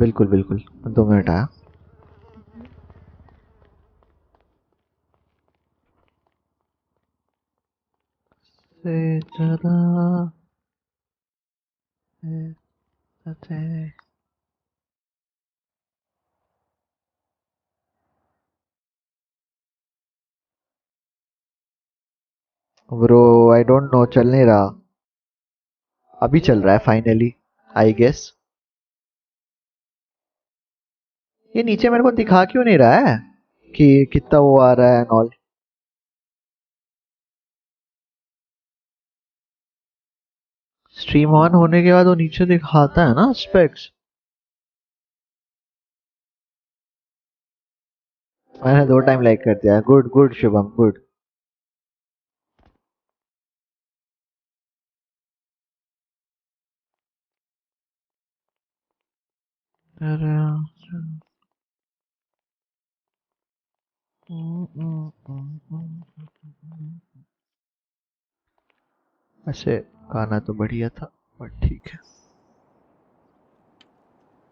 बिल्कुल बिल्कुल 2 मिनट आया। से ज्यादा है सचे। ब्रो आई डोंट नो, चल नहीं रहा। अभी चल रहा है फाइनली आई गेस। ये नीचे मेरे को दिखा क्यों नहीं रहा है कि कितना वो आ रहा है ऑल। स्ट्रीम ऑन होने के बाद वो नीचे दिखाता है ना स्पेक्स। मैंने 2 टाइम लाइक कर दिया। Good good Shubham good. वैसे गाना तो बढ़िया था बट ठीक है।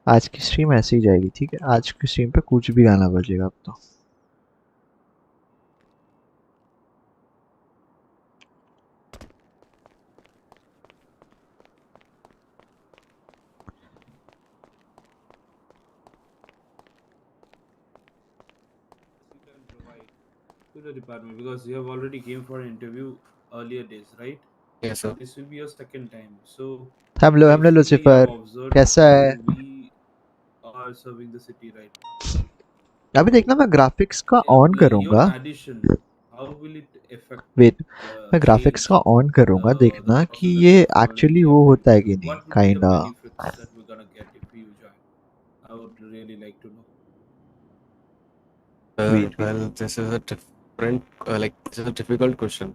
आज की स्ट्रीम ऐसे ही जाएगी, ठीक है। आज की स्ट्रीम पे कुछ भी गाना बजेगा अब तो। To the department because you have already came for an interview earlier days, right? Yes sir. This will be your second time. So हम लोग basically you have Lucifer observed कैसा how है। we are serving the city right now. अभी देखना, मैं graphics का on Your करूंगा। addition, how will it affect wait, मैं ग्राफिक्स change का ऑन करूंगा, the देखना कि process that ये we are एक्चुअली currently वो applying होता है for? कि नहीं, What would be the kinda. benefits that we're gonna get if you join? I would really like to know. Wait wait, Well, this is a different this is a difficult question.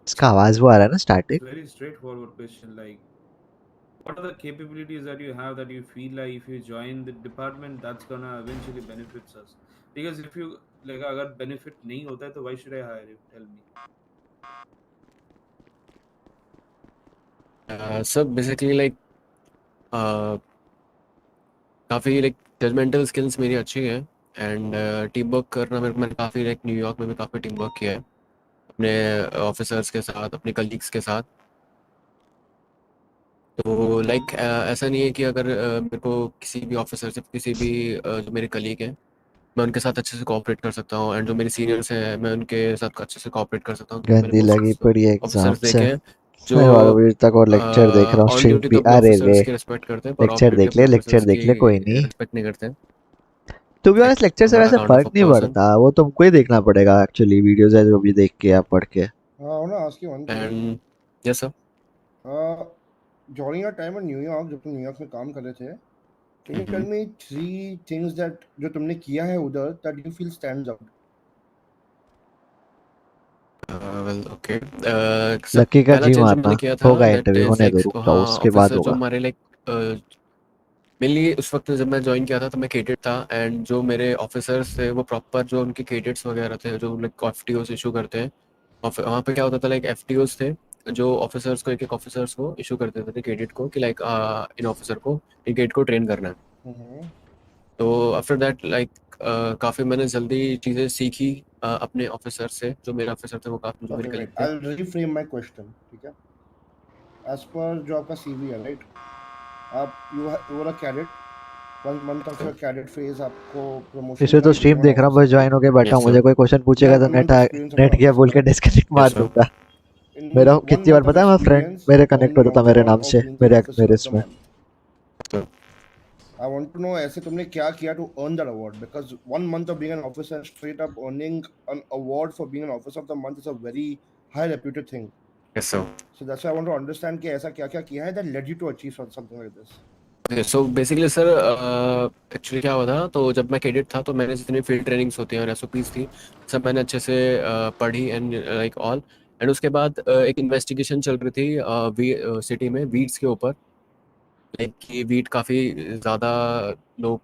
इसका आवाज वो आ रहा है ना It's static. very straightforward question. Like, what are the capabilities that you have that you feel like if you join the department, that's gonna eventually benefits us? Because if you like, अगर benefit नहीं होता है तो why should I hire you? Tell me. So basically काफ़ी judgemental skills मेरी अच्छी है and team work करना मैंने काफ़ी न्यूयॉर्क में भी काफ़ी टीम वर्क किया है अपने ऑफिसर्स के साथ, अपने कलीग्स के साथ। तो ऐसा नहीं है कि अगर मेरे को किसी भी ऑफिसर से किसी भी जो मेरे कलीग हैं मैं उनके साथ अच्छे से कोऑपरेट कर सकता हूँ एंड जो मेरे सीनियर्स हैं मैं उनके साथ अच्छे से कोऑपरेट कर सकता हूँ क्योंकि मैंने गंदी लगी बहुत पड़ी एग्जाम ऑफिसर्स से। देखे हैं जो मैं 12 बजे तक और लेक्चर देख रहा हूँ ऑन स्ट्रीम ड्यूटी भी। तो अपने अरे रे, ऑफिसर्स की रिस्पेक्ट करते हैं पर ऑफ लेक्चर ड्यूटी देख अपने ले, लेक्चर ऑफिसर्स देख की ले, कोई नहीं। रिस्पेक्ट नहीं करते हैं। तो भी ऑनेस्ट लेक्चर से नॉट अ वैसे काइंड ऑफ फर्क अ नहीं पर्सन पड़ता, वो तुमको ही देखना पड़ेगा एक्चुअली। वीडियोस है जो भी देख के या पढ़ के। I want to ask you one thing. And yes sir. During your time in New York, जब तुम न्यूयॉर्क में काम कर रहे थे, can you tell me 3 things that जो तुमने किया है उधर that you feel stands out? Well okay सब लकी का पहला जी चीज जो मारना मैंने किया था होगा, दैट इंटरव्यू इज होने दो, रुक जाओ, हाँ उसके बाद ऑफिसर जो होगा। हमारे मेनली उस वक्त जब मैं ज्वाइन किया था तो मैं केडेट था एंड जो मेरे ऑफिसर्स थे वो प्रॉपर जो उनके केडेट्स वगैरह थे जो एफ टी ओज इशू करते हैं। और वहाँ पे क्या होता था एफ टी ओज थे जो ऑफिसर्स को एक ऑफिसर्स को इशू कर देते थे केडेट को कि इन ऑफिसर को इन केडेट को ट्रेन करना है। Mm-hmm. तो आफ्टर दैट काफ़ी मैंने जल्दी चीज़ें सीखी अपने ऑफिसर से। जो मेरे ऑफिसर थे वो काफ़ी जो मेरे Okay, कलीग wait. थे। I'll reframe my question. ठीक है? As per जो आपका CV है, right? You were a cadet. 1 month of your cadet phase आपको promotion इसे मिला. तो You स्ट्रीम became an देख रहा हूँ, बस officer, ज्वाइन right? होके बैठा यस हूँ। सर। मुझे कोई क्वेश्चन You पूछेगा had तो 1 month experience of an net गया बोल officer, के right? डिस्कनेक्ट मार यस सर। दूंगा। In मेरा one कितनी बार month of पता है, मैं फ्रेंड experience, मेरे you कनेक्ट earned an होता था मेरे award नाम of से, being the officer मेरे of the इसमें। month. I want to know ऐसे तुमने क्या किया to earn that award? Because 1 month of being an officer and straight up earning an award for being an officer of the month is a very high reputed thing. Yes sir. So that's why I want to understand कि ऐसा क्या क्या किया है that led you to achieve something like this. So basically sir actually क्या हुआ था तो जब मैं कैडेट था तो मैंने जितनी फील्ड ट्रेनिंग्स होती हैं और एसओपीज थी सब मैंने अच्छे से पढ़ी एंड ऑल एंड उसके बाद एक इन्वेस्टिगेशन चल रही थी सिटी में वीड्स के ऊपर। कि वीड काफ़ी ज़्यादा लोग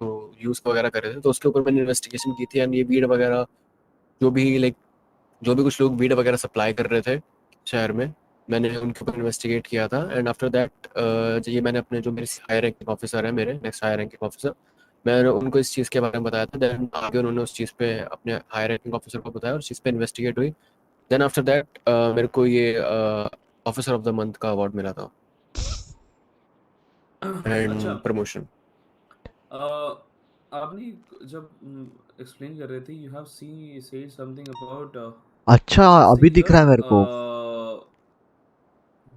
तो यूज़ वगैरह कर रहे थे तो उसके ऊपर मैंने इन्वेस्टिगेशन की थी एंड ये वीड वगैरह जो भी जो भी कुछ लोग वीड वगैरह सप्लाई कर रहे थे शहर में मैंने उनके ऊपर इन्वेस्टिगेट किया था एंड आफ्टर दैट ये मैंने अपने जो मेरे हायर रैंकिंग ऑफिसर है, मेरे नेक्स्ट हायर रैंकिंग ऑफिसर, मैंने उनको इस चीज़ के बारे में बताया था। देन आगे उन्होंने उस चीज़ पे अपने हायर रैंकिंग ऑफिसर को बताया और उस चीज़ पे इन्वेस्टिगेट हुई। देन आफ्टर दैट मेरे को ये ऑफिसर ऑफ द मंथ का अवार्ड मिला था एंड अच्छा, प्रमोशन। आपने जब एक्सप्लेन कर रहे थे, you have she said something about अच्छा अभी दिख रहा है मेरे को।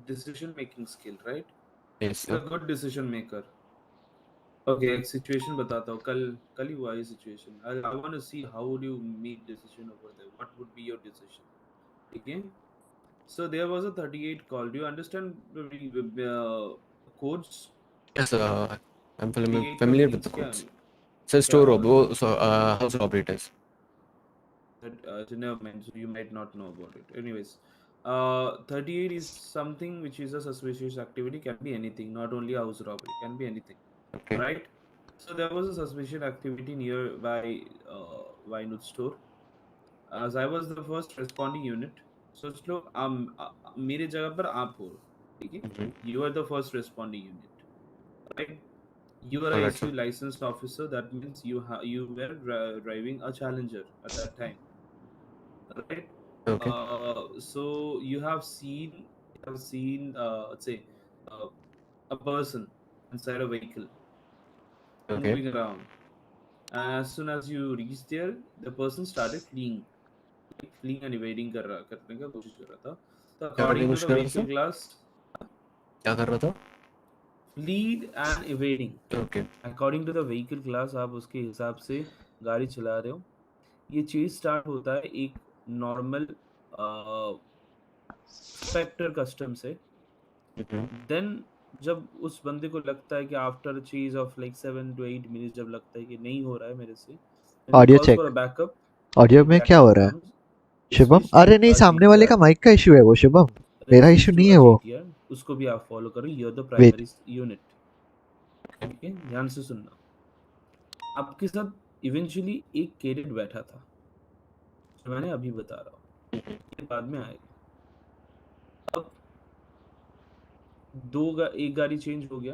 decision making skill, right? Yes You're sir. a good decision maker. Okay, एक सिचुएशन बताता हूँ। कल ही हुआ ये situation. I want to see how would you make decision over there. What would be your decision? ठीक है? So there was a 38 call. Do you understand the codes? Yes I am 38 का familiar with meanings the क्या codes. है? Sir क्या store वो house operators. that never mind, so you might not know about it. Anyways, 38 is something which is a suspicious activity, can be anything, not only house robbery, can be anything, okay right? So there was a suspicious activity nearby Vinod store. As I was the first responding unit, सोच लो मेरे जगह पर आप हो, ठीक है? You are the first responding unit, right? You are a alright SU sir. licensed officer. That means you were driving a Challenger at that time, right? Okay So you have seen let's say uh, a person inside a vehicle okay moving around. As soon as you reach there, the person started fleeing and evading करने का कोशिश कर रहा था. So क्या करने की according to कोशिश the कर रहा था vehicle सर? class, क्या कर रहा था? fleed and evading. Okay According to the vehicle class, आप उसके हिसाब से गाड़ी चला रहे हो. ये चीज स्टार्ट होता है एक नॉर्मल स्पेक्टर कस्टम से. देन जब उस बंदे को लगता है कि आफ्टर चीज ऑफ लाइक 7 to 8 मिनट, जब लगता है कि नहीं हो रहा है मेरे से, देन ही audio calls for check. Uh backup. Audio when में क्या हो बैकअप रहा है? Comes, they Shubham, switch to अरे नहीं, अ सामने वाले का जीटीआर. माइक का इशू है वो शुभम। दे मेरा स्विच इशू टू नहीं अ है वो। जीटीआर. उसको भी आप फॉलो करो. You are the wait. Primary unit. ठीक है, ध्यान से सुनना. आपके साथ इवेंचुअली एक कैडेट बैठा था, जो मैंने अभी बता रहा हूँ, ये बाद में आएगा. अब एक गाड़ी चेंज हो गया.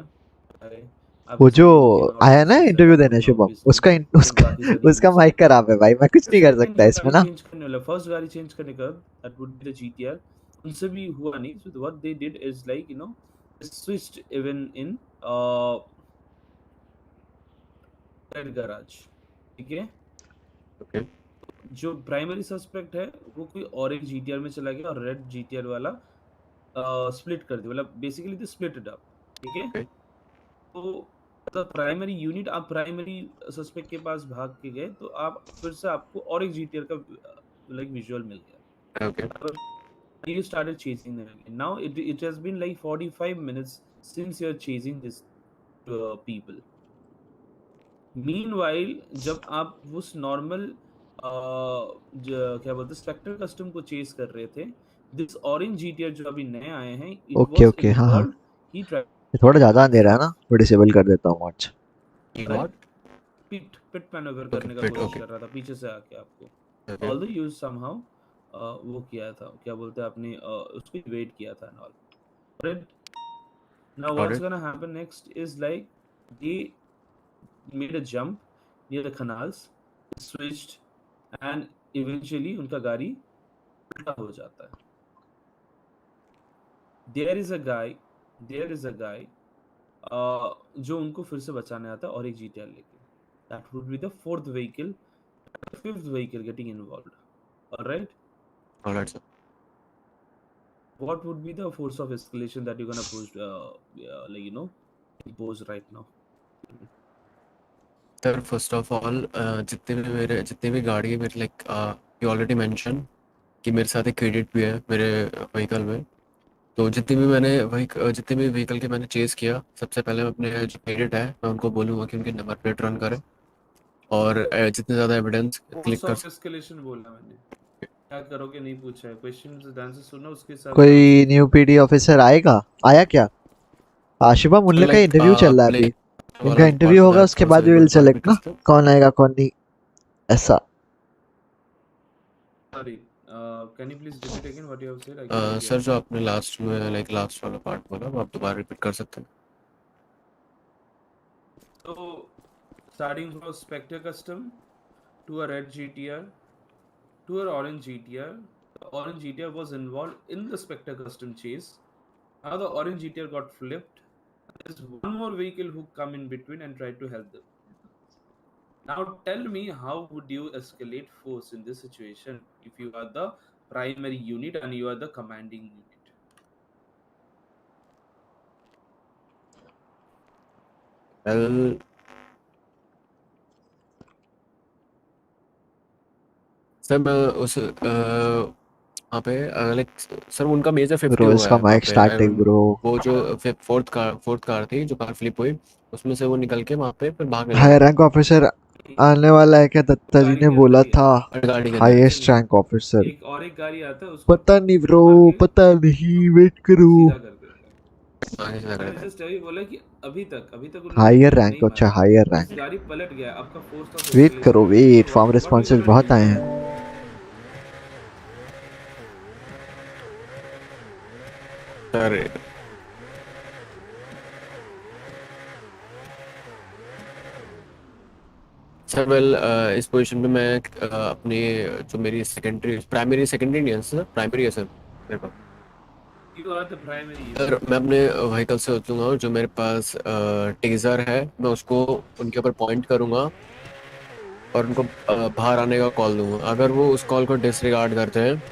अरे वो आपके जो साथ में 2-3 और आया ना ऑफिसर्स है, इंटरव्यू दैट देने, वुड शुभम, ऑब्वियसली उसका थिंक उसका बाकी सारी उसका यूनिट्स माइक क्या है. खराब है भाई, मैं कुछ तो नहीं कर सेकंड सकता जो इसमें गाड़ी ना। चेंज करने वाला, फर्स्ट गाड़ी चेंज करने का, that would be the GTR. उनसे भी हुआ नहीं. So what they did is like switched even in red garage. ठीक है. ओके जो प्राइमरी सस्पेक्ट है वो कोई ऑरेंज जीटीआर में चला गया और रेड जीटीआर वाला स्प्लिट कर दिया, मतलब basically they split it up. ठीक है. ओके तो द प्राइमरी यूनिट, आप प्राइमरी सस्पेक्ट के पास भाग के गए तो आप फिर से आपको और एक जीटीआर का लाइक विजुअल मिल गया. ओके बराबर. You started chasing them again. Now it has been like 45 minutes since you're chasing this people. Meanwhile, जब आप उस नॉर्मल क्या बोलते स्पेक्टर कस्टम को चेस कर रहे थे, दिस ऑरेंज जीटीआर जो अभी नए आए हैं, इट ओके वाज ओके, हाँ हाँ। इन्वॉल्व. ही ये थोड़ा ज्यादा अंधेरा है ना, तो डिसेबल कर देता हूँ आज। ये right. What? Pit maneuver okay करने का पिट कोशिश ओके कर रहा था पीछे से आके आपको. Okay all the use somehow वो किया था, क्या बोलते हैं, आपने उसको वेट किया था and all. Right. Now got what's it gonna happen next is like they made a jump near the canals, switched, and eventually उनका गाड़ी उल्टा हो जाता है. There is a guy जो उनको फिर से बचाने आता है और एक जीटीआर लेके. That would be the fourth vehicle, fifth vehicle getting involved. All right. Alright sir. What would be the force of escalation that you're gonna push, impose right now? Sir first of all जितने भी गाड़ी है मेरे like you already mention कि मेरे साथ एक credit भी है मेरे व्हीकल में। तो जितने भी व्हीकल के मैंने चेस किया, सबसे पहले मैं अपने जो क्रेडिट है मैं उनको बोलूँगा कि उनके नंबर प्लेट रन करें और जितने ज़्यादा एविडेंस फोर्स क्लिक कर ऑफ एस्केलेशन बोलना मैंने. क्या करोगे नहीं पूछा है. क्वेश्चन ध्यान से सुनो, उसके हिसाब से कोई आंसर न्यू दो. पीडी ऑफिसर आया क्या? शुभम, उन लोग का लाइक इंटरव्यू चल रहा है प्ले अभी। इनका वाला इंटरव्यू होगा, उसके बाद वी विल थोड़ा सा सेलेक्ट रिपीट कर ना सकते हो? कौन आएगा कौन नहीं, ऐसा। Sorry, Can you please repeat again what you have said? I couldn't sir get. जो आपने लास्ट में लास्ट वाला पार्ट बोला वो आप दोबारा रिपीट कर सकते हैं? So, starting from Spectre Custom to a red GTR to an orange GTR. The orange GTR was involved in the Spectre Custom chase. Now the orange GTR got flipped. There's one more vehicle who come in between and tried to help them. Now tell me, how would you escalate force in this situation if you are the primary unit and you are the commanding unit? Well sir मैं उस वहाँ पे like sir उनका major 50 bro हुआ इसका है वहाँ mic पे स्टैटिक ब्रो। वो जो फोर्थ कार थी जो कार फ्लिप हुई उसमें से वो निकल के वहाँ पे फिर भागने हाई लगा रैंक ऑफिसर आने वाला है क्या? दत्ता जी गाड़ी ने के बोला अंदर ही था है। और गाड़ी के अंदर हाईएस्ट नहीं, रैंक ऑफिसर। एक और एक गाड़ी आता है उसको पता नहीं ब्रो, आके पता नहीं, वेट करो। सीधा कर देता है। आगे से लग मैंने रहा था। जस्ट अभी बोला कि अभी तक उन्होंने हायर हिट रैंक, नहीं अच्छा मारा। हायर बस रैंक। गाड़ी पलट गया, आपका फोर्स ऑफ वेट करो, escalation. Wait, so form what you responses gonna बहुत डू आए नाउ? हैं। सर सर वेल इस पोजीशन में मैं अपनी जो मेरी प्राइमरी सेकेंडरी नहीं है सर, प्राइमरी है सर मेरे पास। You are the primary sir unit. मैं अपने व्हीकल से उतरूंगा, जो मेरे पास टेजर है मैं उसको उनके ऊपर पॉइंट करूंगा और उनको बाहर आने का कॉल दूंगा। अगर वो उस कॉल को डिसरिगार्ड करते हैं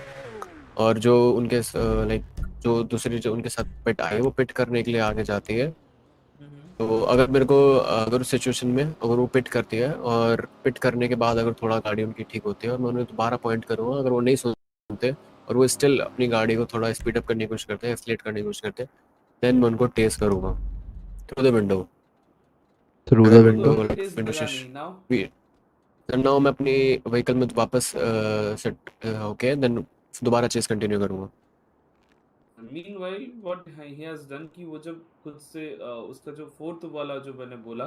और जो उनके लाइक जो दूसरी जो उनके साथ पिट आए वो पिट करने के लिए आगे जाती है, तो अगर मेरे को अगर उस सिचुएशन में अगर वो पिट करती है और पिट करने के बाद अगर थोड़ा गाड़ी उनकी ठीक होती है और मैं उन्हें दोबारा पॉइंट करूँगा, अगर वो नहीं सुनते और वो स्टिल अपनी गाड़ी को थोड़ा स्पीड अप करने की कोशिश करते हैं, एक्सलेट करने की कोशिश करते हैं, देन मैं उनको टेस्ट करूँगा through the window. Through the अगर तो विंडो। विंडो अभी टेस्ट विंडो लगा शिश नहीं नाउ। नाउ मैं अपनी व्हीकल में वापस सेट ओके देन दोबारा चेस कंटिन्यू करूँगा। Meanwhile what he has done कि वो जब खुद से उसका जो फोर्थ वाला जो मैंने बोला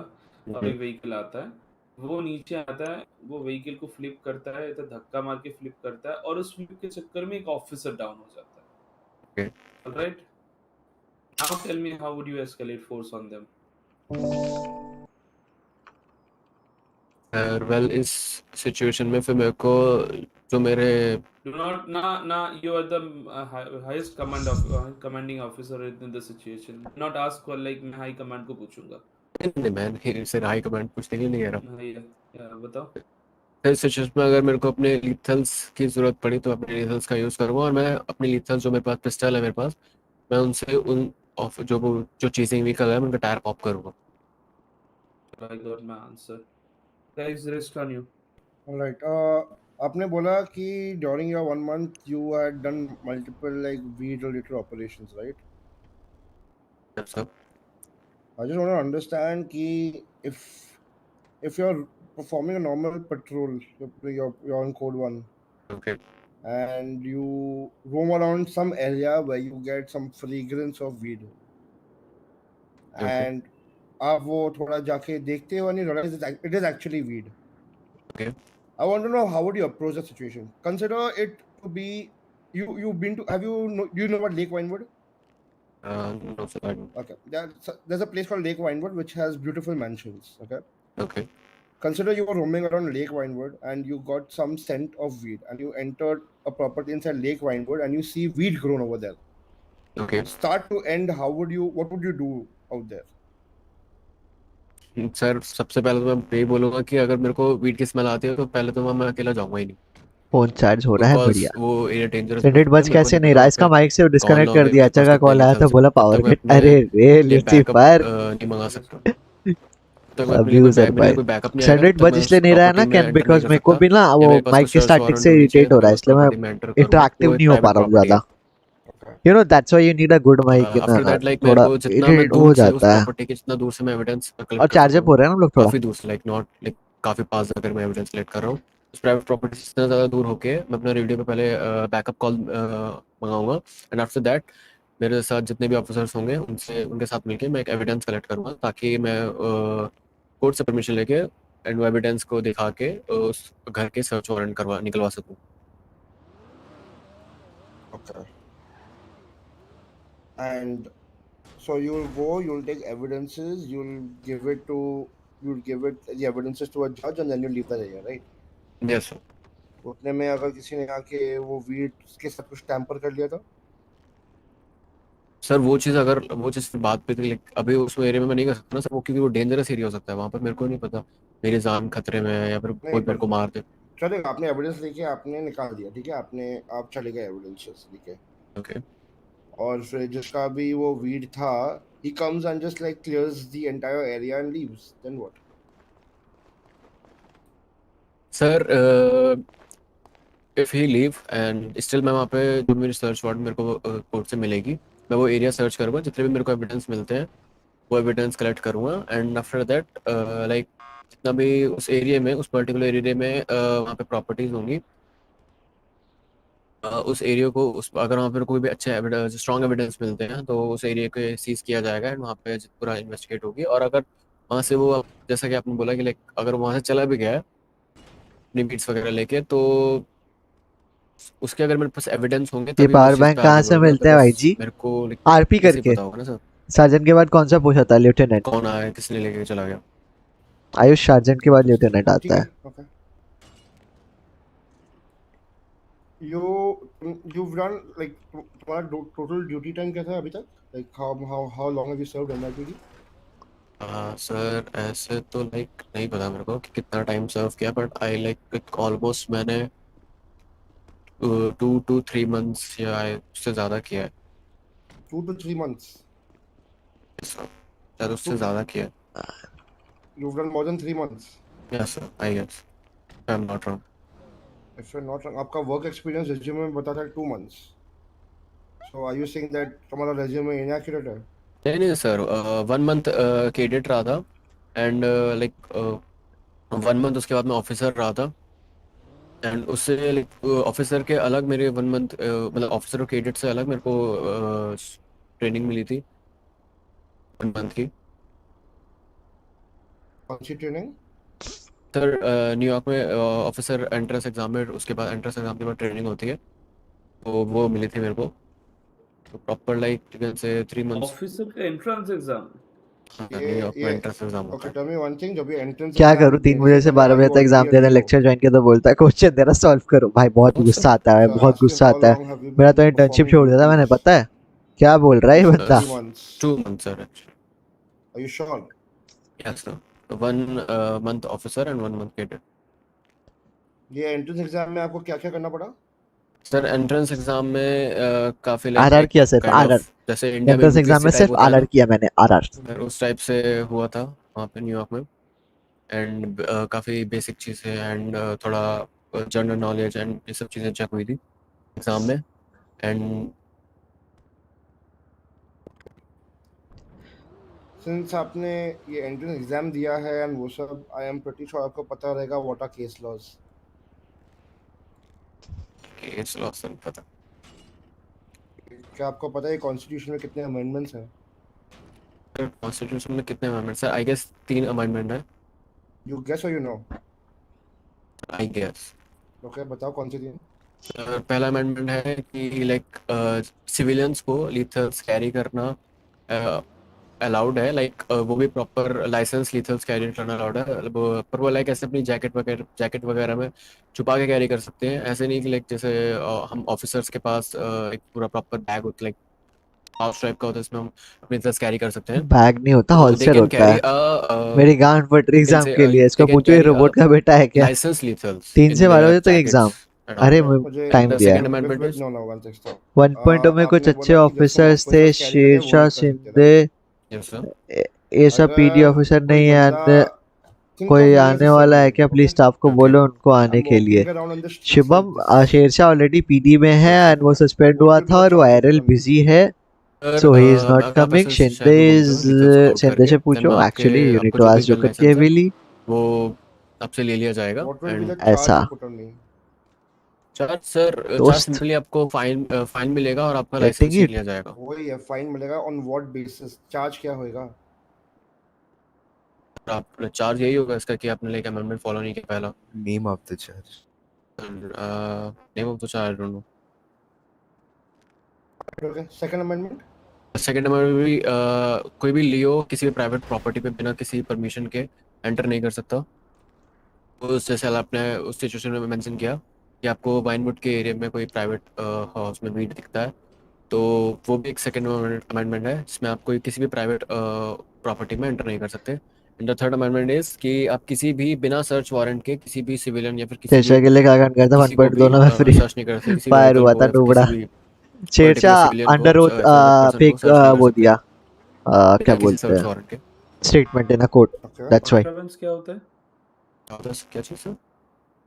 और एक व्हीकल आता है, वो नीचे आता है, वो व्हीकल को फ्लिप करता है, तो धक्का मार के फ्लिप करता है और उस फ्लिप के चक्कर में एक ऑफिसर डाउन हो जाता है। Okay alright, now tell me how would you escalate force on them? Well इस सिचुएशन में फिर मेरे को जो मेरे Do not na you are the highest commanding officer in the situation. Do not ask for like मैं high command को पूछूंगा। नहीं मैं सिर्फ हाई कमांड पूछने के लिए नहीं कह रहा। हाँ या बताओ। इस सिचुएशन में अगर मेरे को अपने लीथल्स की जरूरत पड़ी तो अपने लीथल्स का यूज करूंगा और मैं अपने लीथल्स जो मेरे पास पिस्टल है मेरे पास, मैं उनसे उन ऑफ जो चीजें व्हीकल है मैं उनका टायर पॉप करूंगा। I got my answer. Guys, rest on you. Alright. आपने बोला कि during your 1 month you had done multiple like weed related operations, right? सब I just want to understand कि if you're performing a normal patrol, you're on code one, okay and you roam around some area where you get some fragrance of weed, okay and आप वो थोड़ा जाके देखते हो and you realize it is actually weed. Okay I want to know how would you approach the situation? Consider it to be you've been to do you know what Lake Vinewood? No sir Okay, there's a place called Lake Vinewood which has beautiful mansions. Okay, okay consider you were roaming around Lake Vinewood and you got some scent of weed and you entered a property inside Lake Vinewood and you see weed grown over there. Okay Start to end, what would you do out there? Sir सबसे पहले तो मैं यही बोलूंगा कि अगर मेरे को वीट की स्मेल आती है तो पहले तो मैं अकेला जाऊंगा ही नहीं, फोन चार्ज हो रहा है, बिकॉज बढ़िया। वो एरिया डेंजरस जनरेट बज मेरे को कैसे नहीं नहीं पता रहा, वहाँ इसका पे माइक से कौन डिस्कनेक्ट लोग कर हैं दिया। मेरे अच्छा पास का कितने कॉल आया था, लीथल्स हैं, बोला तब पावर तक मैं कट। अपने अरे रे लिए बैकअप लूसीफर, नहीं मंगा सकता, तब मैं अपने लिए अब्यूजर मेरे लिए भाई। कोई बैकअप नहीं आएगा, जनरेट तब बज मैं उस इसलिए नहीं रहा है प्रॉपर्टी ना में कैन, एंटर नहीं बिकॉज कर मेरे को सकता, भी ना या वो मेरे पास माइक कोई के सर्च स्टैटिक वारंट से होनी चाहिए इरिटेट हो तभी रहा है, मैं उस इसलिए मैं प्रॉपर्टी में एंटर करूंगा, क्योंकि इंटरैक्टिव वो एक नहीं हो पा प्राइवेट रहा हूँ प्रॉपर्टी ज्यादा। है। Okay. That's why you need a good mic ना, आफ्टर दैट लाइक मेरे थोड़ा को जितना मैं इरिटेट हो दूर से उस जाता है। प्रॉपर्टी के जितना दूर से मैं एविडेंस और कलेक्ट कर चार्जअप सकूँ, हो रहा है ना हम लोग थोड़ा। काफ़ी दूर से, लाइक नॉट लाइक काफ़ी पास अगर मैं एविडेंस कलेक्ट कर रहा हूँ उस प्राइवेट प्रॉपर्टी से जितना ज़्यादा दूर होके मैं अपना रेडियो पे पहले बैकअप कॉल मंगाऊंगा, एंड आफ्टर दैट मेरे साथ जितने भी ऑफिसर्स होंगे उनसे उनके साथ मिलके मैं एक एविडेंस कलेक्ट करूँगा, ताकि मैं कोर्ट से परमिशन लेके एंड वो एविडेंस को दिखा के उस घर के सर्च वारंट निकलवा सकूँ। Okay. And so you'll go, you'll take evidences, you'll give it the evidences to a judge, and then you leave the area, right? Yes sir. उतने में अगर किसी ने आके वो वीट के साथ कुछ टैम्पर कर लिया तो सर वो चीज़ अगर वो चीज़ बात पे थी, लाइक अभी उस एरिया में मैं नहीं कर सकता ना सर, वो क्योंकि वो डेंजरस एरिया हो सकता है, वहाँ पर मेरे को नहीं पता मेरी जान खतरे में है या फिर नहीं, कोई मेरे बट को मार दे। चलेगा, आपने एविडेंस लेके आपने निकाल दिया, ठीक है, आप चले गए एविडेंसेस लेके, ओके और फिर जिसका भी वो वीड था, he comes and just like clears the entire area and leaves, then what? Sir, if he leave and still मैं वहाँ पे जो मेरी सर्च वारंट मेरे को कोर्ट से मिलेगी, मैं वो एरिया सर्च करूँगा, जितने भी मेरे को एविडेंस मिलते हैं वो एविडेंस कलेक्ट करूँगा, एंड आफ्टर दैट लाइक जितना भी उस एरिया में, उस पर्टिकुलर एरिया में वहाँ पे प्रॉपर्टीज होंगी, उस एरिया को उस अगर वहाँ पर कोई भी अच्छे एविडेंस, स्ट्रॉन्ग एविडेंस मिलते हैं तो उस एरिया को सीज किया जाएगा एंड वहाँ पे पूरा इन्वेस्टिगेट होगी। और अगर वहाँ से वो, जैसा कि आपने बोला कि लाइक अगर वहाँ से चला भी गया है अपनी बीट्स वगैरह लेके, तो उसके अगर मेरे पास एविडेंस होंगे ये तभी मैं पावर उस चीज़ बैंक पे कहाँ आगे से बढ़ूंगा, मिलते हैं भाई अदरवाइज जी? मेरे को like, आरपी कैसे ही करके। पता होगा ना सर सार्जेंट के बाद कौन सा पूछा था? लेफ्टिनेंट। कौन आया किसने लेके चला गया। आयुष सार्जेंट के बाद लेफ्टिनेंट ठीक आता है, है। Okay. you you've done like तुम्हारा टोटल ड्यूटी टाइम क्या था अभी तक, like how long have you served on that duty? Sir ऐसे तो लाइक नहीं पता मेरे को कि कितना टाइम सर्व किया, बट आई लाइक ऑलमोस्ट मैंने 2 to 3 months या उससे ज़्यादा किया है। 2 to 3 months? शायद उससे तो ज़्यादा किया है। you've done more than 3 months? Yes sir, I guess I am not wrong. If you're not wrong, आपका वर्क एक्सपीरियंस रेज्यूमे में बताता है 2 months, so are you saying that तुम्हारा रेज्यूमे inaccurate है? नहीं नहीं सर, 1 month कैडेट रहा था, एंड लाइक 1 month उसके बाद मैं ऑफिसर रहा था, एंड उससे लाइक ऑफिसर के अलग मेरे 1 month मतलब ऑफिसर और कैडेट से अलग मेरे को ट्रेनिंग मिली थी 1 month की। कौन सी ट्रेनिंग? सर न्यूयॉर्क में ऑफिसर एंट्रेंस एग्जाम में, उसके बाद एंट्रेंस एग्जाम के बाद ट्रेनिंग होती है, तो वो मिली थी मेरे को, तो प्रॉपर लाइक से 3 months। ऑफिसर का एंट्रेंस एग्जाम? हाँ, न्यूयॉर्क में ये एंट्रेंस एग्जाम होता ओके, है। टेल मी वन थिंग, जब ये एंट्रेंस क्या एग्जाम करूँ? 3 बजे देने से से पहले 12 बजे आर तक यू एग्जाम ऑलरेडी अ देना, लीडर? लेक्चर ज्वाइन किया तो बोलता है क्वेश्चन देना सॉल्व करो। भाई बहुत नो सर, गुस्सा आता है, So I बहुत asked you गुस्सा how आता है। long have you मेरा been तो इंटर्नशिप performing छोड़ दिया था मैंने, duties? पता है क्या बोल रहा है ये बंदा। 3 months? 2 months sir. Are you sure? Yes sir, 1 month officer and 1 month cadet. ये एंट्रेंस एग्जाम में आपको क्या क्या करना पड़ा? सर एंट्रेंस एग्जाम में काफ़ी लाइक आरआर एक किया, सिर्फ काइंड आरआर। ऑफ जैसे इंडिया में एंट्रेंस एग्जाम में यूपीएससी टाइप सिर्फ होता है आरआर ना, किया मैंने, आरआर। फिर उस टाइप से हुआ था वहाँ पे न्यूयॉर्क में, एंड काफ़ी बेसिक चीज़ें एंड थोड़ा जनरल नॉलेज एंड ये सब चीज़ें चेक हुई थी एग्ज़ाम में, एंड सिंस आपने ये एंट्रेंस एग्जाम दिया है एंड वो सब, आई एम प्रीटी श्योर आपको पता रहेगा what are case laws. Case laws नहीं पता। क्या आपको पता है कॉन्स्टिट्यूशन में कितने अमेंडमेंट्स हैं? कॉन्स्टिट्यूशन में कितने amendment sir? I guess 3 amendment है। यू गेस और you know? I guess okay, बताओ कौन सी थी? पहला अमेंडमेंट है कि लाइक सिविलियंस को लीथल्स कैरी करना अलाउड है, लाइक वो भी प्रॉपर लाइसेंस लीथल्स कैरी करना अलाउड है, पर वो लाइक ऐसे अपनी जैकेट वगैरह में छुपा के कैरी कर सकते हैं, ऐसे नहीं कि लाइक जैसे हम ऑफिसर्स के पास एक पूरा प्रॉपर बैग होता है, लाइक पाउच टाइप का होता है, इसमें हम अपनी लीथल्स कैरी कर सकते हैं, बैग नहीं होता, तो दे हॉलस्टर कैन होता कैरी है। मेरी गांड फट रही कैन एग्जाम से के लिए, दे इसको कैन पूछो ये कैरी रोबोट का बेटा है क्या? लाइसेंस लीथल्स 3 इन से 12 देयर बजे तक एग्जाम। Jackets and all. अरे मुझे टाइम द दिया है। Second amendment is no no one second. 1.0 में कुछ आपने अच्छे बोला कि जैसे हम ऑफिसर्स थे, ऑफिसर्स कैरी करते हैं वो शेरशाह लोग कर सकते हैं, शिंदे। राइट? Yes sir. ये सब पीडी अगर ऑफिसर कोई नहीं है। बंदा, थिंक ऑफ कोई मी एज अ आने वाला है सिविलियन, क्या? ओके? प्लीज स्टाफ को ओके बोलो उनको आई आने एम के लिए। Walking around on the streets like Shubham, this. Shershah already PD में है एंड वो आई सस्पेंड वोंट हुआ यू टू था नो और वो something, I'll tell me. Busy है, sir so he is not अगर आप कमिंग। ऐसे शिंदे शहर में इज, घूमते हो लीथल स्काउट शिंदे करके, से देन पूछो, आपके एक्चुअली यू नीड आपका टू जो भी आस्क गन जोकर लाइसेंस है केविली। वो आपसे ले लिया जाएगा, what will be and the charge ऐसा you put on me? Charge दोस्त सिंपली आपको फाइन मिलेगा और आपका गेटिंग लाइसेंस छीन इट। लिया जाएगा। वही है, फाइन मिलेगा ऑन व्हाट बेसिस? चार्ज क्या होएगा? आप चार्ज यही होगा इसका कि आपने लाइक अमेंडमेंट फॉलो नहीं किया पहला। Name of the charge. Name of the charge I don't know. Okay. Second amendment. Second number में भी कोई भी लियो किसी भी प्राइवेट प्रॉपर्टी पे बिना किसी परमिशन के एंटर नहीं कर सकता। उस जैसे आपने उस सिचुएशन में मेंशन किया कि आपको वाइनवुड के एरिया में कोई प्राइवेट हाउस में वीड दिखता है, तो वो भी एक सेकंड अमेंडमेंट है जिसमें आप कोई किसी भी प्राइवेट प्रॉपर्टी में एंटर नहीं कर सकते। And the third amendment is कि आप किसी भी बिना सर्च वारंट के किसी भी सिविलियन या फिर किसी भी शेरशाह के लिए कागन करता किसी को 1.2 भी में फ्री सर्च नहीं कर सकते, किसी फायर व्हीकल हुआ को था या फिर टुकड़ा। किसी भी पर्टिकुलर शेरशाह सिविलियन को अंडर ओथ या प्राइवेट पर्सन को फेक सर्च नहीं कर वो सकते दिया क्या बिना किसी बोलते सर्च हैं वारंट के। Statement in a court Okay. That's why. Contravention क्या होता है? क्या चीज़ सर?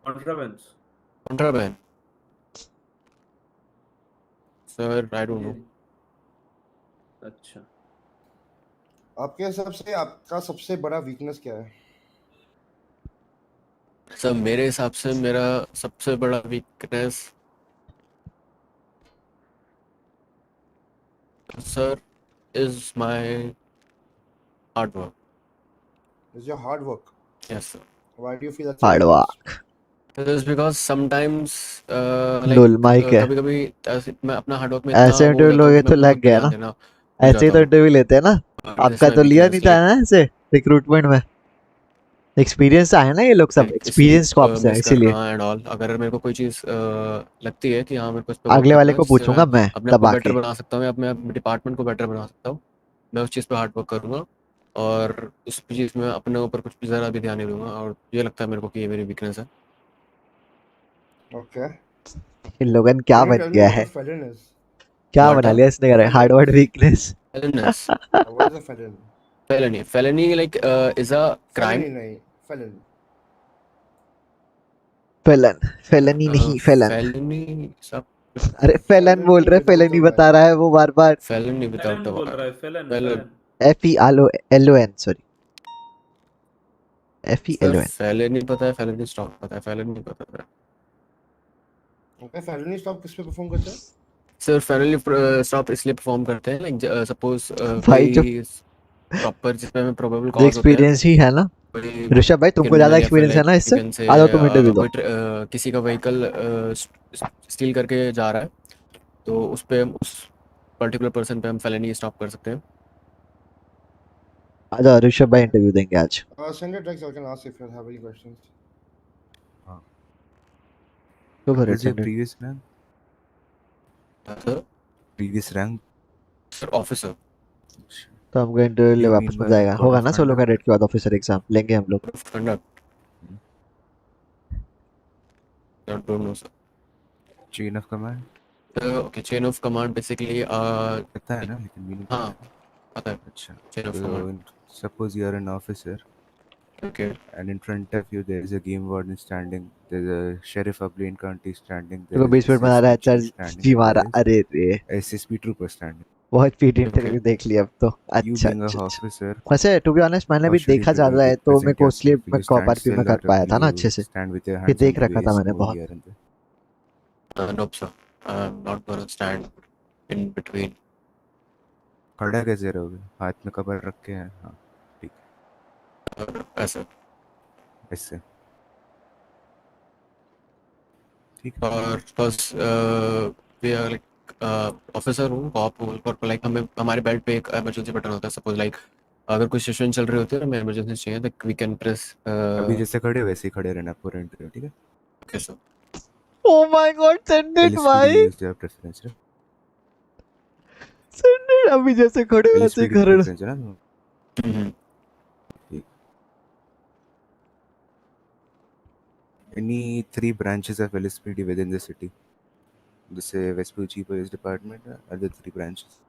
Contravention contraband sir, I don't ये नो। अच्छा। आपके हिसाब से आपका सबसे बड़ा वीकनेस क्या है? सर मेरे हिसाब से मेरा सबसे बड़ा weakness sir is my hard work. Is your hard work? Yes sir. Why do you feel that's a hard weakness? Work Just because sometimes लुल like माइक है। कभी कभी मैं अपना हार्ड वर्क में इतना ऐसे वो हो इंटरव्यू जाता हूँ लोगे कि मैं तो अपने लग खुद पे गया ध्यान ना, देना भूल ऐसे ही जाता तो हूँ। इंटरव्यू लेते हैं ना। This आपका my तो लिया नहीं weakness, था like ना ऐसे रिक्रूटमेंट में, एक्सपीरियंस है ना, ये लोग सब एक्सपीरियंस कॉप्स हैं मिस इसीलिए। करना एंड ऑल। अगर मेरे को कोई चीज़ लगती है कि हाँ मेरे को इस पे वर्क अगले करना वाले है को जिससे मैं पूछूंगा मैं अपने आप तब को बेटर आके। बना सकता हूँ या अपने डिपार्टमेंट को बेटर बना सकता हूँ, मैं उस चीज़ पे हार्ड वर्क करूँगा और उस चीज़ में अपने ऊपर कुछ भी ज़रा भी ध्यान नहीं दूंगा। और ये लगता है मेरे को कि ये मेरी वीकनेस है। Okay. इन लोगों ने क्या Can you बन tell me गया what है, a felon is? क्या व्हाट बना है लिया इसने, करे hard word weakness. Felonness? What is a felon? Felony like is a crime. Felony नहीं, felon. फेलन, फेलनी नहीं फेलन। Felony सब अरे फेलन बोल Felony रहे, without फेलनी the बता Y. रहा है वो बार बार। felony without फेलन the बोल रहा है, felon felon felon. F E L O N, sorry F E sir L O N. felony पता है, felony stop पता है, felony पता है Okay, felony stop किस पे perform करते हैं? सर। felony stop इसलिए परफॉर्म करते हैं लाइक सपोज भाई जो कोई प्रॉपर जिसमें हमें प्रोबेबल जो कॉज होते हैं, एक्सपीरियंस ही है ना कोई ऋषभ भाई, तुमको ज्यादा क्रिमिनल या फिर एक्सपीरियंस है लाइक ना यू इससे। कैन से आ जाओ तुम इंटरव्यू दो। कोई किसी का व्हीकल स्टील करके जा रहा है, तो उस पे उस पर्टिकुलर पर्सन पे हम felony स्टॉप कर सकते हैं। आ जाओ ऋषभ भाई, Okay. इंटरव्यू देंगे आज। Send your text. I can ask if you have any questions. हाँ. Go for What it, was your send it. previous rank? Sir Previous rank? Sir officer तो हमको इंटरव्यू ले You वापस mean मिल by जाएगा, code होगा of ना solo conduct? Cadet के बाद ऑफिसर एग्जाम लेंगे हम लोग। Of conduct don't know sir. Chain of command? Okay, chain of command basically पता है ना, लेकिन मीनिंग हाँ पता है? पता है, अच्छा. Chain of So command. suppose you are an officer, okay and in front of you there is a game warden standing, there's a sheriff of Blaine County standing, there देखो is 20 मिनट बना रहा है SSP चार chief standing, ji and मारा, there is अरे रे SSP trooper standing. बहुत PT okay interview देख लिया अब तो। You अच्छा being a अच्छा अच्छा। officer, वैसे टू बी ऑनेस्ट मैंने how भी should you देखा ज्यादा है तो मेरे present को इसलिए yourself? Will मैं you stand कॉपर भी में still, कर or पाया will था ना अच्छे you से, stand with your फिर hands on देख the रखा था waist मैंने over बहुत। here and there? Nope sir, I am not gonna stand in between. खड़ा कैसे रहोगे? हाथ में कबर रख के हैं? हाँ, ठीक ऐसे है, ऐसे, ठीक है. और बस वी आर लाइक ऑफिसर हूँ, कॉप हूँ, और लाइक हमें हमारे बेल्ट पे एक इमरजेंसी बटन होता है। सपोज लाइक अगर कोई सिचुएशन चल रही होती है और हमें इमरजेंसी चाहिए तो वी कैन प्रेस। अभी जैसे खड़े हो वैसे ही खड़े रहना पूरा इंटरव्यू, ठीक है? Okay sir. Oh my God, send it LSPD भाई, used your preference, right? Send it. अभी जैसे खड़े हो वैसे ही LSPD की खड़े। प्रेफरेंस है ना तुम्हारा? ठीक. Any three branches of LSPD within the city? जैसे वेस्पुची पुलिस डिपार्टमेंट है, other three branches.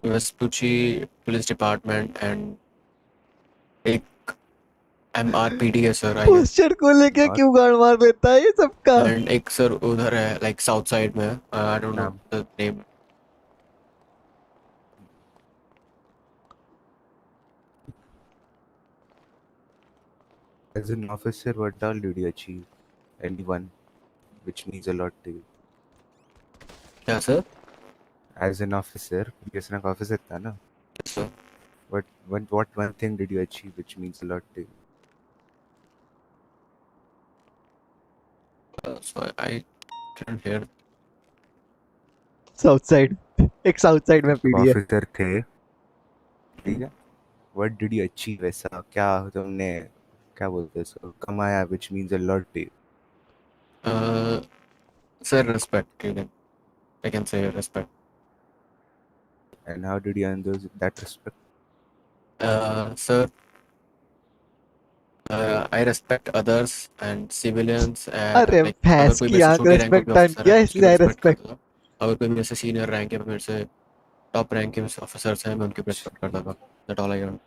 Vespucci police department and एक MRPD है सर, आई गेस। पोस्टर को लेके और क्यों गाड़ मार लेता है ये सबका। एंड एक सर उधर है लाइक साउथ साइड में, आई डोंट नो नाम? The name. As an officer, what all did you achieve? Anyone, which means a lot to you. क्या sir? As an officer, previous rank officer था ना? Sir What one thing did you achieve which means a lot to you? so I didn't hear. South side एक south side में PD है। Officer थे, ठीक है। What did you achieve, ऐसा क्या तुमने, क्या बोलते हैं इसको, कमाया, which means a lot to you? Sir respect, I can say respect. And how did you earn that respect? Sir, I respect others and civilians, अरे like अगर भैंस कोई की मेरे से आंख छोटी रैंक रेस्पेक्ट पे टर्न ऑफिसर है किया तो उसकी मैं इसलिए आई रिस्पेक्ट रेस्पेक्ट। करता था। अगर कोई मेरे से सीनियर रैंक है, मेरे से टॉप रैंक के ऑफिसर्स हैं, मैं उनकी रिस्पेक्ट करता था। That all I want.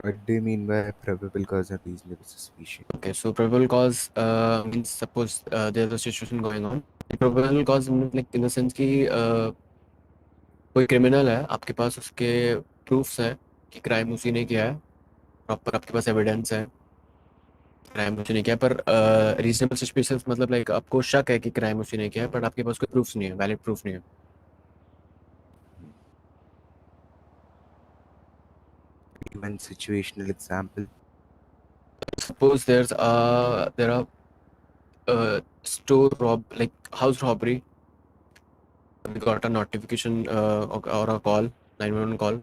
What do you mean by probable cause or reasonable suspicion? Okay, so probable cause means suppose there's a situation going on. Probable cause means like in the sense कि कोई criminal है, आपके पास उसके proofs हैं कि crime उसी ने किया है, प्रॉपर आपके पास एविडेंस है क्राइम उसी ने किया है, पर रीजनेबल सस्पिशियस मतलब लाइक आपको शक है कि क्राइम उसी ने किया है, बट आपके पास कोई प्रूफ्स नहीं है, वैलिड प्रूफ नहीं है। One situational example. Suppose there are store rob like house robbery. We got a notification or a call 911 call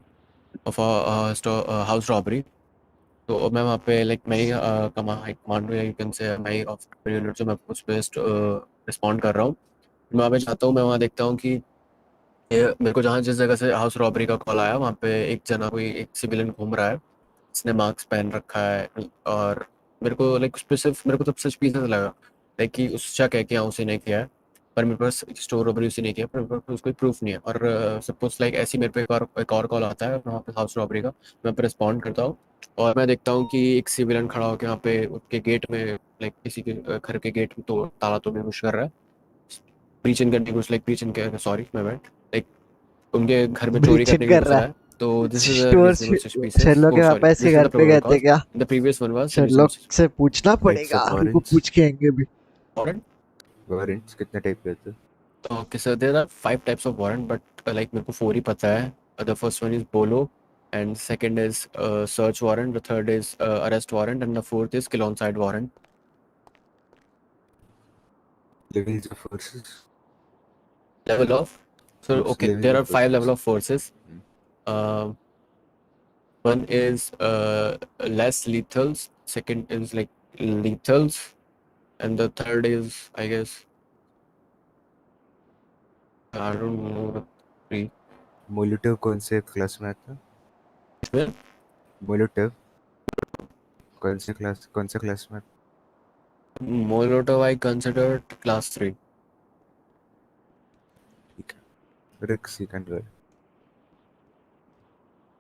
of a store house robbery. तो मैं वहाँ पे लाइक मैं ही कमांडो या यू कैन से मैं ही of unit जो मैं उस पर रिस्पॉन्ड कर रहा हूँ। मैं वहाँ पे जाता हूँ, मैं वहाँ देखता हूँ कि ये मेरे को जहाँ जिस जगह से हाउस रॉबरी का कॉल आया वहाँ पे एक जना कोई एक सिविलियन घूम रहा है, इसने मास्क पहन रखा है, और मेरे को लाइक उस पर सिर्फ मेरे को तब सस्पिशियस लगा लाइक कि उस शक है कि हाँ उसी ने किया है, पर मेरे पास स्टोर रॉबरी उसी ने किया है, पर मेरे पास कोई प्रूफ नहीं है। और सपोज लाइक ऐसी मेरे पे एक और कॉल आता है वहाँ पे हाउस रॉबरी का, मैं पे रिस्पॉन्ड करता हूँ और मैं देखता हूँ कि एक सिविलियन खड़ा होकर वहाँ पे उसके गेट में लाइक किसी के घर के गेट में तो ताला तोड़ने की कोशिश कर रहा है, ब्रीच इन करने की कोशिश, लाइक ब्रीच इन के सॉरी मैं बैट लाइक उनके घर में चोरी ब्रीचिंग करने की कर सोच रहा रहा है। है। तो this is a store reasonable suspicious, Sherlock oh के सॉरी पापा दिस ऐसे इज घर द पे प्रोबेबल कहते कॉज, क्या? The previous one was Sherlock से पूछना Types पड़ेगा, of हमको warrants. पूछ के आएंगे भी। वारंट। Warrants कितने टाइप के होते हैं? Okay sir, there are 5 types of warrant, but like मेरे को 4 ही पता है। द फर्स्ट वन इज बोलो, and second is search warrant, the third is arrest warrant, and the fourth is kill on sight warrant. Levels of forces. Level of, sir Force okay levels there of are 5 forces. Level of forces. One is less lethals, second is like lethals, and the third is, I guess, I don't know the three. Molotov कौन से class में आता है? Well, Molotov कौन से class में आता Molotov I considered class 3. है? ठीक है। Rix you can do it.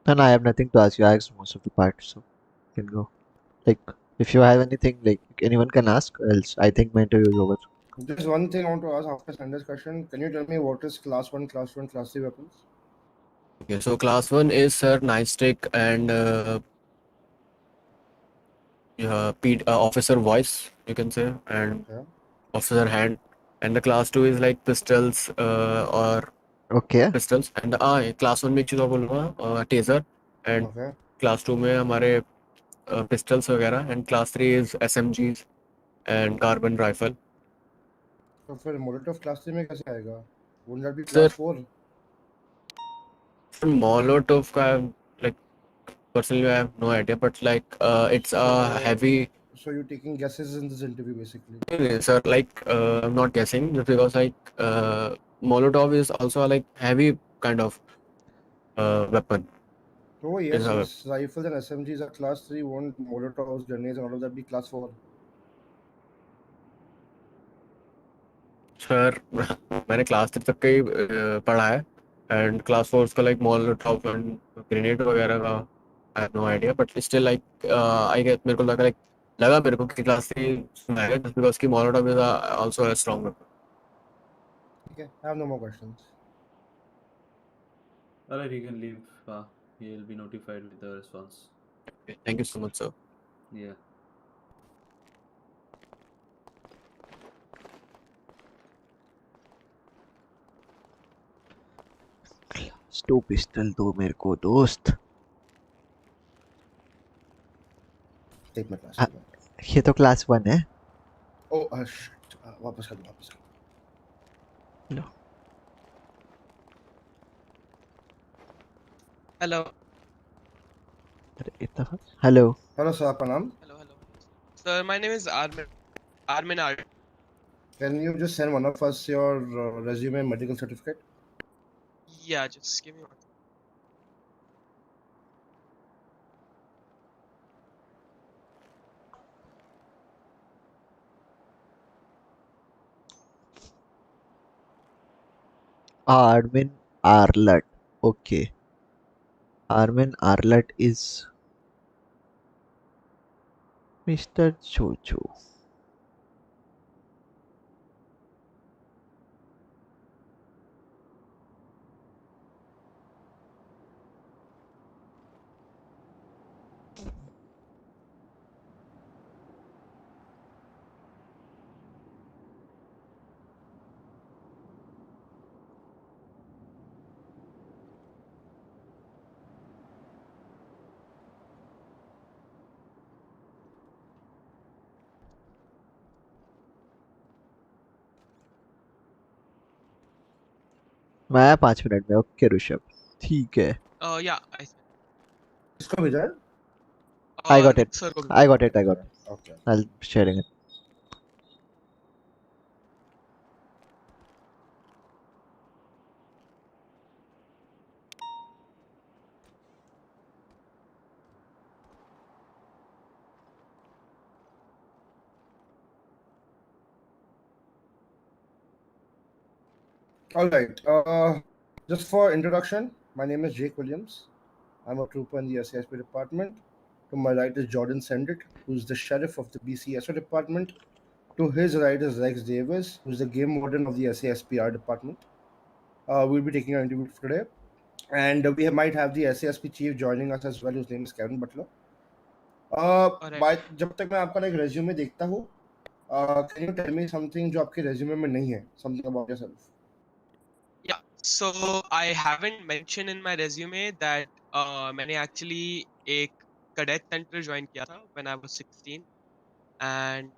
And I have nothing to ask you. I asked most of the part, so you can go. Like, if you have anything, like anyone can ask. Else, I think my interview is over. There's one thing I want to ask after Sandra's question. Can you tell me what is class 1, class 2, and class 3 weapons? Okay, so class 1 is sir nightstick and officer voice, you can say, and Okay. officer hand, and the class 2 is like pistols or Okay. Pistols and class 1 में एक चीज़ और बोलूँगा taser, and Okay. Class 2 में हमारे pistols वगैरह, and class 3 is SMGs and carbine rifle. तो फिर Molotov class 3 में कैसे आएगा? Wouldn't that be sir class 4? Molotov का like personally I have no idea, but like it's a heavy, So you're taking guesses in this interview basically. sir, like I'm not guessing just because like molotov is also a like heavy kind of weapon. Oh Is yes, a yes. Rifles and SMGs are class 3. Won't Molotovs, grenades, and all of that be class 4? Sir मैंने class 3 तक का ही पढ़ा है, and class 4 का like Molotov and grenade वगैरह का I have no idea, but still like I get मेरे को लगा मेरे को कि क्लास 3 सुनाएगा जस्ट बिकॉज की Molotov is also a strong weapon. Okay, I have no more questions. Alright, you can leave. You'll be notified with the response. Thank you so much sir. Yeah. Two pistol दो मेरे को दोस्त। Take my class. हाँ, ये तो class 1 है। Oh, shit. वापस कर दो, वापस कर दो। लो। Hello. अरे इतना fast? Hello. Hello, sir. आपका नाम? Hello. Sir, my name is Armin Art. Can you just send one of us your resume and medical certificate? Yeah, just give me one. Armin Arlat. Okay. Armin Arlat is Mr. Jojo. मैं आया 5 minute में. Okay Rishabh. ठीक है. Yeah, I sent. किसको भेजा है? I got it. Sir, I got it. I got it. Okay. I'll be sharing it. All right. Just for introduction, my name is Jake Williams. I'm a trooper in the SASP department. To my right is Jordan Sendit, who's the sheriff of the BCSO department. To his right is Rex Davis, who's the game warden of the SASPR department. We'll be taking our interview today. And we might have the SASP chief joining us as well, whose name is Kevin Butler. Alright. जब तक मैं आपका एक resume देखता हूँ, can you tell me something जो आपके resume में नहीं है? Something about yourself. Yeah, so I haven't mentioned in my resume that मैंने actually एक cadet center join किया था when I was 16, and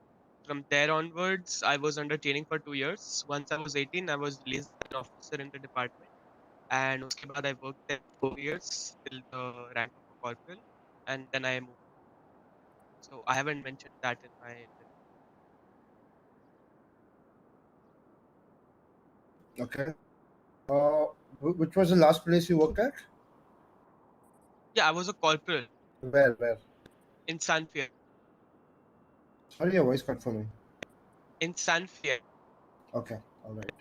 from there onwards I was under training for 2 years. Once I was 18, I was released as an officer in the department, and उसके बाद I worked there 4 years till the rank of a corporal, and then I moved. So I haven't mentioned that in my resume. Okay. Which was the last place you worked at? Yeah, I was a corporal Where? in Sanfier. Sorry, your voice cut for me. In Sanfier. Okay, all right.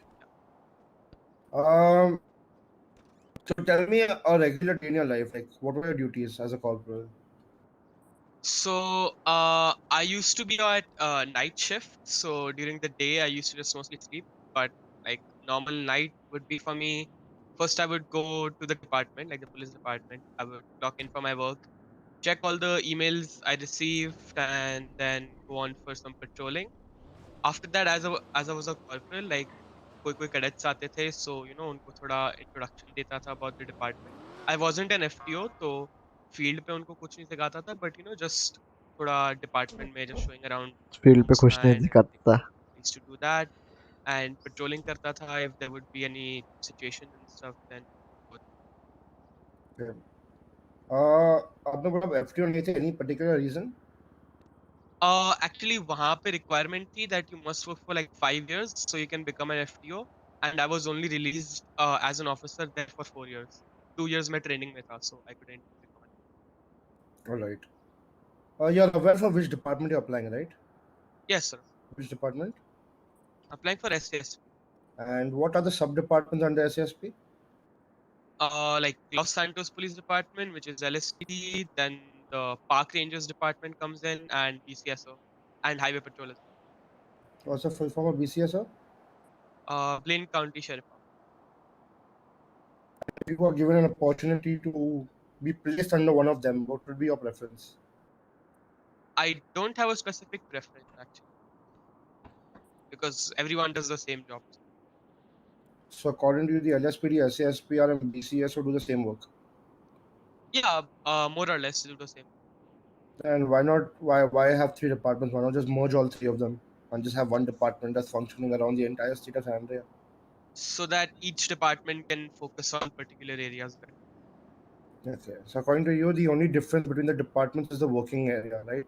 So tell me a regular day in your life. Like, what were your duties as a corporal? So I used to be at night shift. So during the day, I used to just mostly sleep. But like normal night would be for me. First, I would go to the department, like the police department. I would clock in for my work, check all the emails I received, and then go on for some patrolling. After that, as I was a corporal, like कोई cadets आते थे, so उनको थोड़ा introduction देता था about the department. I wasn't an FTO, तो field पे उनको कुछ नहीं सिखाता था, but just थोड़ा department में just showing around फील्ड पे books कुछ नहीं and everything. दिखाता. Used to do that, and patrolling करता था if there would be any situations and stuff, then. Okay. आपने बोला FTO नहीं थे. Any particular reason? Actually वहाँ पे requirement थी that you must work for like 5 years so you can become an FTO, and I was only released as an officer there for 4 years. 2 years मैं training में था, so I couldn't become an. All right. You're aware for which department you're applying, right? Yes, sir. Which department? Applying for SASP. And what are the sub departments under SASP? Like Los Santos Police Department, which is LSPD, then the Park Rangers Department comes in, and BCSO, and Highway Patrol as well. What's the full form of BCSO? Blaine County Sheriff. If you were given an opportunity to be placed under one of them, what would be your preference? I don't have a specific preference actually, because everyone does the same job. So according to you, the LSPD, SASPR, and BCSO do the same work. Yeah, more or less do the same. And why not? Why have three departments? Why not just merge all three of them and just have one department that's functioning around the entire state of Andrea? So that each department can focus on particular areas better. Okay. So according to you, the only difference between the departments is the working area, right?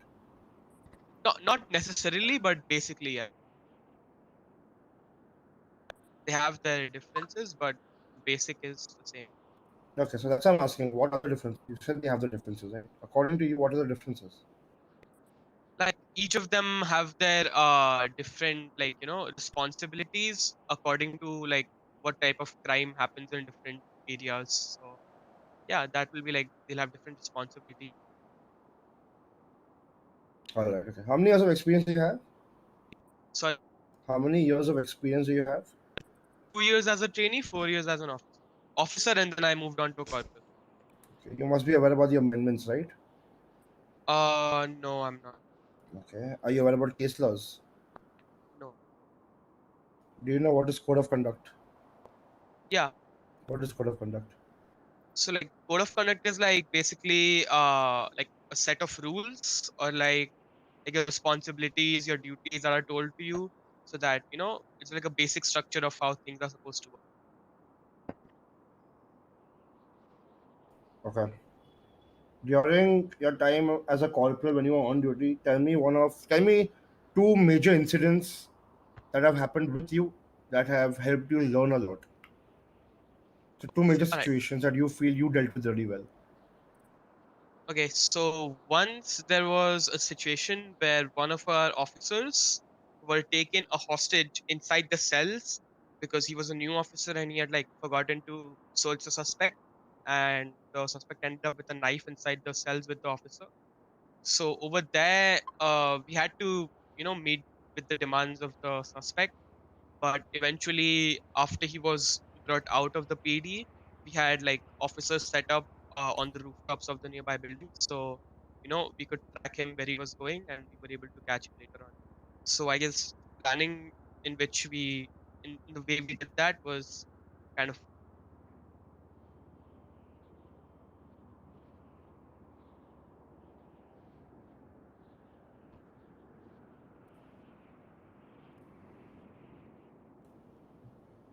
Not necessarily, but basically, yeah. They have their differences, but basic is the same. Okay. So that's what I'm asking. What are the differences? You said they have the differences, right? According to you, what are the differences? Like each of them have their different, like, responsibilities according to like what type of crime happens in different areas. So yeah, that will be like they'll have different responsibilities. All right. Okay. How many years of experience do you have? So How many years of experience do you have? 2 years as a trainee, 4 years as an officer, and then I moved on to corporal. Okay. You must be aware about the amendments, right? No, I'm not. Okay. Are you aware about case laws? No. Do you know what is code of conduct? Yeah. What is code of conduct? So like code of conduct is like basically like a set of rules, or like your responsibilities, your duties that are told to you, so that it's like a basic structure of how things are supposed to work. Okay. During your time as a corporal when you were on duty, tell me two major incidents that have happened with you that have helped you learn a lot. So two major All right. situations that you feel you dealt with really well. Okay, so once there was a situation where one of our officers were taken a hostage inside the cells because he was a new officer and he had like forgotten to search the suspect, and the suspect ended up with a knife inside the cells with the officer. So over there, we had to meet with the demands of the suspect, but eventually after he was brought out of the PD, we had like officers set up on the rooftops of the nearby buildings, so we could track him where he was going and we were able to catch him later on. So I guess planning in which we in the way we did that was kind of.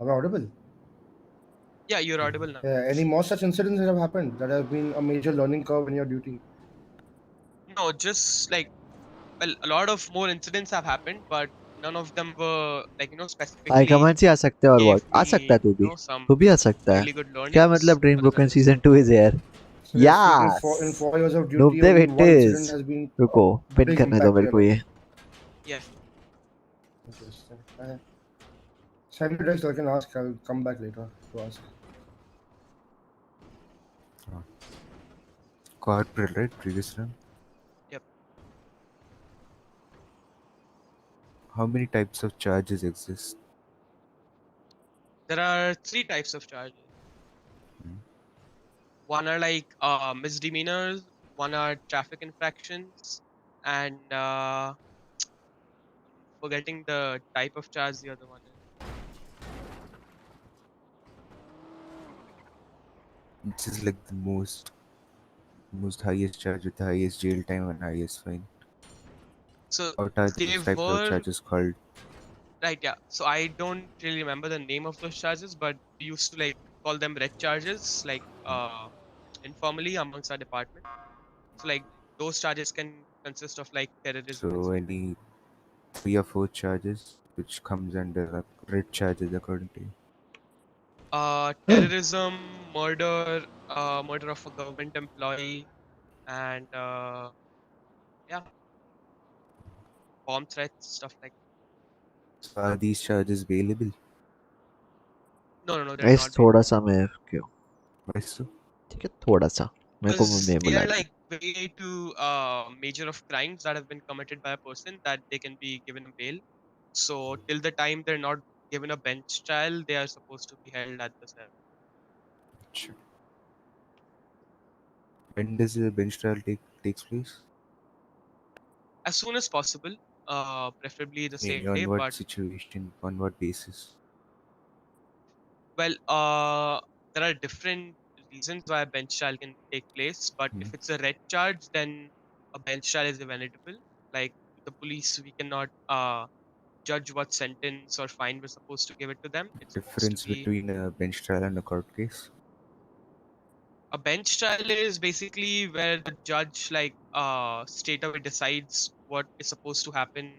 Am I audible? Yeah, you're audible now. Any more such incidents that have happened that have been a major learning curve in your duty? No, just like, well, a lot of more incidents have happened, but none of them were like high specifically command से आ सकते हैं और gave what uh me सकता है some तू भी आ सकता है really good क्या learnings. मतलब dream But other broken than that, season 2 is here So you're speaking yes for in 4 years of duty, नुबदेव only it one is incident has been रुको a pin big करने दो impact to मेरे your को life. ये yeah. Interesting. Send me text, I can ask. I'll come back later to ask. Corporal, right? Previous run. Yep. How many types of charges exist? There are three types of charges. One are like misdemeanors, one are traffic infractions, and forgetting the type of charge the other one is. This is like the most highest charge with the highest jail time and highest fine. So What are they those types of were charges called? right, yeah. So I don't really remember the name of those charges, but we used to like call them red charges, like informally amongst our department. So like those charges can consist of like terrorism and So stuff like any 3 or 4 charges which comes under red charges according to you. that. Terrorism, murder of a government employee, and yeah, bomb threats, stuff like that. So are these charges bailable? No, they're guys not bail. थोड़ा सा मैं क्यों Why so? ठीक है थोड़ा सा मेरे को Because मैं they बुला are रही like way too major of crimes that have been committed by a person that they can be given a bail. So till the time they're not given a bench trial, they are supposed to be held at the cell. Sure. When does the bench trial takes place? As soon as possible, preferably the same On day. what But situation? On what basis? well, there are different reasons why a bench trial can take place. But if it's a red charge, then a bench trial is inevitable. Like the police, we cannot judge what sentence or fine we're supposed to give it to them. It's supposed to Difference be. between a bench trial and a court case? A bench trial is basically where the judge straight away decides what is supposed to happen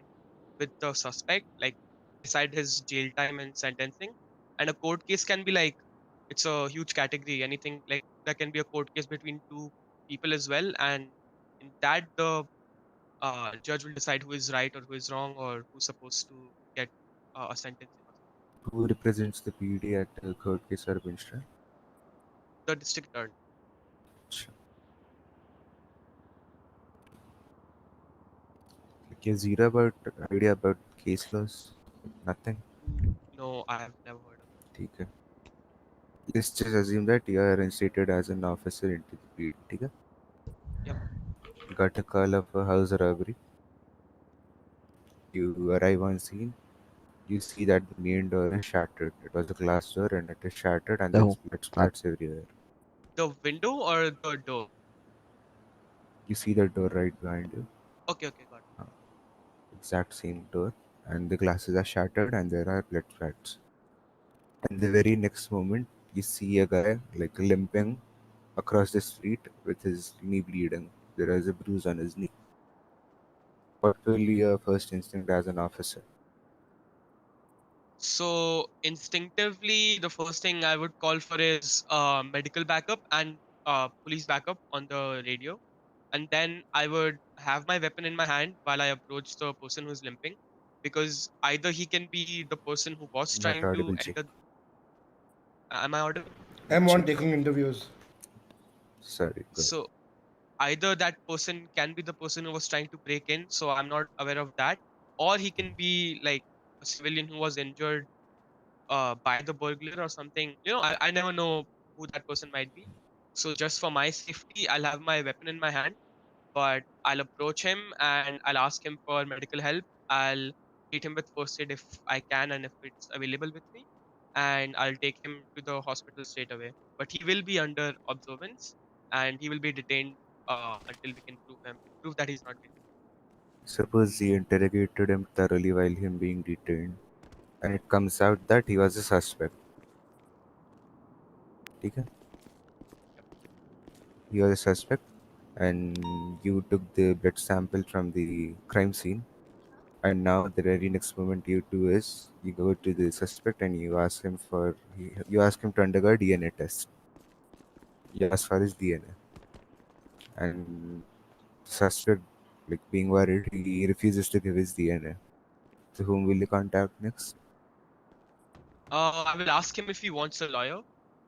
with the suspect, like decide his jail time and sentencing. And a court case can be like, it's a huge category. Anything like that can be a court case between two people as well, and in that the judge will decide who is right or who is wrong or who's supposed to get a sentencing or something. Who represents the PD at court case or bench trial? The district attorney. Sure. Like you have zero about idea about case laws? Nothing? No, I have never heard of it. Okay. Let's just assume that you are instated as an officer into the PD. Okay? Yep. Got a call of a house robbery. You arrive on scene. You see that the main door is shattered. It was a glass door and it is shattered and there's Oh, blood splats everywhere. The window or the door? You see the door right behind you. Okay, got it. Exact same door. And the glasses are shattered and there are blood splats. And the very next moment, you see a guy like limping across the street with his knee bleeding. There is a bruise on his knee. What will be your first instinct as an officer? So instinctively, the first thing I would call for is medical backup and police backup on the radio, and then I would have my weapon in my hand while I approach the person who's limping, because either he can be the person who was Not trying to audible, Jake. enter. Am I audible? M1 taking interviews. Sorry, go ahead. So either that person can be the person who was trying to break in, so I'm not aware of that, or he can be like a civilian who was injured by the burglar or something. I never know who that person might be. So just for my safety, I'll have my weapon in my hand, but I'll approach him and I'll ask him for medical help. I'll treat him with first aid if I can and if it's available with me, and I'll take him to the hospital straight away. But he will be under observance and he will be detained until we can prove that he's not guilty. Suppose he interrogated him thoroughly while him being detained, and it comes out that he was a suspect. Okay? He was a suspect, and you took the blood sample from the crime scene, and now the very next moment you do is you go to the suspect and you ask him to undergo a DNA test. You ask for his DNA, and suspect, like being worried, he refuses to give his DNA. So whom will you contact next? I will ask him if he wants a lawyer,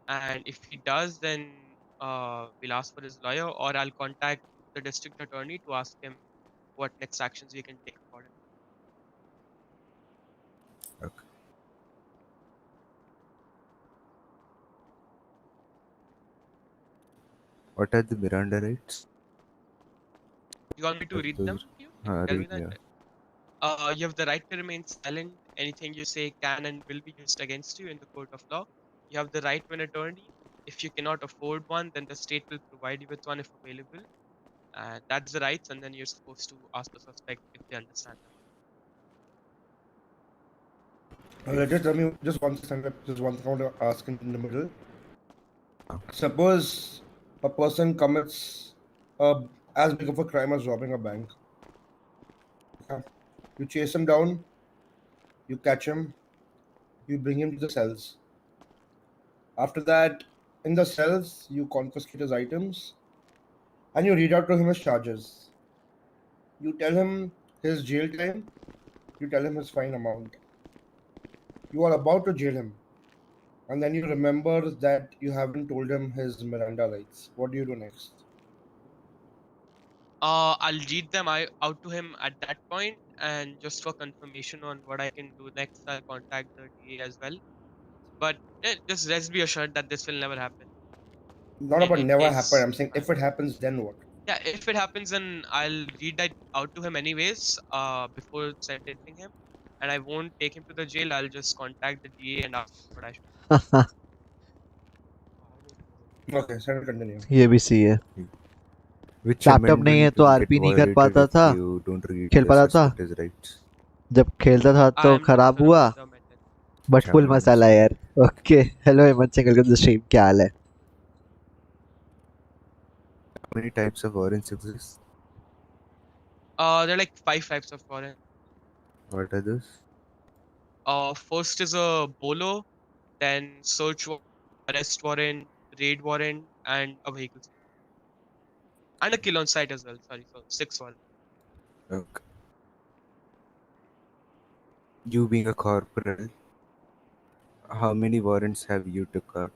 and if he does, then we'll ask for his lawyer, or I'll contact the district attorney to ask him what next actions we can take accordingly. Okay. What are the Miranda rights? You want me to read them to you? Can you tell me Read me that? out. You have the right to remain silent. Anything you say can and will be used against you in the court of law. You have the right to an attorney. If you cannot afford one, then the state will provide you with one if available. And that's the rights, and then you're supposed to ask the suspect if they understand them. Just tell me just one thing. Just one thing I want to ask in the middle. Suppose a person commits as big of a crime as robbing a bank. Okay. You chase him down, you catch him, you bring him to the cells. After that, in the cells, you confiscate his items and you read out to him his charges. You tell him his jail time, you tell him his fine amount. You are about to jail him, and then you remember that you haven't told him his Miranda rights. What do you do next? I'll read them out to him at that point, and just for confirmation on what I can do next, I'll contact the DA as well. But just rest be assured that this will never happen. Not about In never case, happen. I'm saying if it happens, then what? Yeah, if it happens, then I'll read that out to him anyways, before sentencing him, and I won't take him to the jail. I'll just contact the DA and ask him what I should. Okay, so continue. ये भी सही है. Which laptop नहीं है amendment तो will RP get नहीं कर violated पाता if था, you don't read खेल the पाता था. suspect his rights? जब खेलता था तो I am not खराब sure हुआ. about the amendment. But full Chapter masala यार. Okay, hello Hemant Singh, welcome to the stream. क्या हाल है? many types of warrants exist? There are like 5 types of warrant. What are those? First is a bolo, then search warrant, arrest warrant, raid warrant, and a vehicle seizure. And a kill on site as well. Sorry, so 6 warrants. Okay. You being a corporal, how many warrants have you took out?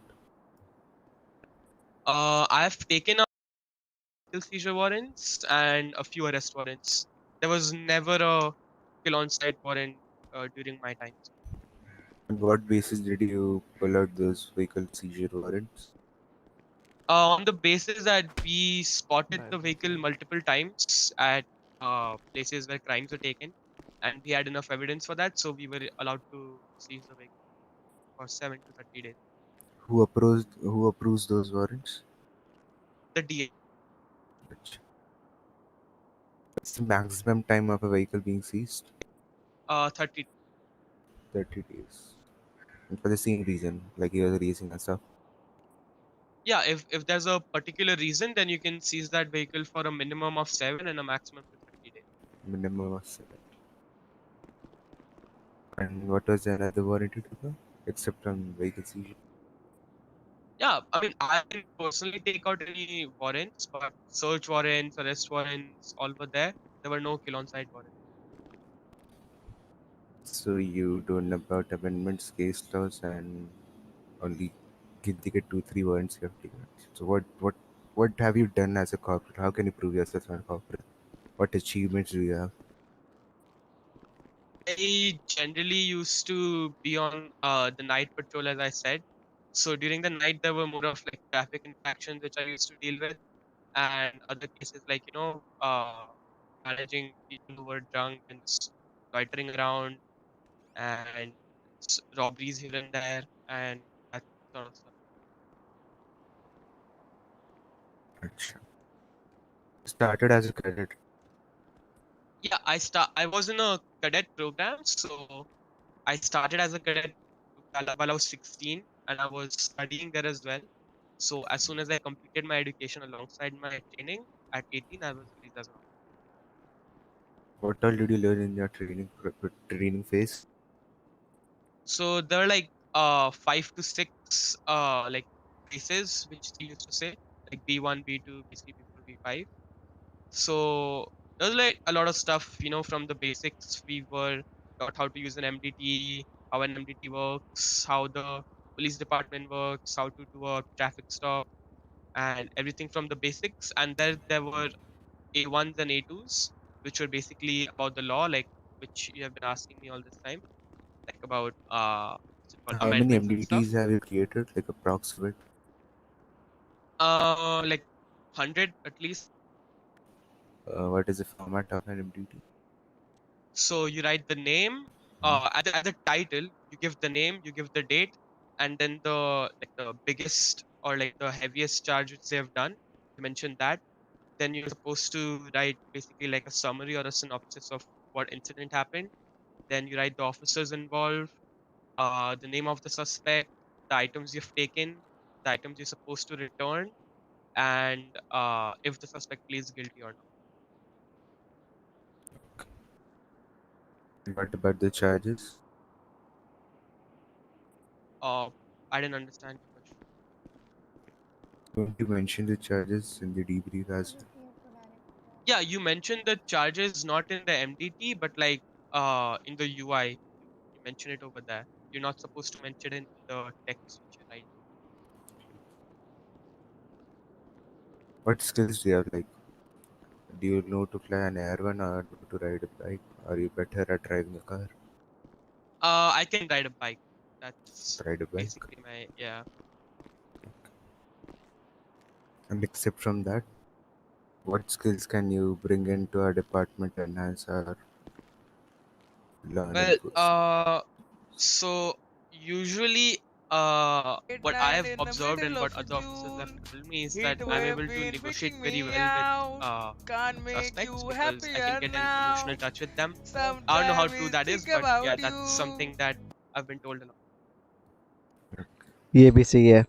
I've taken out vehicle seizure warrants and a few arrest warrants. There was never a kill on site warrant during my time. On what basis did you pull out those vehicle seizure warrants? On the basis that we spotted the vehicle multiple times at places where crimes were taken, and we had enough evidence for that, so we were allowed to seize the vehicle for 7 to 30 days. Who approves those warrants? The DA, What's the maximum time of a vehicle being seized? 30. 30 days. And for the same reason, like you were racing and stuff. Yeah, if there's a particular reason, then you can seize that vehicle for a minimum of 7 and a maximum to 30 days. Minimum of 7. And what was the another warrant you took out? Except on vehicle seizure? Yeah, I mean, I didn't personally take out any warrants, but search warrants, arrest warrants, all were there. There were no kill on site warrants. So you don't know about amendments, case laws, and only they get 2-3 warrants you have taken out. So what have you done as a corporate? How can you prove yourself as a corporate? What achievements do you have? I generally used to be on the night patrol, as I said. So during the night, there were more of like traffic infractions which I used to deal with, and other cases like managing people who were drunk and just loitering around, and robberies here and there, and that sort of stuff. Acha. Started as a cadet. Yeah, I was in a cadet program, so I started as a cadet while I was 16, and I was studying there as well. So as soon as I completed my education alongside my training at 18, I was released as an officer. What all did you learn in your training phase? So there were like 5 to 6 like races which they used to say, like B1, B2, B3, B4, B5. So there was like a lot of stuff, from the basics. We were taught how to use an MDT, how an MDT works, how the police department works, how to do a traffic stop, and everything from the basics. And there were A1s and A2s, which were basically about the law, like which you have been asking me all this time, like about what's it called, How many amendments and stuff. MDTs have you created? Like approximate? Like 100 at least. What is the format of an MDT? So you write the name, at the title, you give the name, you give the date, and then the biggest or like the heaviest charge which they have done. You mention that. Then you're supposed to write basically like a summary or a synopsis of what incident happened. Then you write the officers involved, the name of the suspect, the items you've taken, the items you're supposed to return, and if the suspect pleads guilty or not. What about the charges? I didn't understand your question. Don't you mention the charges in the debrief as well? Yeah, you mentioned the charges not in the MDT, but like in the UI, you mention it over there. You're not supposed to mention it in the text which you write. What skills do you have? Like, do you know to fly an air one or to ride a bike? Are you better at driving a car? I can ride a bike. That's Ride a bike. basically my, yeah. And except from that, what skills can you bring into our department to enhance our law and Well, enforcement? so usually, what I Midnight have in the observed and middle what of a other officers have June. told me is Heat that I'm wave able to been negotiate freaking very me well with out. Can't make suspects you because I can happier get an now. emotional touch with them. I don't know how Sometimes true we that is, think but yeah, about that's something you. that I've been told a lot. Yeah, BC, yeah.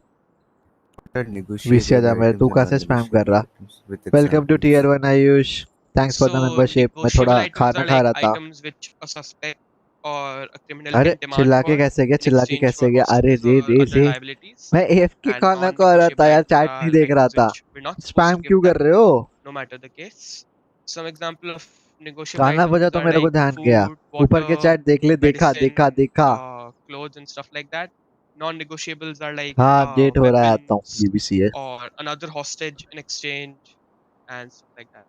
What negotiate VC any आजा मेरे items तू and कहाँ से spam कर non-negotiable रहा? items with Welcome to examples. Tier 1 Ayush. Thanks for the So membership. मैं negotiable थोड़ा items खाना are खा like रहा था. items which a suspect or a criminal अरे can demand चिल्ला के for कैसे गया? in चिल्ला के exchange कैसे for गया? अरे hostages रे or रे other रे. liabilities. मैं AFK And खाना खा रहा था non-negotiable यार. items चैट नहीं are देख रहा items था. which we're not supposed to spam give क्यों them, कर रहे हो? no matter the case. Some example of negotiable गाना बजा items तो are मेरे को like ध्यान गया. food, ऊपर के water, चैट देख ले. देखा medicine, देखा देखा. clothes and stuff like that. Non-negotiables are like हाँ अपडेट हो रहा है. आता हूँ. weapons ये भी सी है. or another hostage in exchange and stuff like that.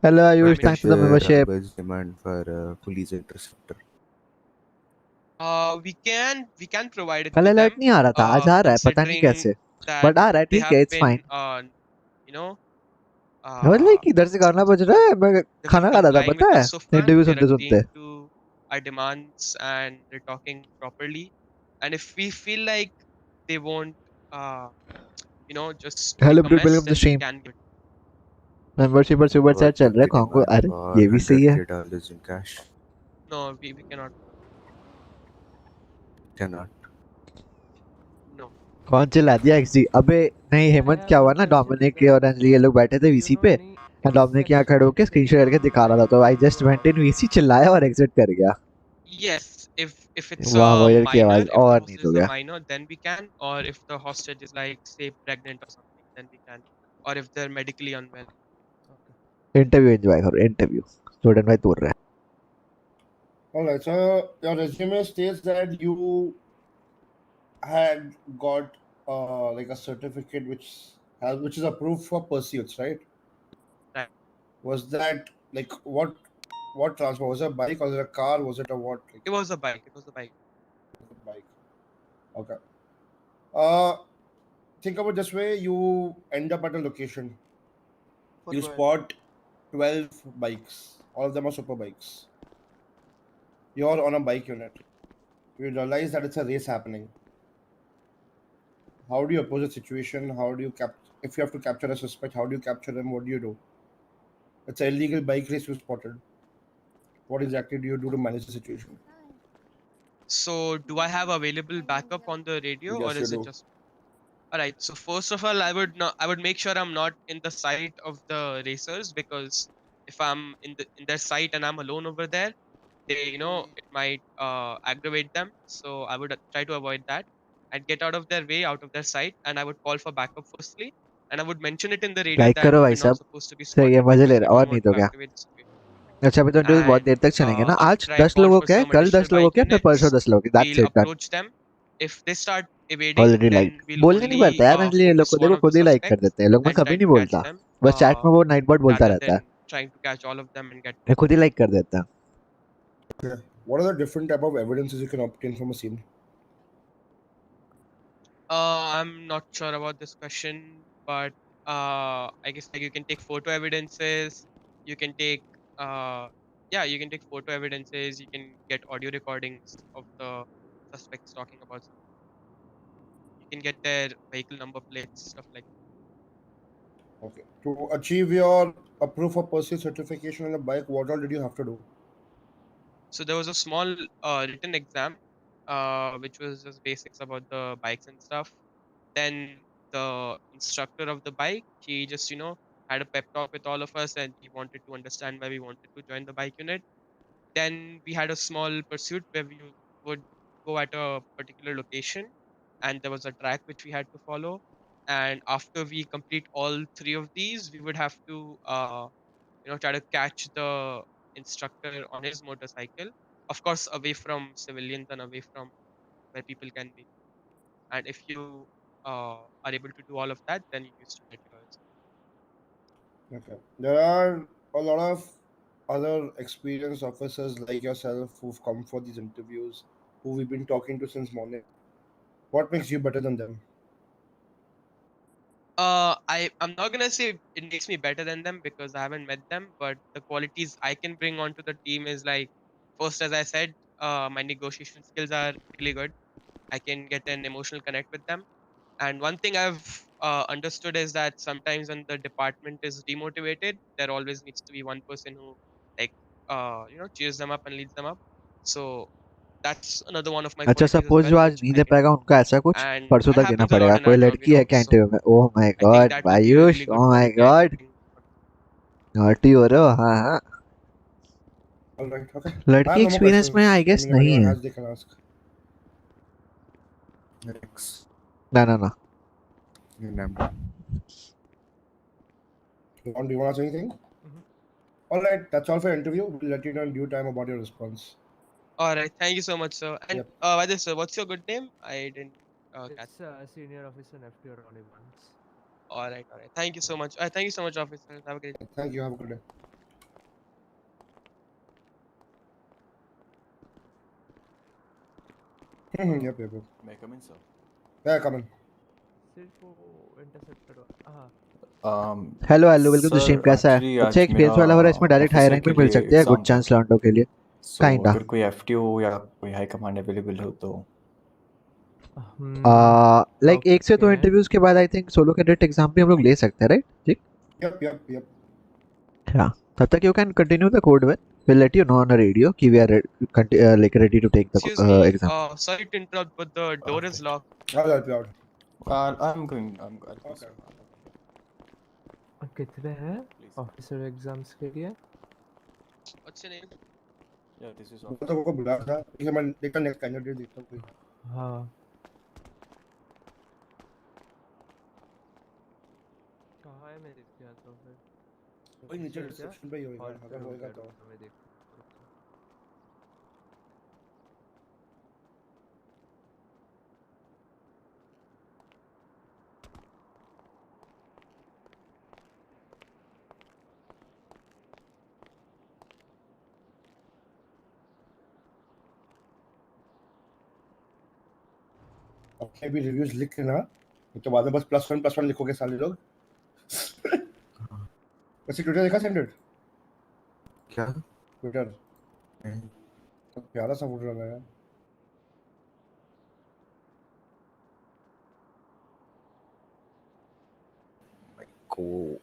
Hello What Ayush. is Thanks for the membership. Anubhav's demand for police interceptor? We can provide it कल to अलर्ट them. नहीं आ रहा था. आज आ रहा है. पता नहीं Considering कैसे. that बट आ रहा है. they ठीक है. have it's fine. been, you know, मतलब इधर से गाना बज रहा है. मैं they've खाना been खा रहा था. complying पता with है. us so far. Interview They're सुनते agreeing सुनते. to our demands and they're talking properly. And if we feel like they won't, just hello make a bro. mess, welcome to then we stream. can give it. Membership पर super chat What चल would रहा है. be कॉन्गो. demand अरे for ये भी सही है. $100K in cash? No, we cannot. Cannot. No. कौन चिल्ला दिया XG? अबे नहीं हेमंत. क्या हुआ ना, डोमिनिक और अंजलि ये लोग बैठे थे VC पे. डोमिनिक यहाँ खड़े होके स्क्रीनशॉट करके दिखा रहा था. तो I just went in VC, चिल्लाया और एग्जिट कर गया. Yes, if it's वाह a वॉयर की minor, आवाज if the और नहीं hostage तो is a गया. minor, then we can, or if the hostage is like say pregnant or something, then we can, or if they're medically unwell. Interview enjoy करो. Interview student भाई तोड़ रहे हैं. All right. So your resume states that you had got like a certificate which is approved for pursuits, right? Right. Was that like what transport? Was it a bike? Was it a car? Was it a what? Like It was a bike. It was a bike. a bike. Okay. Think about this way: you end up at a location. You spot 12 bikes. All of them are super bikes. You're on a bike unit. You realize that it's a race happening. How do you approach the situation? How do you if you have to capture a suspect, how do you capture them? What do you do? It's an illegal bike race you spotted. What exactly do you do to manage the situation? So, do I have available backup on the radio, or Yes, you is it do. just? All right. So first of all, I would make sure I'm not in the sight of the racers, because if I'm in their sight and I'm alone over there, it might aggravate them. So I would try to avoid that. I'd get out of their way, out of their sight, and I would call for backup firstly. And I would mention it in the radio like that करो भाई we're not साहब. supposed to be सही है. spotted मजे ले because we रहा. और don't नहीं want तो to क्या. aggravate the situation. अच्छा अभी तो इंटरव्यू बहुत देर And तक चलेंगे ना. आज after I 10 call लोगों for के. some कल additional 10 लोगों bike के. फिर परसों units, 10 लोगों के. That's we'll it. Done. approach them. If they start evading, already like. then we'll बोलने नहीं only पड़ता यार अंजलि. ये लोग focus को one देखो of the खुद ही लाइक कर suspects देते हैं लोग. मैं and कभी try नहीं to catch बोलता. them, बस चैट में वो नाइट बॉट बोलता rather रहता है. than trying to catch all of them and get. मैं खुद ही लाइक कर देता है. Okay. What are the different type of evidences you can obtain from a scene? I'm not sure about this question, but I guess like you can take photo evidences. You can take you can take photo evidences. You can get audio recordings of the suspects talking about something. You can get their vehicle number plates, stuff like that. Okay. To achieve your proof of pursuit certification on the bike, what all did you have to do? So there was a small written exam, which was just basics about the bikes and stuff. Then the instructor of the bike, he just had a pep talk with all of us, and he wanted to understand why we wanted to join the bike unit. Then we had a small pursuit where we would go at a particular location, and there was a track which we had to follow. And after we complete all three of these, we would have to try to catch the instructor on his motorcycle, of course away from civilians and away from where people can be. And if you are able to do all of that, then you used to get yours. Okay. There are a lot of other experienced officers like yourself who've come for these interviews, who we've been talking to since morning. What makes you better than them? I'm not gonna say it makes me better than them because I haven't met them, but the qualities I can bring onto the team is like, first, as I said, my negotiation skills are really good. I can get an emotional connect with them. And one thing I've understood is that sometimes when the department is demotivated, there always needs to be one person who like cheers them up and leads them up. So that's another one of my अच्छा qualities as suppose well, जो आज which नहीं I they can पाएगा do. उनका ऐसा कुछ And परसों that तक देना happens a पड़ेगा, lot in कोई our job, लड़की है क्या So इंटरव्यू में? Oh my I think God that would be a Ayush, really oh good my quality I God, think. Naughty हो रहे हो? हाँ हाँ, All right. Okay. I लड़की have no more एक्सपीरियंस में questions. I I guess mean, if नहीं anyone है। has, they can ask. Next. ना ना ना, Number. Do you want to say anything? Mhm. All right. That's all for interview. We'll let you know in due time about your response. All right, thank you so much, sir. And Yep. by this, sir, what's your good name? I didn't catch. It's senior officer in FTO Ronnie once. All right, all right. Thank you so much. Thank you so much, officer. Have a great day. Thank you. Have a good day. Yep. May I come in, sir? Yeah, come in. सिर्फ वो interceptor हाँ hello hello, welcome to stream. कैसा है? actually अच्छा आज experience मेरा वाला हो रहा है, इसमें डायरेक्ट हाई ऑफिसर रैंक के भी मिल लिए सकते हैं, गुड एग्जाम था। चांस लॉन्डो के लिए। सो काइंडा अगर कोई एफटीओ या कोई हाई कमांड अवेलेबल हो तो लाइक एक से दो okay. इंटरव्यूज के बाद I think solo cadet exam भी हम लोग ले सकते हैं, राइट? ठीक, Yep. हाँ। तब तक you can continue the code with, we'll let you know on the radio कि we are like ready to take the Excuse me. exam. Sorry to interrupt, but the door is Okay. locked. I'll help you out. I'm going. I'll go, Okay. sir. कितने हैं Please. Officer exams के लिए? What's your name? Yeah, this is वो तो को बुलाया था, ठीक है, मैं देखता नेक्स्ट कैंडिडेट देखता हूँ कोई। हाँ कहाँ है मेरे क्या तो फिर कोई नीचे क्या? रिसेप्शन पे ही होगा, हॉल पे अगर होएगा तो। मैं देख अपने भी रिव्यूज लिख लेना, तो बाद में बस +1 लिखोगे साले लोग। वैसे ट्विटर देखा सेंडेड? क्या? ट्विटर नहीं। तो प्यारा सा फोटो लगा यार। Cool.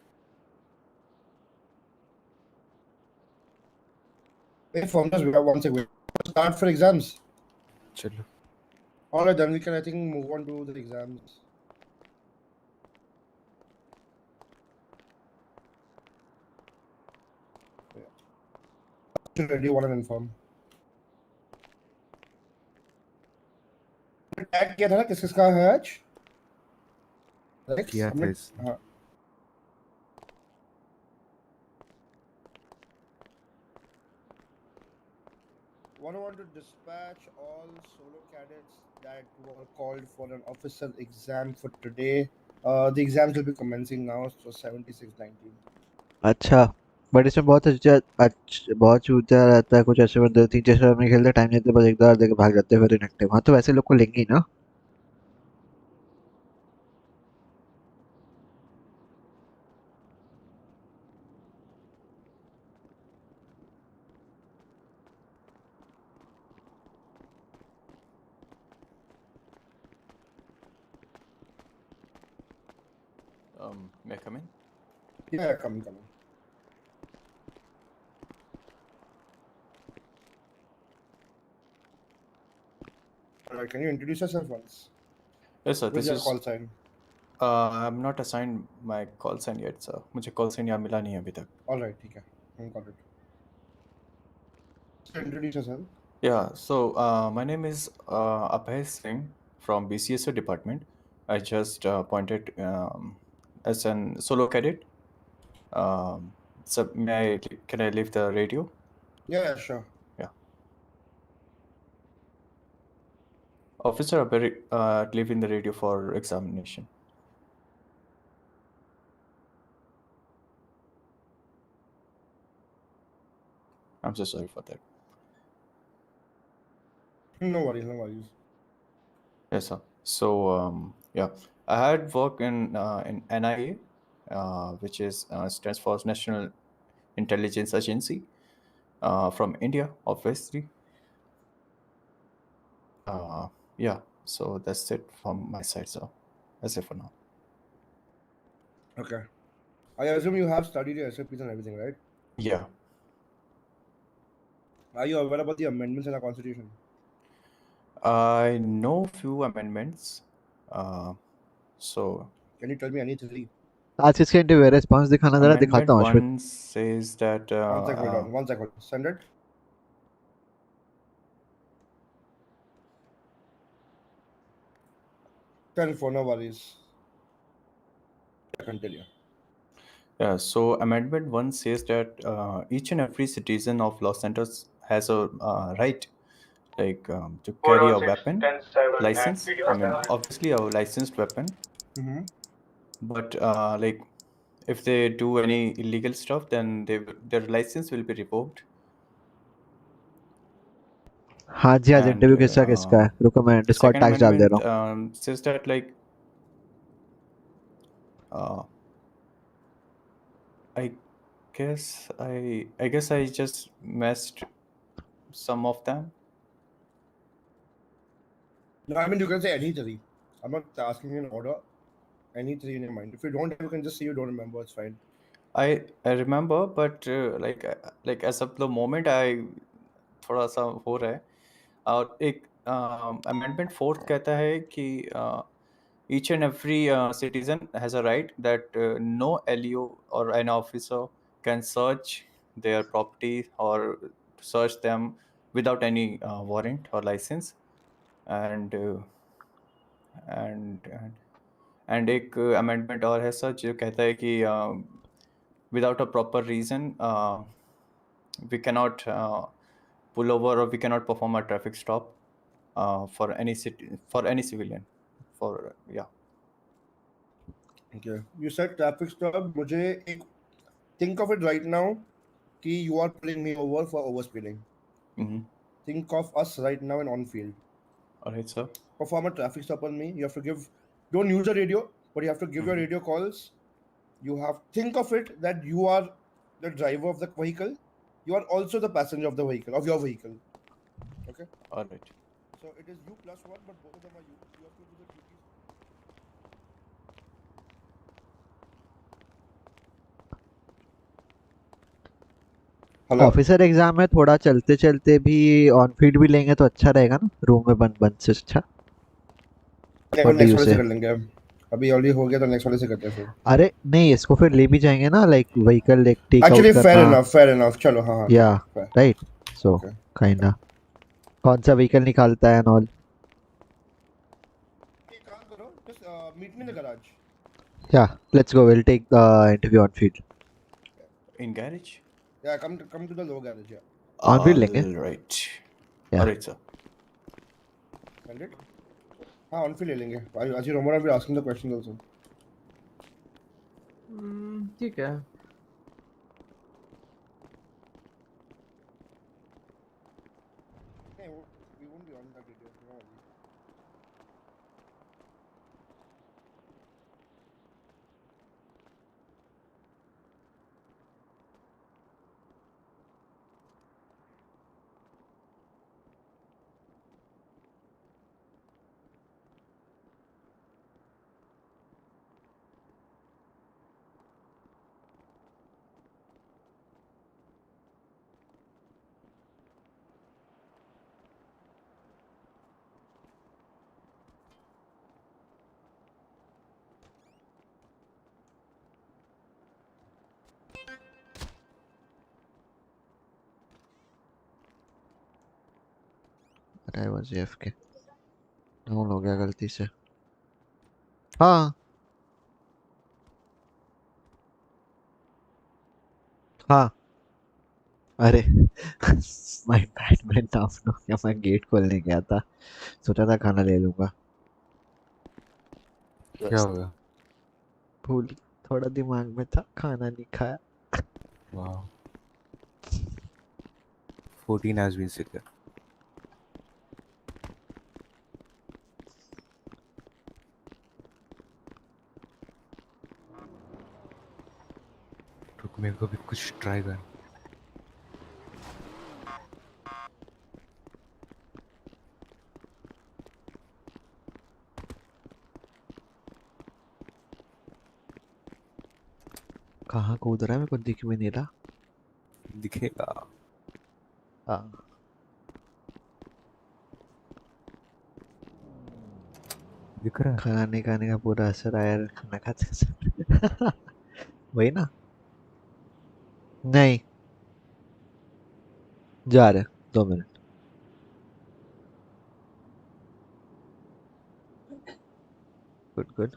Hey, founders, we have 1 second. Start for exams. चलो। All right, then we can, I think, move on to the exams. Ready, want to inform. Tag किया था ना, किस किसका है आज? किया था इसने। हाँ। Want to dispatch all solo cadets that were called for an officer exam for today. The exams will be commencing now, so 7619. अच्छा, बट इसमें बहुत चूतिया रहता है, कुछ ऐसे बंदे 3-4 में खेलते, टाइम नहीं देते, बस एक बार देके भाग जाते हैं, फिर इनएक्टिव। हाँ तो वैसे लोग को लेंगे ही ना। May I come in? Yeah, come. Alright, can you introduce yourself once? Yes, sir. With This your is. call sign. I'm not assigned my call sign yet, sir. मुझे call sign यहाँ मिला नहीं है अभी तक. Alright, ठीक है. Got it. So introduce yourself. Yeah. So my name is AKaY Singh from BCSO department. I just appointed as an solo cadet. So can I leave the radio? Yeah, sure. Yeah. Officer, leaving the radio for examination. I'm so sorry for that. No worries. Yes, sir. So yeah, I had worked in NIA, which is stands for National Intelligence Agency, from India, obviously. Yeah. So that's it from my side, sir. That's it for now. Okay. I assume you have studied your SOPs and everything, right? Yeah. Are you aware about the amendments in our constitution? I know few amendments. So Can you tell me any three? आज किसके interview है? Response दिखाना जरा, amendment दिखाता हूँ अश्वित. 1 says that One sec, hold on. 1 sec, hold on. Send it. Ten for no worries. Continue. yeah, so amendment 1 says that each and every citizen of Los Angeles has a right to carry a weapon license. I mean, obviously a licensed weapon, Mm-hmm. but like if they do any illegal stuff, then their license will be revoked. हाँ जी, आज And interview किसका किसका है? रुको मैं the Discord second tags डाल दे रहा amendment हूँ. says that I guess I just messed some of them. No, I mean, you can say any three. I'm not asking you in order. Any three in your mind. If you don't have, you can just say you don't remember. It's fine. I remember, but like as of the moment I थोड़ा सा हो रहा है. और एक amendment 4th कहता है कि each and every citizen has a right that no LEO or an officer can search their property or search them without any warrant or license. And and एक amendment और है सर जो कहता है कि without a proper reason we cannot pull over or we cannot perform a traffic stop for any civilian. Okay. You said traffic stop. मुझे एक think of it right now कि you are pulling me over for overspeeding. Mm-hmm. Think of us right now in on field. All right, sir. Perform a traffic stop on me. You have to give. Don't use a radio, but you have to give your radio calls. You have think of it that you are the driver of the vehicle. You are also the passenger of the vehicle of your vehicle. Okay. All right. So it is you plus one, but both of them are you. You have to do the duties. Hello officer exam में थोड़ा चलते चलते भी on field भी लेंगे तो अच्छा रहेगा ना, रूम में बंद बंद से अच्छा. What do नेक्स्ट you वाले से say? कर लेंगे. अभी ऑलरेडी हो गया तो नेक्स्ट वाले से करते हैं फिर. अरे नहीं, इसको फिर ले भी जाएंगे ना, लाइक व्हीकल एक टेक आउट एक्चुअली करना. फेयर इनफ चलो. हाँ हाँ या fair. राइट. सो Okay. काइंडा कौन सा व्हीकल निकालता है एंड ऑल. एक काम करो, just meet me in the garage. या let's go, will take the interview on field. In garage? Yeah, come to the low garage. Yeah. On field लेंगे. All right. Yeah. All right, sir. Send it. हाँ on field ले लेंगे. As you remember, I'll be asking the questions also. ठीक है. नहीं, we won't be on that video. No worries. अरे वो JFK down हो गया गलती से. हाँ हाँ. अरे माय बैड, मैं डाउन हो गया. मैं गेट खोलने गया था, सोचा था खाना ले लूंगा. क्या हो गया? भूल, थोड़ा दिमाग में था, खाना नहीं खाया. Wow. 14 has been secured. रुक, मेरे को भी कुछ ट्राई कर. कहाँ कूद रहा है, मेरे को दिख भी नहीं रहा. दिखेगा. हाँ दिख रहा है? खाना नहीं खाने का पूरा असर आया, खाना खाते असर वही ना। नहीं, जा रहे 2 मिनट। Good good.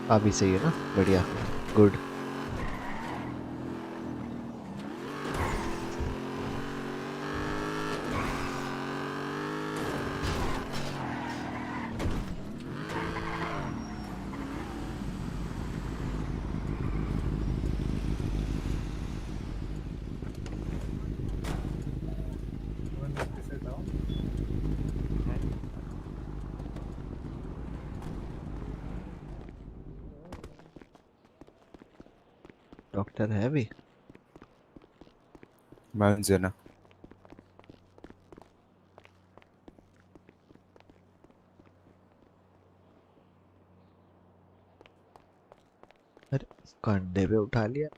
अभी सही है ना, बढ़िया, गुड। डॉक्टर है भी। माउंट है ना। अरे कंधे पे उठा लिया।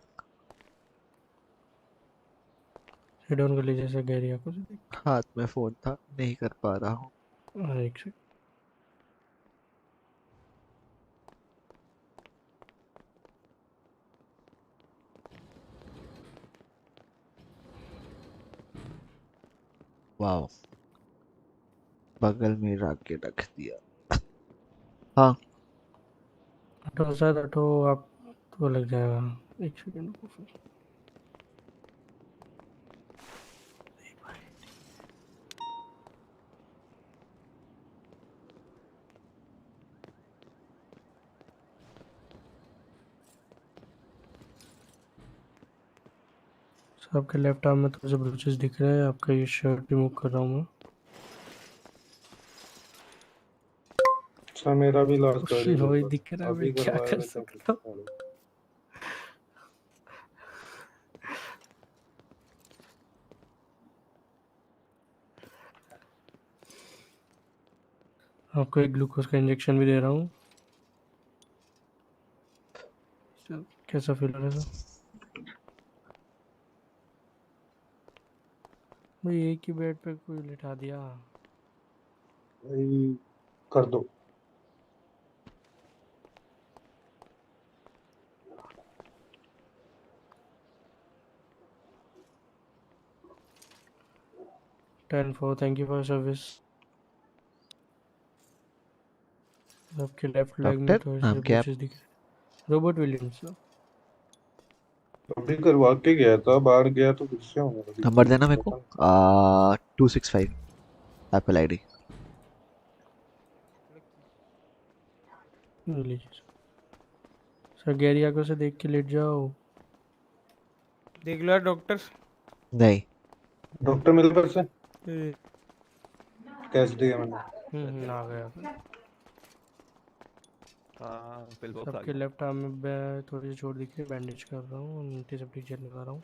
डाउन कर लीजिए सर गैरिया को। हाथ में फोन था, नहीं कर पा रहा हूँ। एक सेकंड। वाह, बगल में रख के रख दिया। हाँ ऑटो सर ऑटो आप तो लग जाएगा, एक सेकंड को फिर। सर आपके लेफ्ट आर्म में थोड़े से ब्लूचेस दिख रहे हैं, आपका ये शर्ट रिमूव कर रहा हूँ मैं। अच्छा मेरा भी लास्ट गाड़ी वही होगा, दिख रहा है, अभी मैं क्या करवाया कर था क्या सकता हूँ। करूं? आपको एक ग्लूकोज का इंजेक्शन भी दे रहा हूँ। सर कैसा फील हो रहा है सर? भाई एक ही बेड पे कोई लिटा दिया। भाई कर दो। 10-4 थैंक यू फॉर सर्विस। आपके लेफ्ट लेग में डॉक्टर, थोड़े नाम से क्या है ब्लूचेस दिख रहे हैं। Robert Williams sir. अभी करवा के गया था, बाहर गया तो कुछ से होगा, अभी नंबर देना कुछ मेरे को। पता नहीं। 265 एप्पल आईडी। ले लीजिए सर। गैरिया को से देख के लेट जाओ। देख लो डॉक्टर। नहीं, डॉक्टर मेरे पास है, कैश दिया मैंने। आ गया सर। हाँ पिल बॉक्स आ सबके गया। लेफ्ट आर्म में थोड़ी सी चोट दिख रही है, बैंडेज कर रहा हूँ, एंटीसेप्टिक जेल लगा रहा हूँ।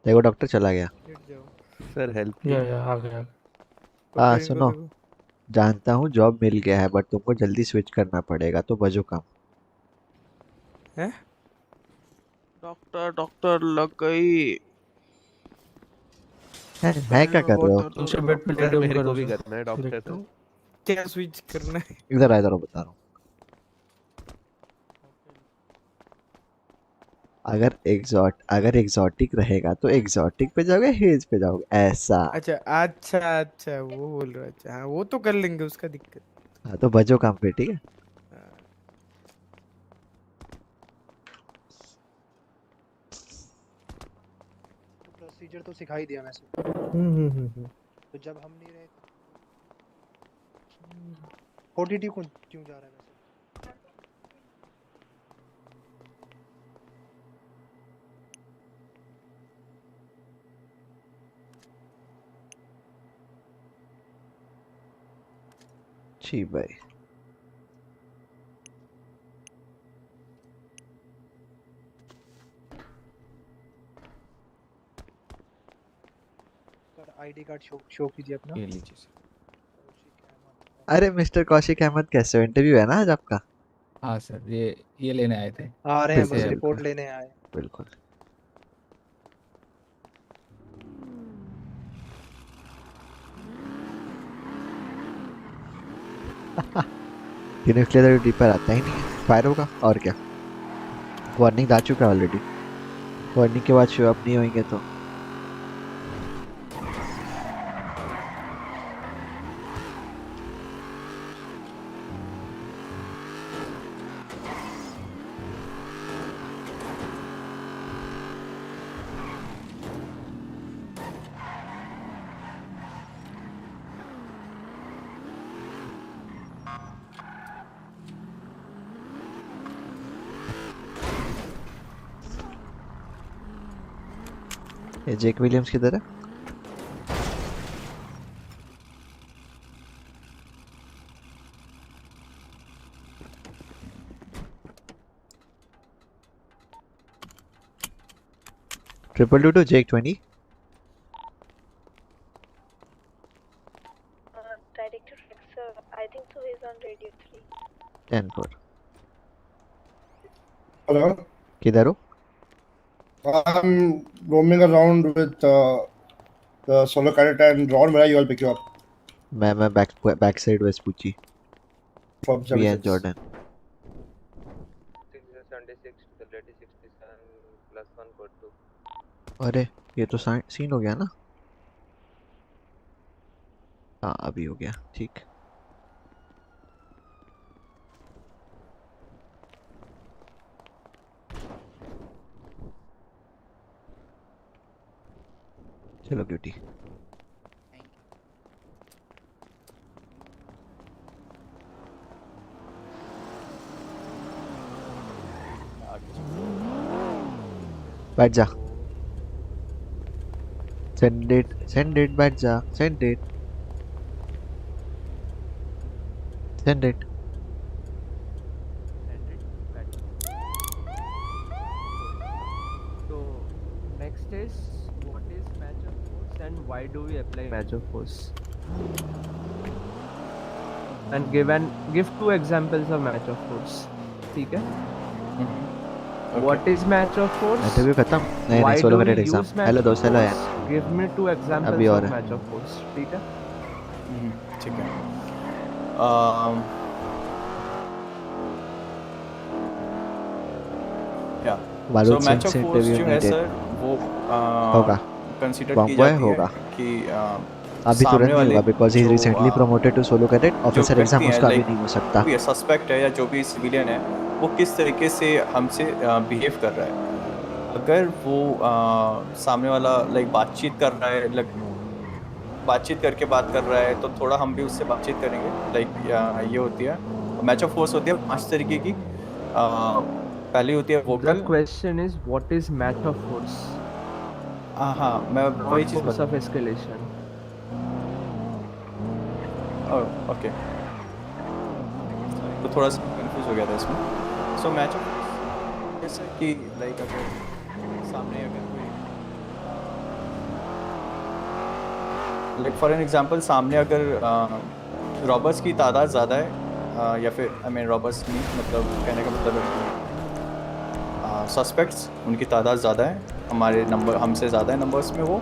देखो डॉक्टर चला गया। लेट जाओ। सर हेल्प या आ गया। डॉक्टर इनको सुनो, देखो। जानता हूँ जॉब मिल गया है, बट तुमको जल्दी स्विच करना पड़ेगा, तो बजो काम। हैं? डॉक्टर लग गई। है क्या कर रहे हो? बहुत उनसे बेड पे लेट सर डाउन मेरे को करो भी सर। करना है डॉक्टर देखता सर। हूँ। क्या स्विच करना है? इधर आ, इधर आओ, बता रहा हूँ। अगर एग्जॉटिक रहेगा तो एग्जॉटिक पे जाओगे, हेज पे जाओगे, ऐसा। अच्छा अच्छा अच्छा, वो बोल रहा है। अच्छा हाँ, वो तो कर लेंगे, उसका दिक्कत। हाँ तो बजो काम पे, ठीक है। हाँ। प्रोसीजर तो सिखा ही दिया वैसे। तो जब हम नहीं रहे 42 क्यों जा रहा है वैसे? जी भाई। सर आईडी कार्ड शो कीजिए अपना। ये लीजिए सर। अरे मिस्टर कौशिक अहमद, कैसे हो? इंटरव्यू है ना आज आपका? हाँ सर, ये लेने आए थे। आ रहे हैं, बस बिल्कुल रिपोर्ट लेने आए। बिल्कुल। यूनिट क्लियर ड्यूटी पर आता ही नहीं है, फायर होगा और क्या। वार्निंग आ चुका है ऑलरेडी। वार्निंग के बाद शो अप नहीं होंगे तो ये जेक विलियम्स किधर है? Triple two Jake 20। Director Razer, I think so he's on radio 3. 10-4। Hello. किधर हो? I'm roaming around with the solo cadet and Ron. Where you all pick you up? मैं बैक साइड वेस्ट पूछी। From We and 76. Jordan। 76 to the lady 67 plus 1 code 2. अरे ये तो scene हो गया ना। हाँ अभी हो गया, ठीक। चलो ड्यूटी। बैठ जा। सेंड इट, बैठ जा। Send it. So next is what is match of force and why do we apply match of force? And give 2 examples of match of force. ठीक है? What is match of force? Interview खत्म? नहीं Why नहीं, solo do cadet we exam. use match hello of दोस्त, hello force? यार। Give me 2 अभी examples और of है। match of force. ठीक है? ठीक है। या वालुद मैच सिंह ऑफ से फोर्स इंटरव्यू जो है नीडेड। सर वो होगा। कंसीडर की बॉम्बॉय जाती होगा। है कि अभी तुरंत सामने नहीं वाले होगा बिकॉज ही जो recently promoted to solo cadet. जो ऑफिसर एग्जाम व्यक्ति है उसका अभी लाइक नहीं हो सकता। कोई सस्पेक्ट है या जो भी सिविलियन है वो किस तरीके से हमसे बिहेव कर रहा है। अगर वो सामने वाला लाइक बातचीत कर रहा है, लाइक बातचीत करके बात कर रहा है तो थोड़ा हम भी उससे बातचीत करेंगे। लाइक ये होती है मैच ऑफ फोर्स होती है 5 तरीके की। पहली होती है The vocal. question is what is match of force? हाँ मैं वही Not cheese force of escalation. Okay तो थोड़ा सा कंफ्यूज हो गया था इसमें। सो मैच ऑफ जैसे कि लाइक अगर सामने अगर कोई लाइक फॉर एन एग्जांपल सामने अगर रॉबर्स की तादाद ज़्यादा है या फिर आई मीन रॉबर्स नहीं, मतलब कहने का मतलब है सस्पेक्ट्स उनकी तादाद ज़्यादा है, हमारे नंबर हमसे ज़्यादा है नंबर्स में वो,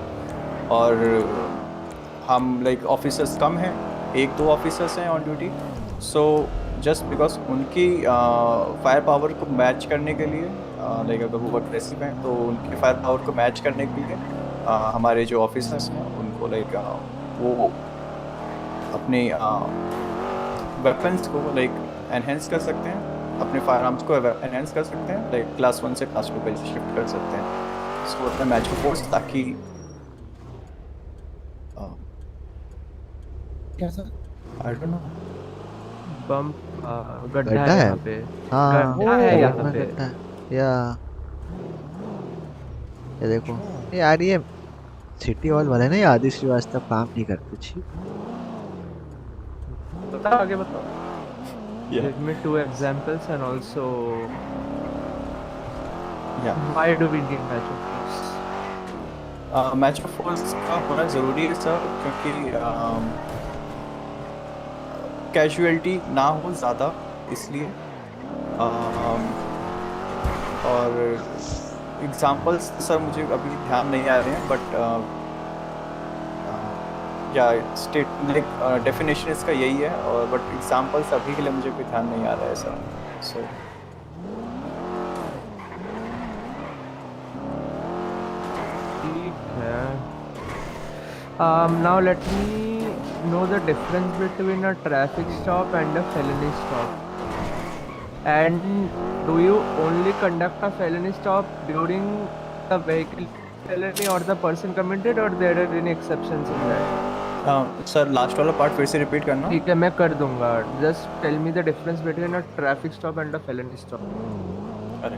और हम लाइक ऑफिसर्स कम हैं, 1-2 ऑफिसर्स हैं on duty. So just because उनकी फायर पावर को मैच करने के लिए लाइक अगर वो अग्रेसिव हैं तो उनकी फायर पावर को मैच करने के लिए हमारे जो ऑफिसर्स हैं उनको लाइक वो अपने वेपन्स को लाइक एनहेंस कर सकते हैं, अपने फायर आर्म्स को एनहेंस कर सकते हैं, लाइक क्लास 1 से क्लास 2 पे शिफ्ट कर सकते हैं। सो अपना मैच ऑफ फोर्स ताकि क्या था? I don't know. बम्प गड्ढा गड्ढा है है? यहाँ पे, हाँ गड्ढा है रोड यहाँ में पे। गड्ढा है या ये देखो ये यार ये सिटी हॉल वाले ना ये आदि श्रीवास्तव काम नहीं करते छी। बताओ आगे बताओ। Yeah. Give me 2 examples and also Yeah. why do we need match of force? Match of force का होना ज़रूरी है सर, क्योंकि कैजुअलिटी ना हो ज़्यादा, इसलिए और एग्जांपल्स सर मुझे अभी ध्यान नहीं आ रहे हैं, बट या स्टेट लाइक डेफिनेशन इसका यही है, और बट एग्जांपल्स अभी के लिए मुझे कोई ध्यान नहीं आ रहा है सर। सो ठीक है। Now let me know the difference between a traffic stop and a felony stop. And do you only conduct a felony stop during the vehicle felony or the person committed, or there are any exceptions in that? Sir last वाला part फिर से repeat करना। ठीक है मैं कर दूंगा। Just tell me the difference between a traffic stop and a felony stop. अरे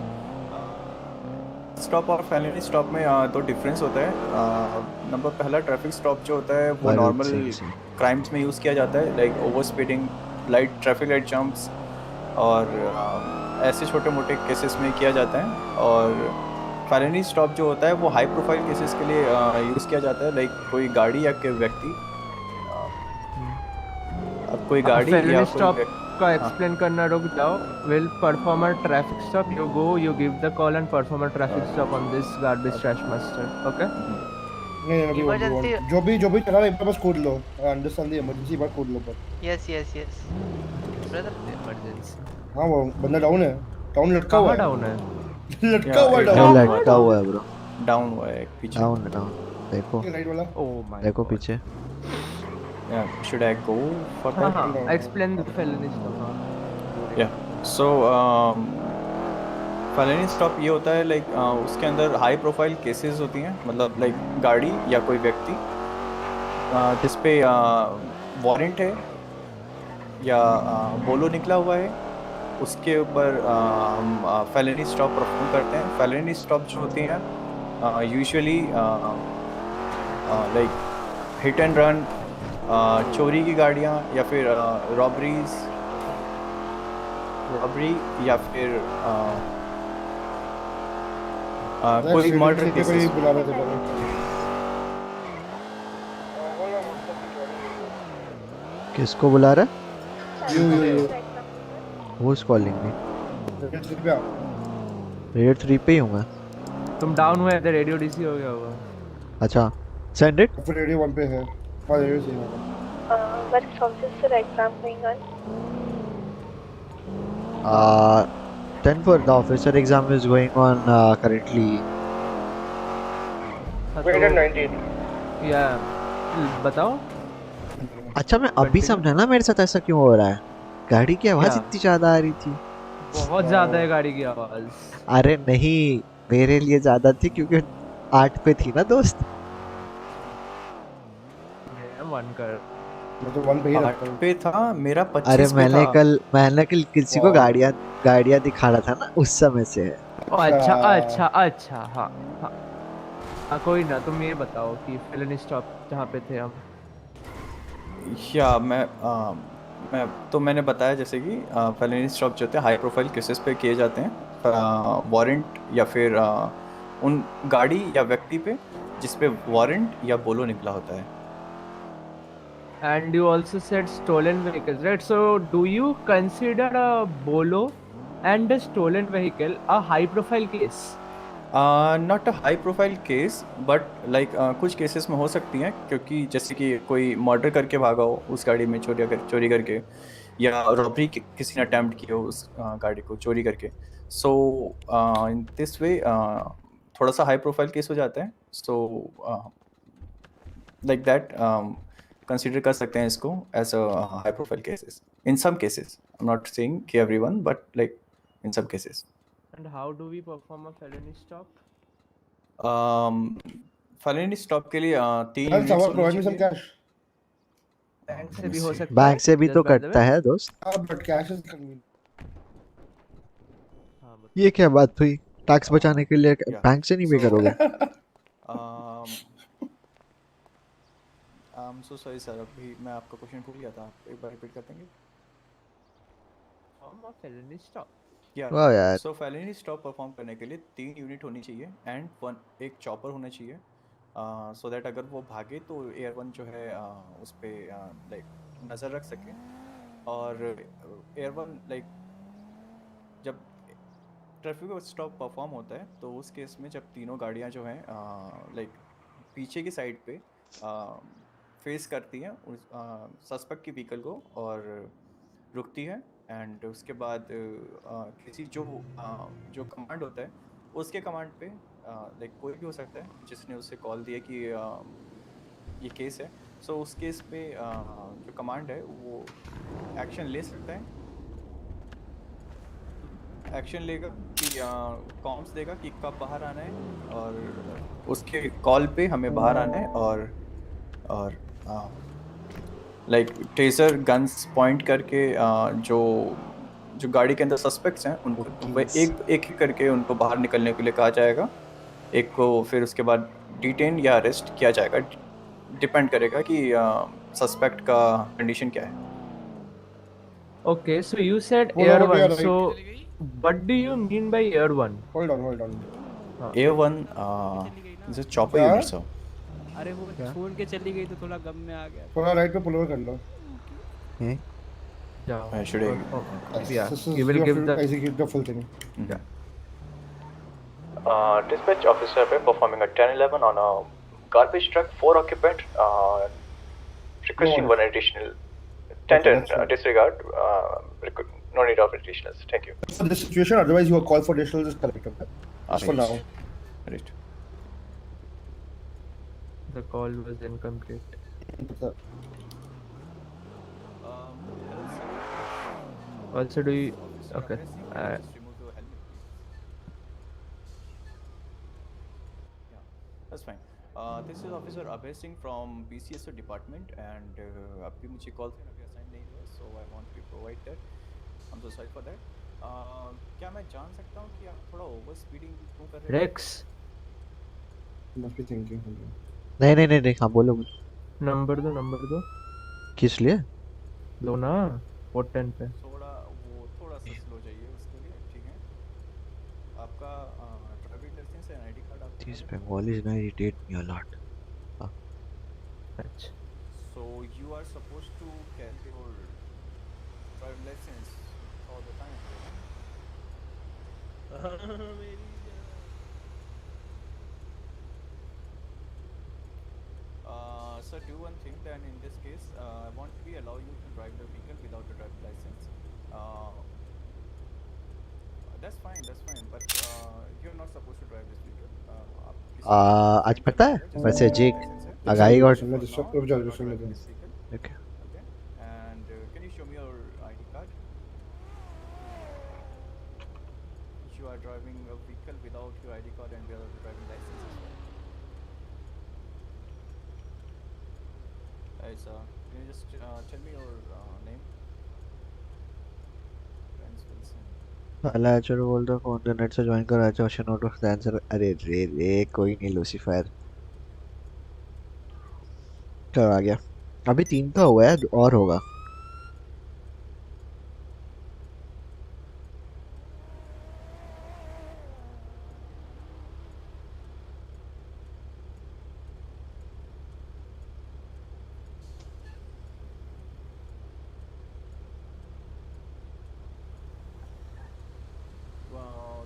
स्टॉप और फेलिनी स्टॉप में दो डिफरेंस होता है। नंबर पहला, ट्रैफिक स्टॉप जो होता है वो नॉर्मल क्राइम्स में यूज़ किया जाता है, like over speeding, traffic light jumps और ऐसे छोटे मोटे केसेस में किया जाता है। और फेलिनी स्टॉप जो होता है वो हाई प्रोफाइल केसेस के लिए यूज़ किया जाता है, लाइक कोई गाड़ी या कोई व्यक्ति, अब कोई गाड़ी या felony कोई stop व्यक्ति। का एक्सप्लेन करना रुक जाओ। Will perform a traffic stop, you go, you give the call and perform a traffic stop on this garbage trash master. Okay? नहीं नहीं Emergency. जो भी चला रहा है बस कूद लो। अंडरस्टैंड द इमरजेंसी बात कूद लो पर। Yes, yes, yes. Brother, emergency. हाँ वो बंदा डाउन है, डाउन लटका हुआ है। डाउन है? लटका हुआ है वो डाउन। लटका हुआ है ब्रो, डाउन हुआ है पीछे। डाउन देखो राइट वाला। Oh my देखो God. पीछे। Should I go for हाँ that? हाँ explain the felony stop. हाँ Yeah. So फेलिनी स्टॉप ये होता है लाइक उसके अंदर हाई प्रोफाइल केसेस होती हैं, मतलब लाइक गाड़ी या कोई व्यक्ति जिस पे वारंट है या बोलो निकला हुआ है, उसके ऊपर हम फेलिनी स्टॉप परफॉर्म करते हैं। फेलिनी स्टॉप जो होती हैं usually like hit and run, चोरी की गाड़ियाँ या फिर रॉबरी या फिर कोई मर्डर केसेस। बुला रहे थे लोग। किसको बुला रहा है? You Who is calling me? Radio 3 पे ही हूँ मैं। तुम डाउन हुए थे, रेडियो डीसी हो गया होगा। अच्छा सेंड इट। फिर रेडियो 1 पे है। हाँ रेडियो सही है। What is officer exam going on? 10 for the officer exam is going on currently. Graded 19. Yeah. बताओ। अच्छा मैं अभी समझा ना मेरे साथ ऐसा क्यों हो रहा है। गाड़ी की आवाज इतनी ज्यादा आ रही थी। बहुत ज्यादा है गाड़ी की आवाज। अरे नहीं मेरे लिए ज्यादा थी क्योंकि 8 पे थी ना दोस्त। वन कर मैं तो 1 पे ही रखता हूँ। पे था मेरा 25 अरे पे मैंने था। कल किसी को गाड़ियाँ दिखा रहा था ना, उस समय से है। अच्छा अच्छा अच्छा हाँ हाँ हाँ कोई ना, तुम ये बताओ कि फेलिनी स्टॉप जहाँ पे थे हम। या मैंने बताया जैसे कि फेलिनी स्टॉप जो होते हैं हाई प्रोफाइल केसेस पे किए जाते हैं, वारंट या फिर उन गाड़ी या व्यक्ति पे जिस पे वारंट या बोलो निकला होता है। And you also said stolen vehicles, right? So do you consider a bolo and a stolen vehicle a high profile case? Not a high profile case, but like कुछ केसेस में हो सकती हैं, क्योंकि जैसे कि कोई मर्डर करके भागा हो उस गाड़ी में चोरी करके, या रॉबरी किसी ने अटैम्प्ट किया हो उस गाड़ी को चोरी करके। सो इन दिस वे थोड़ा सा हाई प्रोफाइल केस हो जाता है। सो लाइक दैट कंसिडर कर सकते हैं इसको as a high profile cases in some cases. I am not saying कि everyone, but like in some cases. And how do we perform a felony stop? Felony stop के लिए 3 I'll units provide me some cash. Bank let से me भी हो see. सकता bank है से भी just तो by the कटता way। है दोस्त। But cash is convenient. हाँ ये क्या बात हुई, टैक्स बचाने के लिए Yeah. बैंक से नहीं पे So, करोगे? so sorry सर, अभी मैं आपका क्वेश्चन भूल गया था, आप एक बार रिपीट कर देंगे? Form of Fellini stop. या वाह यार। सो फेलिनी स्टॉप परफॉर्म करने के लिए 3 यूनिट होनी चाहिए एंड एक चॉपर होना चाहिए, सो दैट अगर वो भागे तो एयर वन जो है उस पर लाइक नज़र रख सके। और एयर वन लाइक जब ट्रैफिक स्टॉप परफॉर्म होता है तो उस केस में जब तीनों गाड़ियां जो हैं लाइक पीछे की साइड पे फेस करती हैं उस सस्पेक्ट की व्हीकल को और रुकती है, एंड उसके बाद किसी जो कमांड होता है उसके कमांड पे लाइक कोई भी हो सकता है जिसने उसे कॉल दिया कि ये केस है, सो उस केस पे जो कमांड है वो एक्शन ले सकता है, एक्शन लेगा कि कॉम्स देगा कि कब बाहर आना है, और उसके कॉल पे हमें बाहर आना है, और लाइक टेजर गन्स पॉइंट करके जो गाड़ी के अंदर सस्पेक्ट्स हैं उनको वो एक एक करके उनको बाहर निकलने के लिए कहा जाएगा, एक को फिर उसके बाद डिटेन या अरेस्ट किया जाएगा, डिपेंड करेगा कि सस्पेक्ट का कंडीशन क्या है। Okay, so you said Hold air on, we are one. right. So what do you mean by air one? Hold on. हाँ air one is a chopper क्या? Unit sir. अरे वो क्या? छोड़ के चली गई तो थोड़ा गम में आ गया। थोड़ा राइट पे पुल ओवर कर लो। जाओ। should I Yeah, This is you will you have give to the execute the full thing. yeah. Dispatch officer performing a 1011 on a garbage truck, 4 occupant, requesting No. one additional 10 Okay, that's fine. disregard, no need of additionals, thank you. For this situation, otherwise you are called for additional just collect, okay? Just for now. Right. The call was incomplete. Also, do you? Okay. That's fine. This is Officer Abhay Singh from BCSO department, and अभी मुझे call अभी assign नहीं हुआ, so I want to provide that. I'm so sorry for that. क्या मैं जान सकता हूँ कि आप थोड़ा ओवर स्पीडिंग क्यों कर रहे हैं? Rex. Must be thinking. नहीं हाँ बोलो। नंबर दो। किस लिए? दो ना, पोर्ट 10 पे। थोड़ा सा स्लो जाइए उसके लिए, ठीक है? आपका driving license and ID card आपके These पास है? Bengalis now irritate me a lot. अच्छा। So you are supposed to carry your driving license all the time, sir, do one thing then. In this case, I want to allow you to drive the vehicle without a driving license. That's fine, but you're not supposed to drive this vehicle. आज पता है वैसे जेक अगाई और सुन ले। Okay. Okay. And can you show me your ID card? You are driving a vehicle without your ID card and without the driving license as well. Hey, sir, can you just tell me your name? Prince Wilson. अला चलो बोल दो phone के net से join करो अच्छा question note of the answer. अरे रे कोई नहीं लूसीफर कब आ गया? अभी 3 का हुआ है और होगा।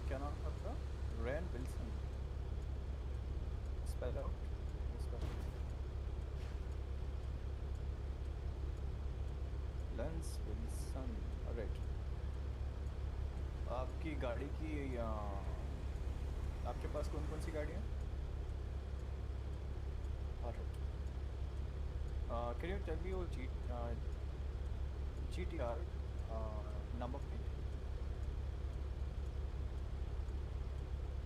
क्या नाम था आपका? रैन Wilson. Spell out. Lance Wilson. Alright. आपकी गाड़ी की आपके पास कौन सी गाड़ी है? Alright. Can you tell me your GTR number plate?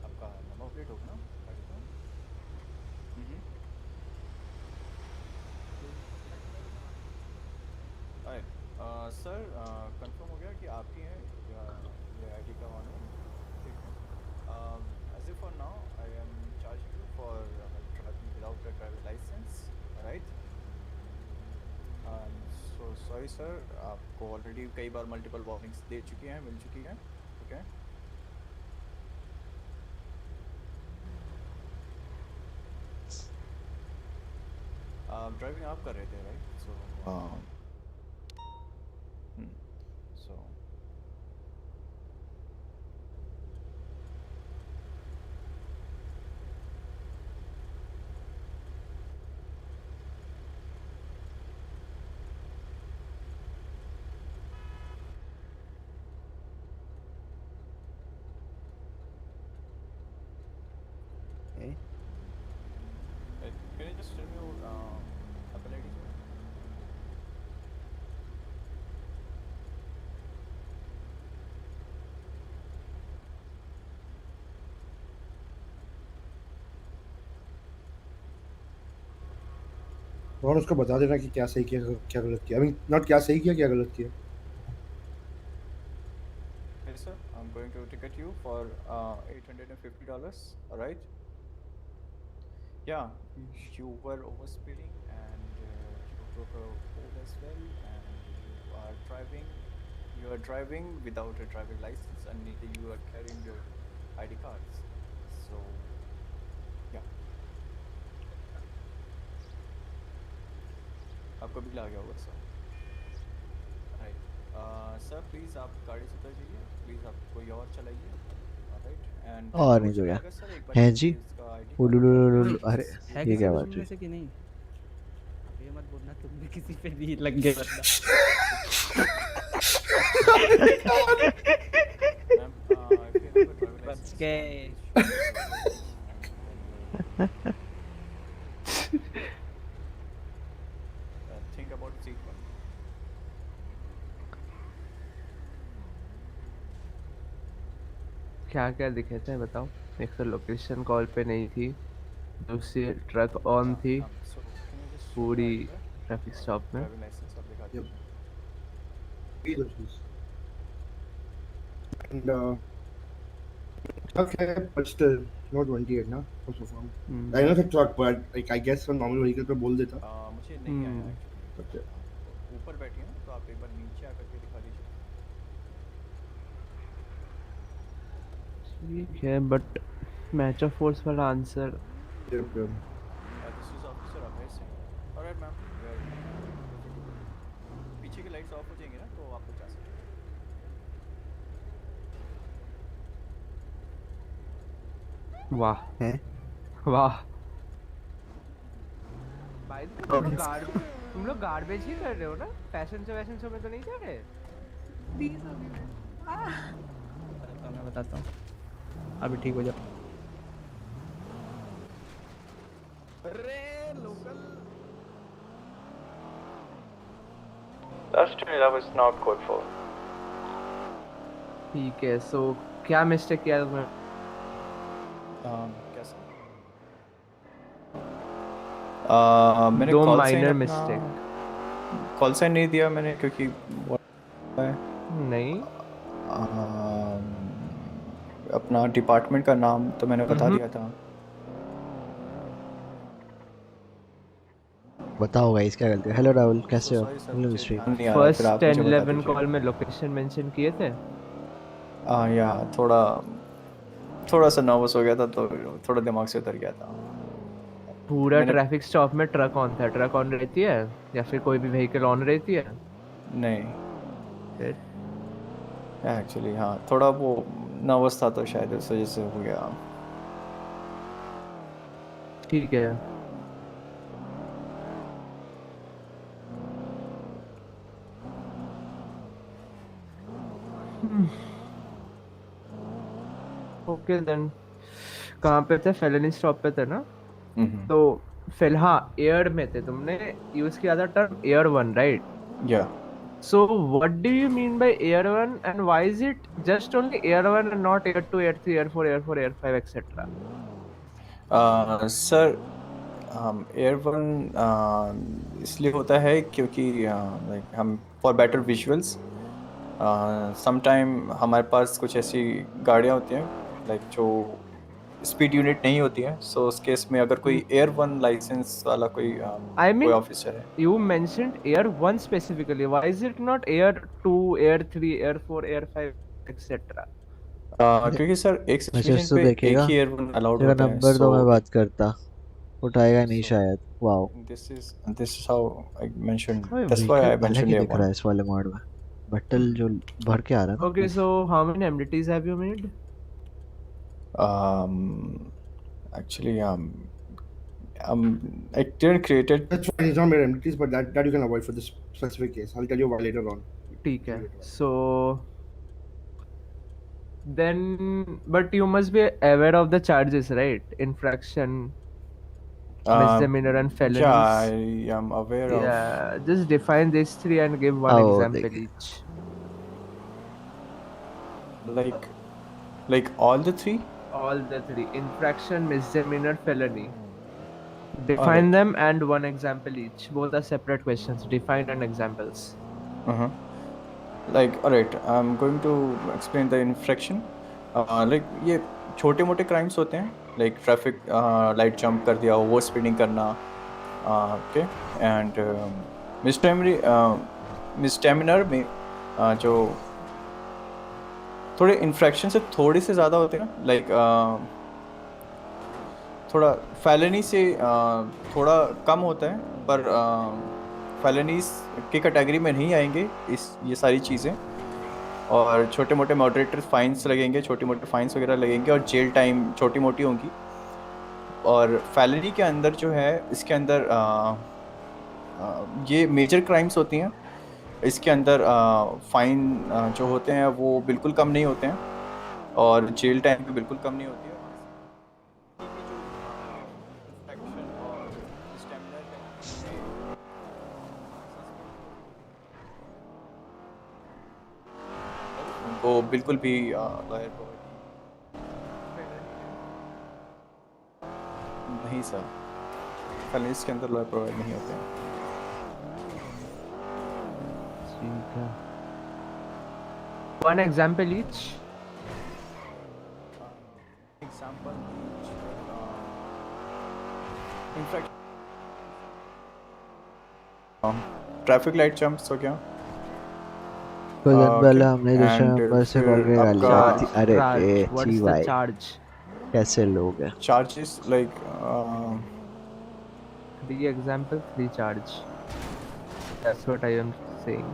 आपका नंबर प्लेट होगा ना गाड़ी का? सर कंफर्म हो गया कि आपकी है ये आईडी का ऑनर, ठीक है। As if for now I am charging you for driving without a driving license, right. So sorry sir, आपको ऑलरेडी कई बार मल्टीपल वार्निंग्स दे चुकी हैं, मिल चुकी हैं, ठीक है। ड्राइविंग आप कर रहे थे, right. So so can you just tell me your ability, sir? और उसको बता देना कि क्या सही किया क्या गलत किया, आई मीन नॉट क्या सही किया क्या गलत किया। Yes, sir. I'm going to ticket you for $850. All right. Yeah, you were overspeeding and you broke a pole as well, and you are driving without a driving license, and you are carrying your ID cards. So, yeah. आपको भी ला गया होगा sir. Right sir, please आप गाड़ी से उतर जाइए, please आप कोई और चलाइए, राइट। एंड और नहीं जो यार हैं जी। उलुलुलुलु, अरे है ये किसी क्या को बात तुम हुई? में से कि नहीं? अब ये मत बोलना तुम भी किसी पे भी लग गए वरना। बच गए। think about the sequel. क्या क्या दिखे थे बताओ। एक तो लोकेशन कॉल पे नहीं थी, दूसरी ट्रक ऑन थी So can you just show your पूरी ID there? ट्रैफिक स्टॉप में। Driving license आप दिखा दीजिए। And okay, but still not 28 ना first of all. I know the truck, but like I guess on normal vehicle पे बोल देता। मुझे नहीं आया एक्चुअली। ऊपर बैठी है ना, तो आप एक बार नीचे आकर के दिखा दीजिए। ठीक है, बट मैच ऑफ फोर्स वाला answer. This is officer Abhay Singh. Alright ma'am, पीछे की लाइट्स ऑफ हो जाएंगी ना, तो आप लोग जा सकते हैं। वाह हैं? वाह भाई तुम लोग गार्बेज ही कर रहे हो ना? फैशन शो में तो नहीं जा रहे? मैं बताता हूँ अभी ठीक हो जाओ। अरे local Last that was not code for. ठीक है, सो क्या मिस्टेक किया तुमने? कैसा? मैंने दो call minor mistake. Call sign नहीं दिया मैंने, क्योंकि नहीं अपना डिपार्टमेंट का नाम तो मैंने बता दिया था। बताओ गाइस क्या गलती है? हेलो राहुल, कैसे हो? Hello mystery. फर्स्ट 10-11 कॉल में लोकेशन मेंशन किए थे। या थोड़ा सा नर्वस हो गया था, तो थोड़ा दिमाग से उतर गया था। पूरा ट्रैफिक स्टॉप में ट्रक ऑन था। ट्रक ऑन रहती है या फिर कोई भी व्हीकल ऑन रहती है? नहीं फिर एक्चुअली हाँ, थोड़ा वो नर्वस था, तो शायद इस वजह से हो गया। ठीक है, ओके देन। कहाँ पे थे? फेलिनी स्टॉप पे थे ना? तो फिलहाल एयर में थे। तुमने यूज किया था टर्म एयर 1, राइट? या So what do you mean by Air 1 and why is it just only Air 1 and not Air 2, Air 3, Air 4, Air 4, Air 5, etc.? Sir air 1 इसलिए होता है क्योंकि लाइक हम फॉर बेटर विजुअल्स। समटाइम हमारे पास कुछ ऐसी गाड़ियाँ होती हैं लाइक जो स्पीड यूनिट नहीं होती है, सो उस केस में अगर कोई एयर 1 लाइसेंस वाला कोई I कोई mean, ऑफिसर है। you mentioned Air 1 specifically. Why is it not Air 2, Air 3, Air 4, Air 5, etc.? क्योंकि सर एक मैसेज सिचुएशन तो पे एक देखेगा, ही एयर 1 अलाउड तेरा होता है, नंबर सो तो मैं बात करता, उठाएगा नहीं so शायद। Wow, this is how I mentioned, अबे that's why व्हीकल I अलग mentioned ही air दिख रहा 1. है इस वाले मॉड में, बटल जो भर के आ रहा है ना। Okay, so how many MDTs have you made? Actually I didn't create it. That's fine. It's not made MDTs, but that you can avoid for this specific case. I'll tell you why later on. ठीक है. So then, but you must be aware of the charges, right? Infraction, misdemeanor, and Yeah, felonies. I am aware of. Yeah, just define these three and give one आओ example देखे, each. Like all the three. All the three: infraction, misdemeanor, felony. All Define right. them and one example each. Both are separate questions. Define and examples. Like, all right, I'm going to explain the infraction. Like ये छोटे मोटे crimes होते हैं, like traffic light jump कर दिया, over speeding करना, okay, and मिसडेमिनर में जो थोड़े इन्फ्रैक्शन से थोड़े से ज़्यादा होते हैं, लाइक थोड़ा फेलनी से थोड़ा कम होता है, पर फेलनीज की कैटेगरी में नहीं आएंगे ये सारी चीज़ें, और छोटे मोटे मॉडरेटर फाइन्स लगेंगे, छोटे मोटे फाइन्स वगैरह लगेंगे, और जेल टाइम छोटी मोटी होंगी। और फेलनी के अंदर जो है, इसके अंदर ये मेजर क्राइम्स होती हैं, इसके अंदर फाइन जो होते हैं वो बिल्कुल कम नहीं होते हैं, और जेल टाइम भी बिल्कुल कम नहीं होती है। वो बिल्कुल भी लॉयर नहीं सर, फेलनीज के अंदर लॉयर प्रोवाइड नहीं होते हैं। ठीक है. One example each. Example each. Infraction. Traffic light jumps हो गया। कुछ दिन पहले हमने दूसरे And नंबर से फिर कॉल गाली आपका- थी। अरे Charge. रे What's ची the भाई, charge? कैसे लोग हैं। Charges like 3 example, 3 charge. That's what I am saying.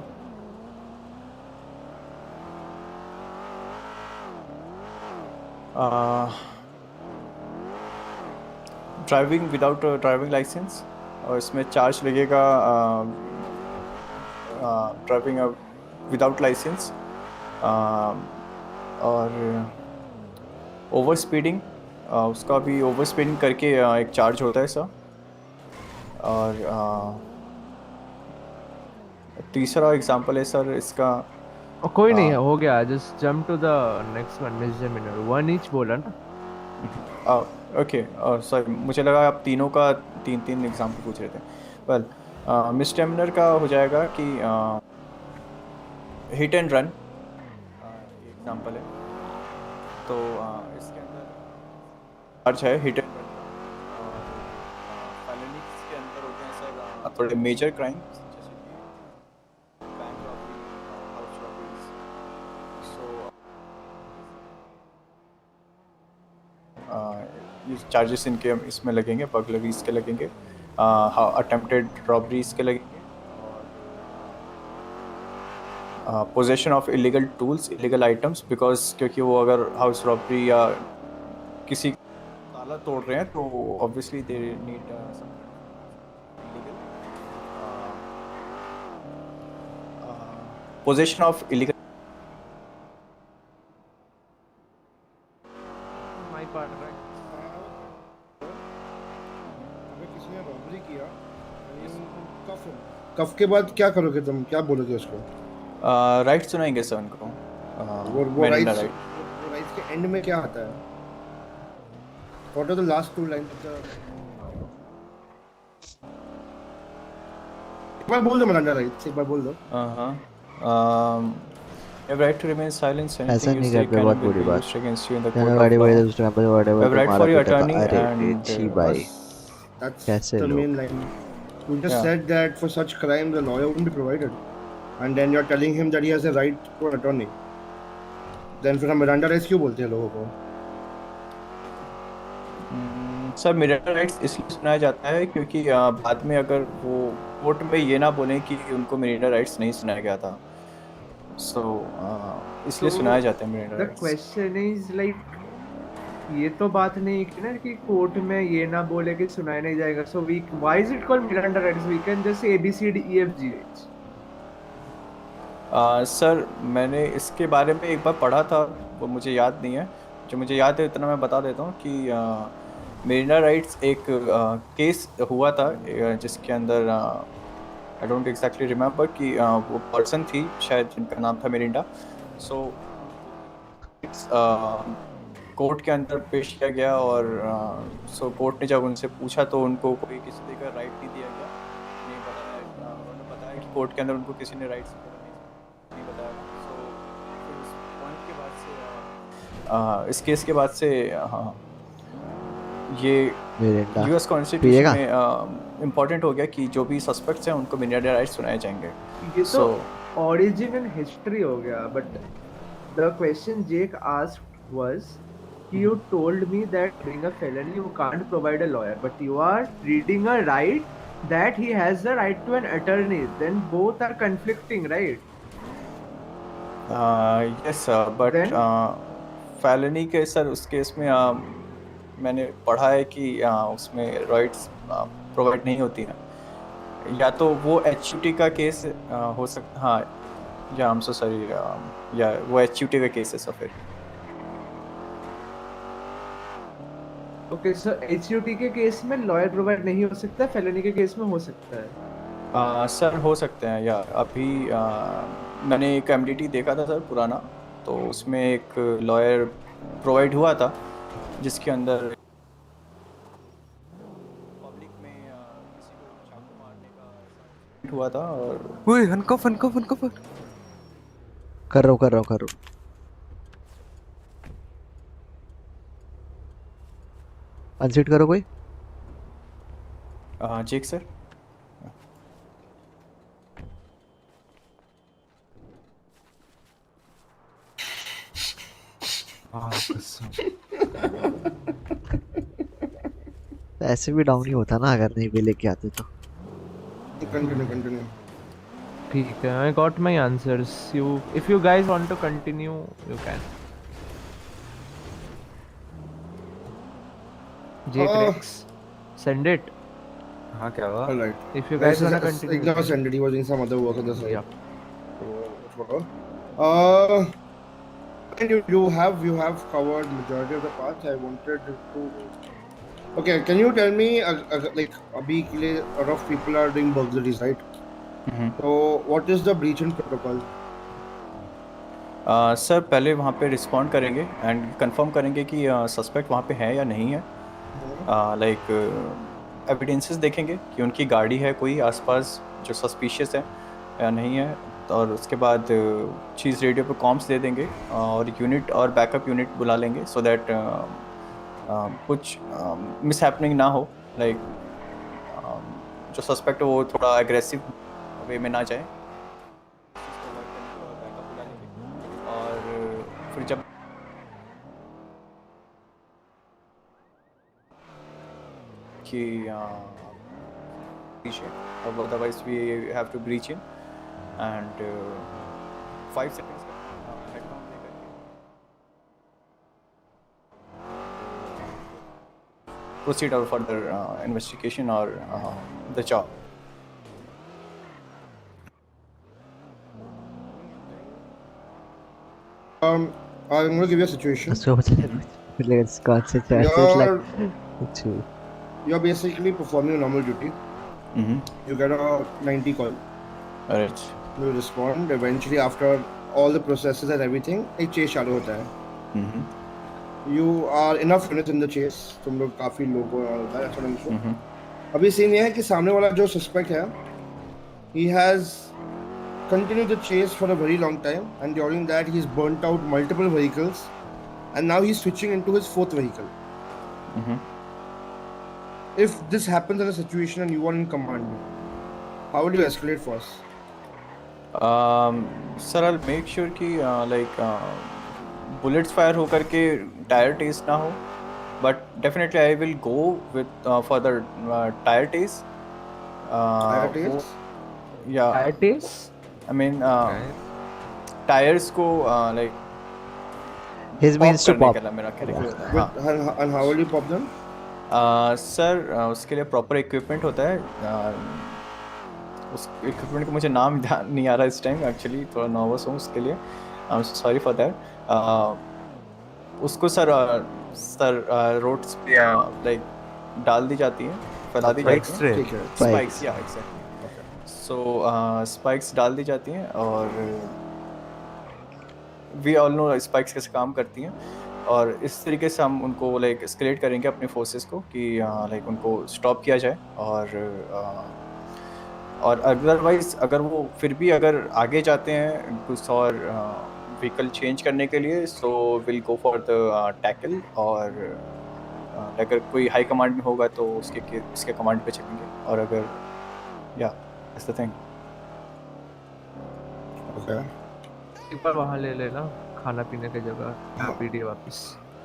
Driving without driving license, और इसमें चार्ज लगेगा ड्राइविंग विदाउट लाइसेंस, और ओवर स्पीडिंग, उसका भी ओवर स्पीडिंग करके एक चार्ज होता है सर। और तीसरा एग्जांपल है सर इसका, कोई नहीं है, हो गया. Just jump to the next one. Misdemeanor. One each बोला ना. ओके, सॉरी, मुझे लगा आप तीनों का तीन एग्जांपल पूछ रहे थे। वेल, मिसडेमिनर का हो जाएगा कि हिट एंड रन एग्जांपल है, तो इसके अंदर चार्ज है हिट एंड रन, और फेलनीज के अंदर होते हैं सर थोड़े मेजर क्राइम्स, जैसे कि बैंक रॉबरी, हाउस रॉबरीज, सो ये चार्जेस इनके इसमें लगेंगे, बर्गलरीज के लगेंगे, अटेम्प्टेड रॉबरीज के लगेंगे, और possession of illegal tools, illegal items, because क्योंकि वो अगर हाउस रॉबरी या किसी ताला तोड़ रहे हैं तो obviously they need illegal possession of illegal. My part, right? अगर किसी ने रॉबरी किया, कफ के बाद क्या करोगे तुम, क्या बोलोगे उसको? राइट सुनाएंगे सर उनको। वो राइट्स के एंड में क्या आता है? What are the last 2 lines of the बार बोल दो मिरांडा राइट्स, एक बार बोल दो। You have right to remain silent. ऐसा Anything you नहीं say करते, can बहुत will बुरी be बात। used against you in the जाने court of गाड़ी law. बजे दूसरे कैंपस में You have तो right मारा for your पीटा था। attorney अरे and छी भाई, That's कैसे the लोग। main line. You just Yeah. said that for such crime the lawyer wouldn't be provided, and then you're telling him that he has a right to an attorney. Then फिर हम Miranda rights क्यों बोलते हैं लोगों को? Sir Miranda rights इसलिए सुनाया जाता है क्योंकि बाद में अगर वो कोर्ट में ये ना बोले कि उनको मिरांडा राइट्स नहीं सुनाया गया था, सो इसलिए सुनाया जाता है Miranda the rights. Question is like, ये तो बात नहीं है ना कि कोर्ट में ये ना बोले कि सुनाया नहीं जाएगा, so we why is it called Miranda rights? We can just say ABCDEFGH। Sir मैंने इसके बारे में एक बार पढ़ा था, वो मुझे याद नहीं है। जो मुझे याद है इतना मैं बता देता हूँ कि मिरांडा राइट्स एक केस हुआ था जिसके अंदर आई डोंट एग्जैक्टली रिमेम्बर कि वो पर्सन थी शायद जिनका नाम था मिरिंडा। सो कोर्ट के अंदर पेश किया गया और सो कोर्ट ने जब उनसे पूछा तो उनको कोई किसी तरह का राइट नहीं दिया गया, नहीं बताया। उन्होंने बताया कि कोर्ट के अंदर उनको किसी ने राइट्स नहीं बताया। सो फिर इस पॉइंट के बाद से इस केस के बाद से हाँ ये यूएस कॉन्स्टिट्यूशन में इम्पोर्टेंट हो गया कि जो भी सस्पेक्ट्स हैं उनको मिरांडा राइट्स सुनाए जाएंगे। ये तो ओरिजिनल हिस्ट्री हो गया, but the question Jake asked was you told me that during a felony you can't provide a lawyer, but you are reading a right that he has the right to an attorney. Then both are conflicting, right? Yes sir, but felony के sir उस case में मैंने पढ़ा है कि उसमें rights provide नहीं होती हैं, या तो वो HUT का केस हो सकता, हाँ या आई एम सो सॉरी, या वो HUT का केस है सर। फिर ओके सर, HUT के केस में लॉयर प्रोवाइड नहीं हो सकता, फेलोनी के केस में हो सकता है? सर हो सकते हैं, या अभी मैंने एक MDT देखा था सर पुराना, तो उसमें एक लॉयर प्रोवाइड हुआ था जिसके अंदर पब्लिक में किसी को चाकू मारने का हुआ था। और ओए हनकफ कर रहा हूँ। अनसीट करो कोई। Check sir. ऐसे भी डाउन ही होता ना अगर नहीं भी लेके आते तो। कंटिन्यू। ठीक है, I got my answers. If you guys want to continue, you can. J-Crex, send it. हाँ क्या हुआ? All right. If you guys wanna continue. Ignore send it. He was doing some other work on the side. Yeah. And you have covered majority of the parts. I wanted to. Okay, can you tell me like abhi ke liye a lot of people are doing burglaries, right? So what is the breach in protocol? Sir पहले वहाँ पे respond करेंगे and confirm करेंगे कि suspect वहाँ पे है या नहीं है। लाइक एविडेंसेस देखेंगे कि उनकी गाड़ी है कोई आसपास जो सस्पिशियस है या नहीं है, और उसके बाद चीज़ रेडियो पे कॉम्स दे देंगे और यूनिट और बैकअप यूनिट बुला लेंगे सो दैट कुछ मिस हैपनिंग ना हो। लाइक जो सस्पेक्ट है वो थोड़ा एग्रेसिव वे में ना जाए, और फिर जब कि otherwise we have to breach in and 5 seconds proceed our further investigation or the job. I'm going to give you a situation. So let's concentrate. You're basically performing a normal duty. You get a 90 call. Alright. You respond. Eventually, after all the processes and everything, एक chase चालू होता है. You are enough units in the chase. तुम लोग काफी लोगों और होता है ऐसा नहीं। अभी सीन ये है कि सामने वाला जो सस्पेक्ट है He has continued the chase for a very long time, and during that he's burnt out multiple vehicles, and now he's switching into his fourth vehicle. If this happens in a situation and you are in command, how will you escalate for us? Sir, I'll make sure कि bullets fire होकर के tire taste ना हो, but definitely I will go with for the tire taste. Tire taste? Yeah. Tire taste? I mean, tires को like His means to करने pop. के लिए मेरा character है. And how will you pop them? Sir उसके लिए proper equipment होता है. उस इक्विपमेंट का मुझे नाम ध्यान नहीं आ रहा इस टाइम. एक्चुअली थोड़ा नर्वस हूँ उसके लिए. I am sorry for that. उसको सर रोड्स पे लाइक डाल दी जाती है, फैला दी जाती है. स्पाइक्स, या एग्जैक्टली. सो स्पाइक्स डाल दी जाती हैं और वी ऑल नो स्पाइक्स कैसे काम करती हैं. और इस तरीके से हम उनको लाइक एस्केलेट करेंगे अपने फोर्सेस को कि लाइक उनको स्टॉप किया जाए. और अदरवाइज अगर वो फिर भी अगर आगे जाते हैं कुछ और व्हीकल चेंज करने के लिए, so will go for the tackle. और अगर कोई हाई कमांड में होगा तो उसके कमांड पे चलेंगे. और अगर या दैट्स द थिंग. ओके, एक बार वहाँ ले लेना खाना पीने की जगह. पीडी वापस.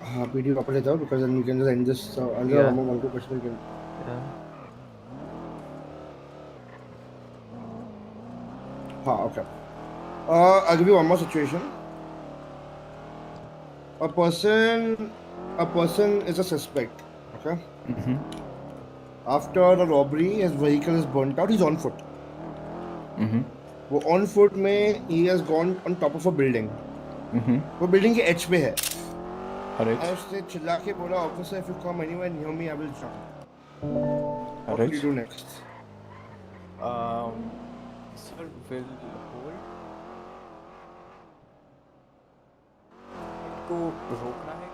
हाँ, पीडी वापस ले जाओ because then we can just end this under Yeah. one more question. We can... हाँ, okay. I'll give you one more situation. A person is a suspect. Okay. After the robbery, his vehicle is burnt out. He's on foot. वो on foot में he has gone on top of a building. वो building के edge पे है. Alright. और उसने चिल्ला के बोला, officer, if you come anywhere near me, I will jump. What will you do next? Sir, will hold. को रोकना है.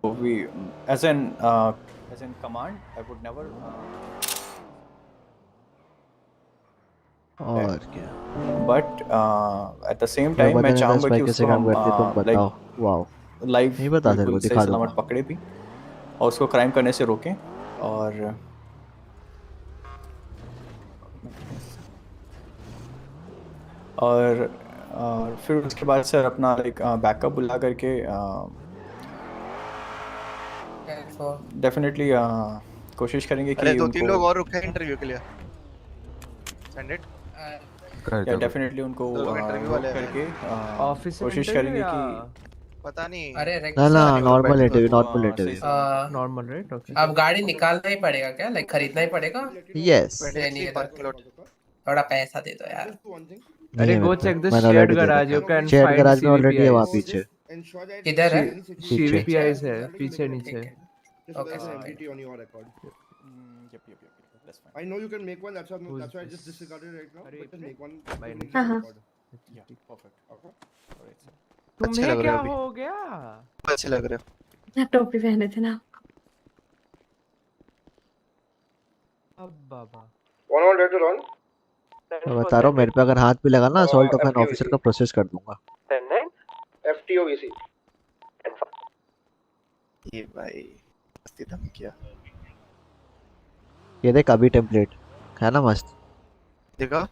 So we, as in command, I would never. और क्या. But at the same time मैं चाहूँगा कि उसको हम like wow लाइव नहीं बता सकते, बिल्कुल दिखा सही सलामत पकड़े भी और उसको क्राइम करने से रोकें. और फिर उसके बाद सर अपना लाइक बैकअप बुला करके डेफिनेटली कोशिश करेंगे कि अरे 2-3 लोग और रुके हैं इंटरव्यू के लिए. Send it. या डेफिनेटली उनको इंटरव्यू वाले करके ऑफिस कोशिश करेंगे कि पता नहीं. अरे ना normal interview. Normal right. Okay. अब गाड़ी निकालना ही पड़ेगा क्या? लाइक खरीदना ही पड़ेगा? यस. थोड़ा पैसा दे दो यार. अरे go check the shared garage. You can shared garage में ऑलरेडी है वहां पीछे. किधर है? सीवीपीआईज है पीछे नीचे. Okay. On your record. Yep. That's fine. I know you can make one. That's why I just disregarded it right now. But just make one. Yeah, perfect. Okay. Alright, sir. तुम्हें क्या हो गया? अच्छे लग रहे हो. टोपी पहने थे ना. अब बाबा. One more later on. मैं बता रहा हूँ, मेरे पे अगर हाथ भी लगा ना असॉल्ट ऑफ एन ऑफिसर का प्रोसेस कर दूंगा. FTOVC. ये भाई मस्ती धमकिया. ये देख अभी टेम्पलेट है ना मस्त. देखा.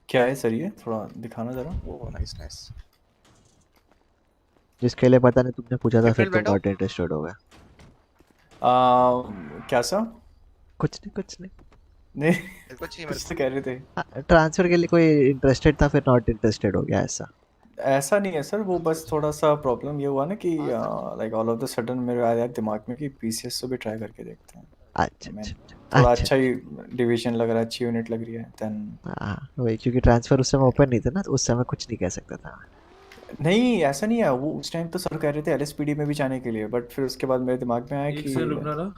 क्या है सर ये? थोड़ा दिखाना जरा. वो नाइस. जिसके लिए पता नहीं तुमने पूछा था फिर तुम बहुत इंटरेस्टेड हो गए. क्या सर? कुछ नहीं कुछ ही तो कह रहे थे. ट्रांसफर के लिए कोई इंटरेस्टेड था फिर नॉट इंटरेस्टेड हो गया. ऐसा नहीं है सर. वो बस थोड़ा सा प्रॉब्लम ये हुआ ना कि like all of the sudden मेरे आया दिमाग में कि पीसीएस से भी ट्राई करके देखते हैं. अच्छा. थोड़ा अच्छा ही डिवीजन लग रहा है, अच्छी यूनिट लग रही है. देन वही क्योंकि ट्रांसफर उस समय ओपन नहीं था ना, तो उस समय कुछ नहीं कह सकता था. नहीं ऐसा नहीं है. वो उस टाइम तो सर कह रहे थे एलएसपीडी में भी जाने के लिए, बट फिर उसके बाद मेरे दिमाग में आया कि रुकना ना.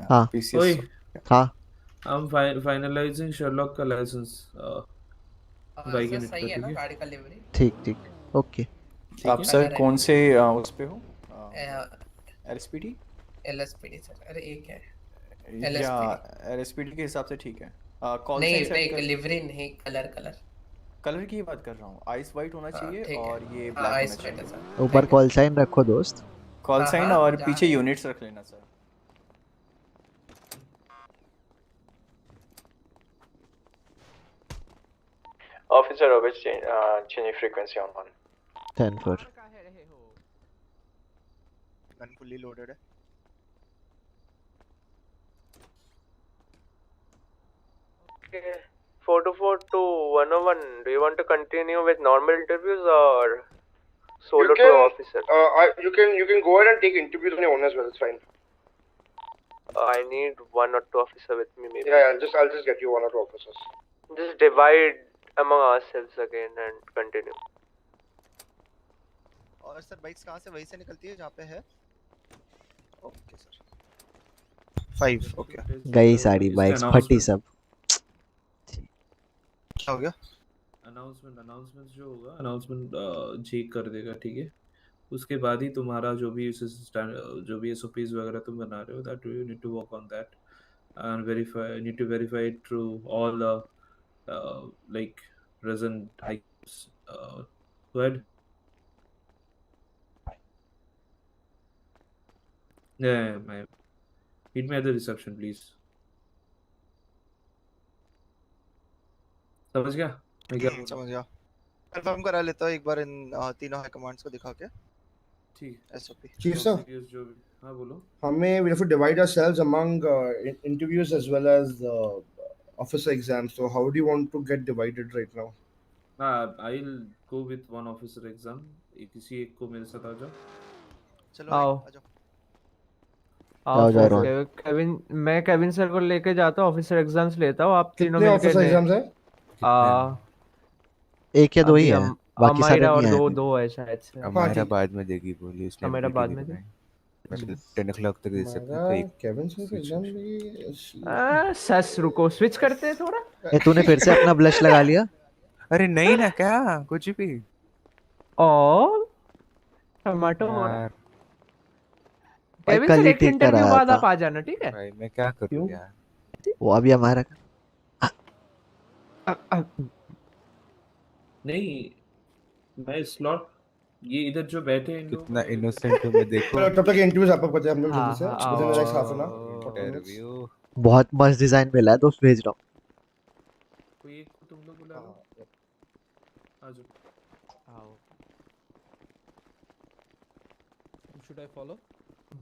हाँ पीसीएस. हाँ I'm finalizing Sherlock का लाइसेंस. सही है ना गाड़ी का लिवरी. ठीक ओके. आप सर कौन से उस पे हो? LSPD LSPD सर, अरे एक है या LSPD। LSPD के हिसाब से ठीक है। कॉल नहीं साइन सेट नहीं, कर, लिवरी नहीं, कलर कलर। कलर की ही बात कर रहा हूँ। आइस वाइट होना चाहिए ठीक है, और ये हाँ ब्लैक होना आइस वाइट है चाहिए। सर। ऊपर कॉल साइन रखो दोस्त। कॉल हाँ साइन हाँ, और जा पीछे रहे हैं। यूनिट्स रख लेना sir. Officer always changing frequency on one. 10-4 Gun fully loaded है। Okay. 424 to 101. Do you want to continue with normal interviews or solo to officer? You can go ahead and take interviews on your own as well. It's fine. I need 1 or 2 officer with me maybe. Yeah, I'll just get you 1 or 2 officers. Just divide among ourselves again and continue. और sir bikes कहाँ से, वहीं से निकलती है जहाँ पे है? Okay sir. 5 ओके। गई सारी बाइक्स फटी सब। क्या हो गया? अनाउंसमेंट जो होगा, अनाउंसमेंट चेक कर देगा, ठीक है। उसके बाद ही तुम्हारा जो भी SOPs वगैरह तुम बना रहे हो, that you need to work on that and need to verify it through all the like present items. Go ahead. Yeah, meet me at the reception please. समझ गया मैं क्या बोल रहा समझ गया। कंफर्म करा लेता हूँ एक बार इन तीनों हाई कमांड्स को दिखा के। ठीक। SOP। Chief sir, जो भी, हाँ बोलो। we have to divide ourselves among interviews as well as officer exams. So how do you want to get divided right now? I'll go with one officer exam. किसी एक को मेरे साथ आ जाओ। चलो आओ आ जाओ। आओ जा फिर रहा हूँ। मैं केविन सर को लेके जाता हूँ, ऑफिसर एग्जाम्स लेता हूँ, आप तीनों कितने मिलके ऑफिसर एग्जाम्स है? एक या दो ही अभी है, बाकी सारे अमायरा और नहीं आए। दो है शायद से। हमारा बाद में देगी बोली उसने। हमारा बाद में दे। 10 o'clock तक दे सकते हैं तो एक केविन सर का एग्जाम भी सस रुको, स्विच करते हैं थोड़ा। ए तूने फिर से अपना ब्लश लगा लिया? अरे नहीं ना, क्या कुछ भी। और टमाटो हो रहा। यार भाई केविन कल सर ही एक ठीक इंटरव्यू कराया बाद था। आप आ जाना, ठीक है? भाई मैं क्या करूँ यार। वो अभी हमारा नहीं, मैं स्लॉट ये इधर जो बैठे हैं इन लोगों कितना को इनोसेंट हूँ मैं देखो। तब तक इंटरव्यूज आप करते हैं हम लोग हाँ, जल्दी से। हाँ, within the next half an आओ। hour। इंटरव्यू बहुत मस्त डिजाइन मिला है, दोस्त भेज रहा हूँ। कोई एक को तुम लोग बुला लो। आ जाओ। आओ। Should I follow?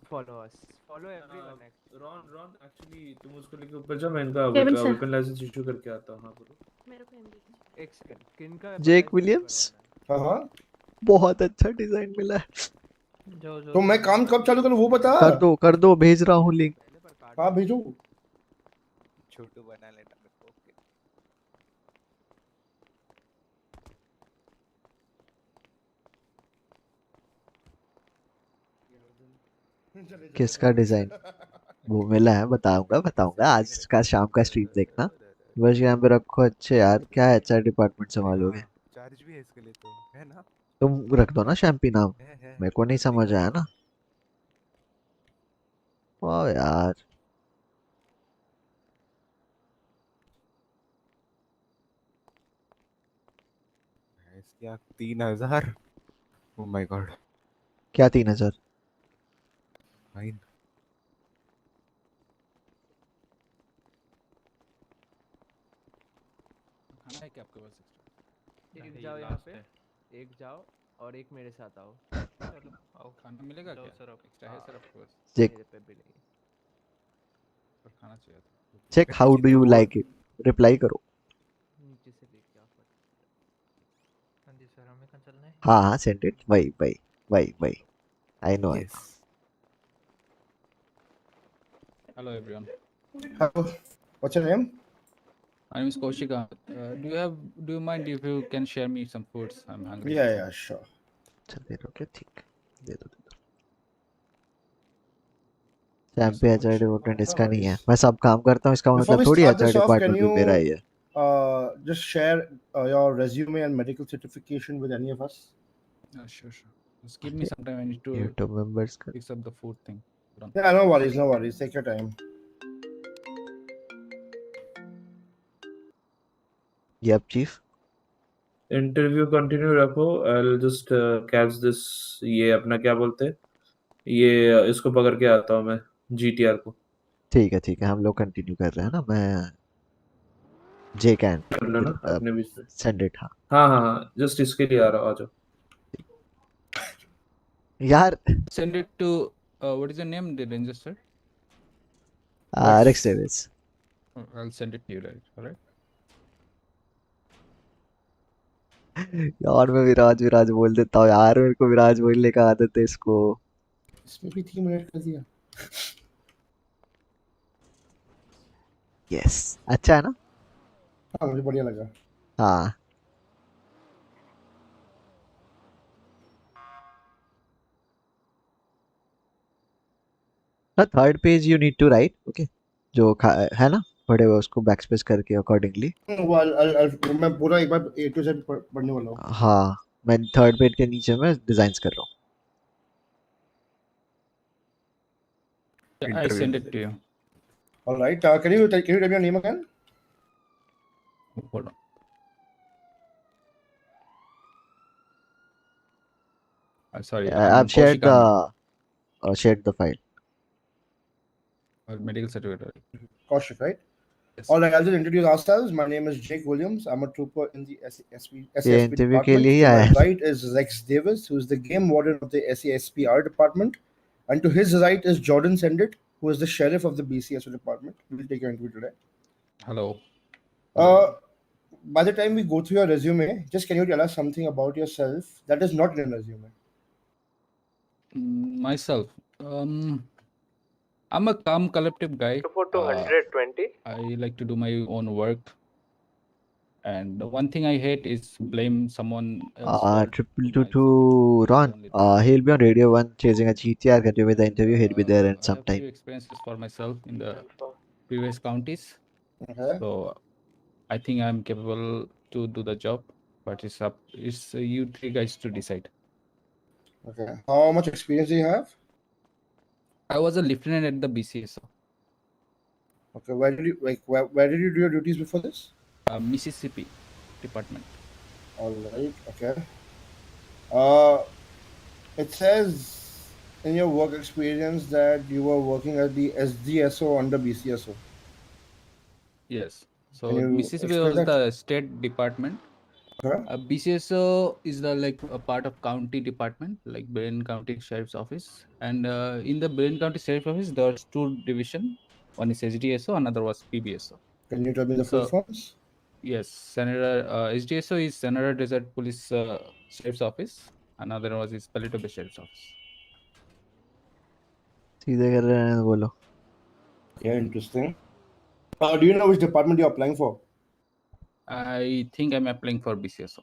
Follow us. Follow everyone. Ron actually तुम उसको लेके ऊपर जाओ, मैं इनका Kevin sir. Weapon license issue करके आता हूँ। हाँ बोलो। मेरे को MD एक सेकंड, किनका जेक विलियम्स। हाँ बहुत अच्छा डिजाइन मिला है। जो तो मैं काम कब चालू करूँ वो बता। कर दो, भेज रहा हूँ लिंक। हाँ भेजो। छोटू बना लेना मेरे को। किसका डिजाइन वो मिला है? बताऊंगा आज का शाम का स्ट्रीम देखना। बस यहाँ पे रखो। अच्छे यार, क्या HR डिपार्टमेंट संभालोगे? चार्ज भी है इसके लिए तो है ना। तुम रख दो ना शैम्पी नाम। है। मेरे को नहीं समझ आया ना। वाह यार, क्या 3000। Oh my God. क्या 3000? फाइन। खाना है क्या आपके पास एक्स्ट्रा? एक जाओ यहाँ पे, एक जाओ और एक मेरे साथ आओ। चलो आओ, खाना मिलेगा क्या? सर एक्स्ट्रा है सर आपके पास? चेक मेरे पे भी नहीं। पर खाना चाहिए था। Check how do you like it, reply करो। नीचे से लेके आओ फट। हाँ जी सर, हमें कहाँ चलना है? हाँ सेंड इट। वही I know. Hello everyone. Hello. What's your name? My name is Kaushika. Do you mind if you can share me some foods? I'm hungry. Yeah, sure. चल दे दो क्या? ठीक, दे दो। शैम्पी HR डिपार्टमेंट इसका नहीं है। मैं सब काम करता हूँ, इसका Before मतलब we थोड़ी start HR this off, can department भी you मेरा ही है। just share your resume and medical certification with any of us? Sure. Just give me some time. I need to YouTube members का fix up the food thing. Hold on. Yeah, no worries, no worries. Take your time. Yep, chief. Interview continue रखो. I'll just catch this. ये अपना क्या बोलते हैं, ये इसको पकड़ के आता हूँ मैं, GTR को. ठीक है हम लोग कंटिन्यू कर रहे हैं ना. मैं जे कैन कर लो ना अपने बीच में. Send it. हाँ हाँ, जस्ट इसके लिए आ रहा हूँ, आ जाओ. यार Send it to what is your name, the Ranger sir? Rex Davis. I'll send it to you, right? All right. यार मैं विराज बोल देता हूँ यार. मेरे को विराज बोलने का आदत है. इसको इसमें भी 3 मिनट कर दिया. यस, अच्छा है ना. हाँ, मुझे बढ़िया लगा. हाँ third page you need to write. Okay, जो है ना पढ़े हुए उसको बैकस्पेस करके अकॉर्डिंगली. वो मैं पूरा एक बार A to Z पढ़ने वाला हूँ. हाँ मैं थर्ड पेज के नीचे में डिजाइन्स कर रहा हूँ. I send it to you. All right. Can you tell me your name again? Hold on. Sorry. I've shared the file. Medical certificate. Kaushik, right? Yes. All right. I'll just introduce ourselves. My name is Jake Williams. I'm a trooper in the SASP interview के department. लिए ही To आया my है. right is Rex Davis, who is the game warden of the SASPR department, and to his right is Jordan Sendit, who is the sheriff of the BCSO department. We'll take your interview today. Hello. By the time we go through your resume, just can you tell us something about yourself that is not in your resume? Myself. I'm a calm, collective guy. For 220. I like to do my own work. And the one thing I hate is blame someone else. for 2222 Ron. He'll be on Radio 1 chasing a GTR. Get you with the interview. He'll be there in I some have few time. experiences for myself in the previous counties. Okay. So I think I'm capable to do the job, but it's you three guys to decide. Okay. How much experience do you have? I was a lieutenant at the BCSO. Okay. Where did you do your duties before this? Mississippi department. All right. Okay. It says in your work experience that you were working at the SDSO under BCSO. Yes. So Can you Mississippi explain was that? the state department. Okay. BCSO is the a part of county department, like Blaine County Sheriff's Office. And in the Blaine County Sheriff's Office, there was two division. One is SDSO, another was PBSO. Can you tell me the full forms? Yes, Senator SDSO is Senator Desert Police Sheriff's Office. Another was is Palito Bay Sheriff's Office. सीधे कर रहे हैं बोलो. Yeah, interesting. Do you know which department you're applying for? I think I'm applying for BCSO.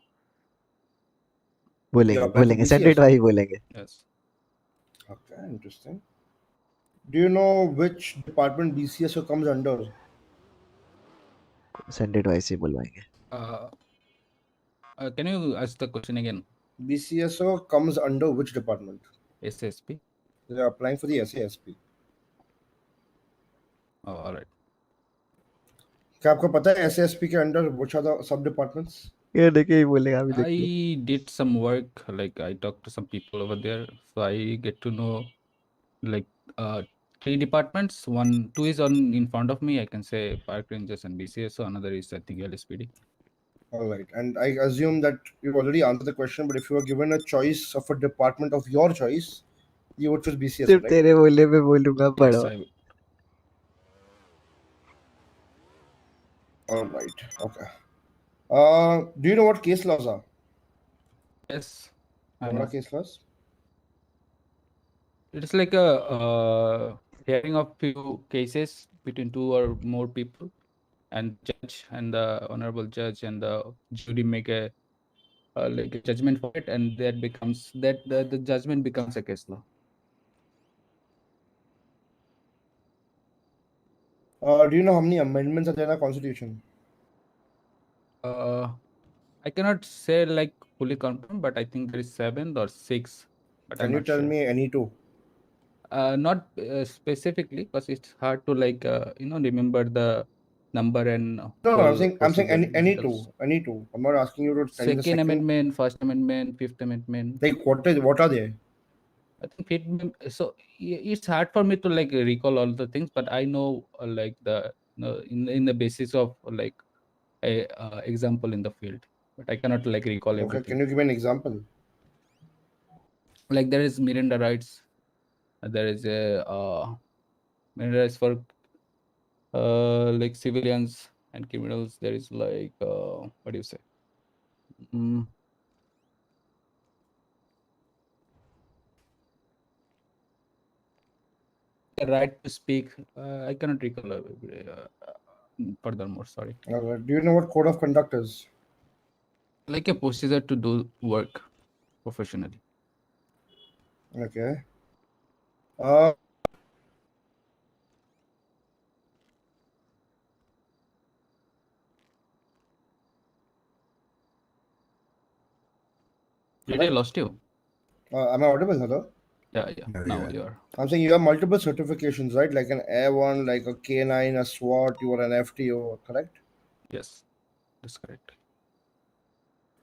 बोलेंगे send it भाई बोलेंगे. Yes. Okay, interesting. Do you know which department BCSO comes under? Send it भाई से बुलवाएंगे. Can you ask the question again? BCSO comes under which department? SSP. They're applying for the SASP. Oh, all right. क्या आपको पता है SASP के under which are the sub departments? ये देखिए ही बोलेगा अभी देखिए. I did some work, like I talked to some people over there, so I get to know like 3 departments. Two is in front of me. I can say Park Rangers and BCSO. Another is I think LSPD. All right, and I assume that you've already answered the question. But if you were given a choice of a department of your choice, you would choose BCSO, सिर्फ right? तेरे बोलने पे बोलूंगा पढ़ो. All right. Okay. Do you know what case laws are? Yes. What are case laws? It's like a hearing of few cases between 2 or more people, and judge and the honorable judge and the jury make a like a judgment for it, and that becomes the judgment becomes a case law. Do you know how many amendments are there in our constitution? I cannot say like fully confirmed, but I think there is 7 or 6 but Can I'm you not tell sure. me any two? Not specifically, because it's hard to like remember the number and No, whole I'm saying procedure any details. two, any two. I'm not asking you to tell me the Second second. Amendment, First Amendment, Fifth Amendment. Like what are they? I think so it's hard for me to like recall all the things, but I know like the in the basis of like a example in the field, but I cannot like recall Okay, everything. can you give me an example? Like there is Miranda rights, there is a Miranda rights for like civilians and criminals. There is like what do you say? The right to speak. I cannot recall furthermore. Sorry. Do you know what code of conduct is? Like a procedure to do work professionally. Okay. Did I lost you? Am I audible? Hello? Yeah. Now you are. I'm saying you have multiple certifications, right? Like an A1, like a K9, a SWAT, you are an FTO, correct? Yes, that's correct.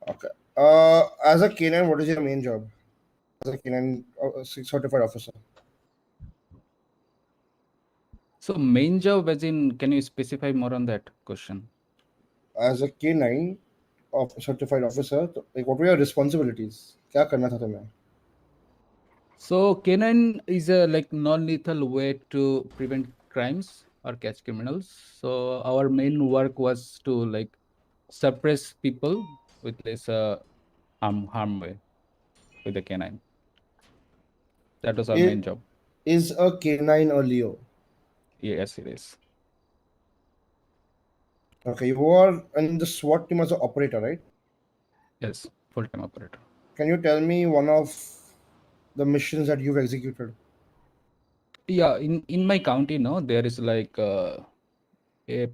Okay. As a K9, what is your main job? As a K9 certified officer. So main job as in, can you specify more on that question? As a K9 certified officer, like what were your responsibilities? क्या करना था तुम्हें? So K9 is a like non-lethal way to prevent crimes or catch criminals. So our main work was to like suppress people with less harm way with the K9. That was our main job. Is a K9 a Leo? Yes, it is. Okay, you are in the SWAT team as an operator, right? Yes, full-time operator. Can you tell me one of the missions that you've executed? Yeah, in my county, no, there is like a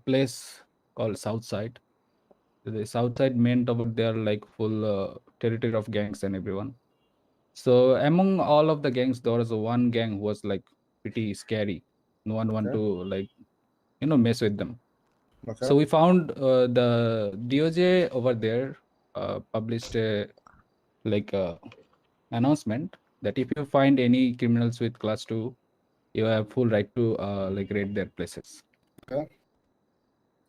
place called Southside. The Southside meant about their like full territory of gangs and everyone. So among all of the gangs, there was one gang who was like pretty scary. No one want to like mess with them. Okay. So we found the DOJ over there published a like announcement that if you find any criminals with class 2, you have full right to like raid their places. Okay.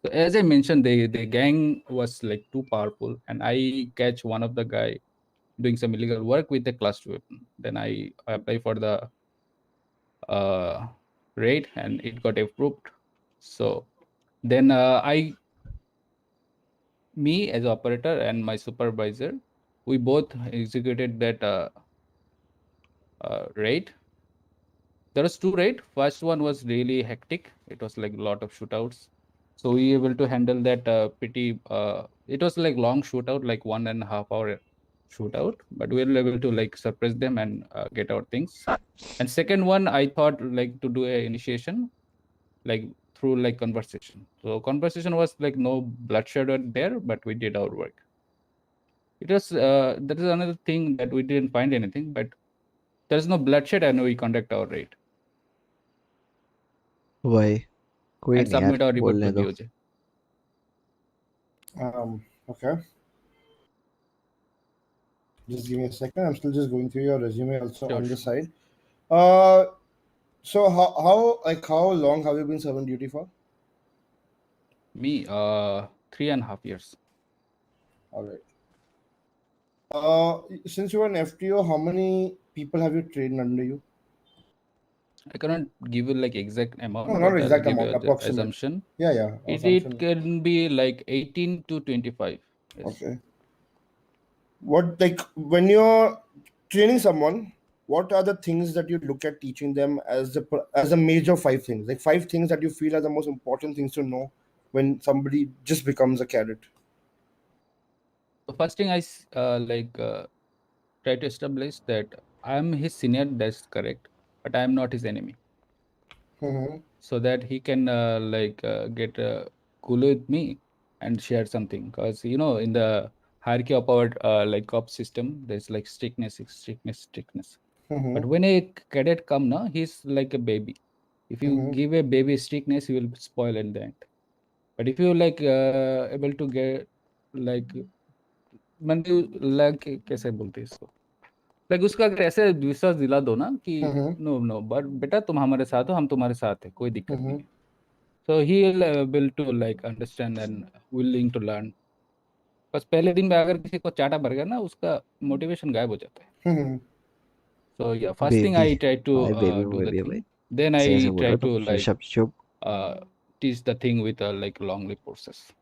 So as I mentioned, the gang was like too powerful, and I catch one of the guy doing some illegal work with a class 2 weapon. Then I apply for the raid, and it got approved. So then me as operator and my supervisor, we both executed that raid. There was 2 raid. First one was really hectic. It was like a lot of shootouts. So we were able to handle that pretty. It was like long shootout, like 1.5 hour shootout, but we were able to like suppress them and get our things. And second one, I thought like to do a initiation, like through like conversation. So conversation was like no bloodshed there, but we did our work. It was that is another thing that we didn't find anything, but there's no bloodshed and we conduct our raid. वही कोई And नहीं यार submit our report बोलने to दो DOJ. Okay. Just give me a second. I'm still just going through your resume also on the side. So how long have you been serving duty for? Me, 3.5 years. All right. Since you were an FTO, how many people have you trained under you? I cannot give you like exact amount. No, not but exact I'll give amount, you approximate. assumption. Yeah. It can be like 18 to 25. Yes. Okay. What, like, when you're training someone, what are the things that you look at teaching them as the major 5 things? Like 5 things that you feel are the most important things to know when somebody just becomes a cadet. The first thing I try to establish that I'm his senior. That's correct, but I'm not his enemy. So that he can get cool with me and share something, because in the hierarchy of our like ops system, there's like strictness. But when a cadet come now, he's like a baby. If you give a baby strictness, he will spoil in the end. But if you like able to get like like कैसे बोलते हैं इसको, like उसका अगर ऐसे विश्वास दिला दो ना कि नो बट बेटा तुम हमारे साथ हो, हम तुम्हारे साथ है, कोई दिक्कत नहीं है. So he will able to like understand and willing to learn. बस पहले दिन में अगर किसी को चाटा भर गया ना, उसका मोटिवेशन गायब हो जाता है. So yeah, first thing I try to do the thing. Then I try to like teach the thing with a like long process.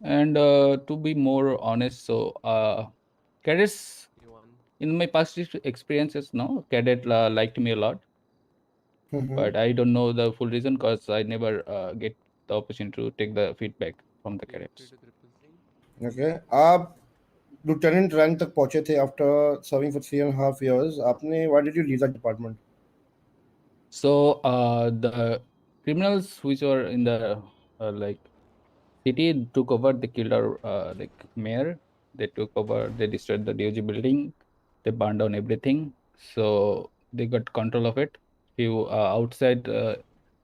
And to be more honest, so cadets in my past experiences, no cadet liked me a lot. But I don't know the full reason because I never get the opportunity to take the feedback from the cadets. Okay, आप lieutenant rank तक पहुंचे थे after serving for 3.5 years. आपने why did you leave that department? So the criminals which were in the like city took over. They killed our like mayor. They took over. They destroyed the DOG building. They burned down everything. So they got control of it. Few outside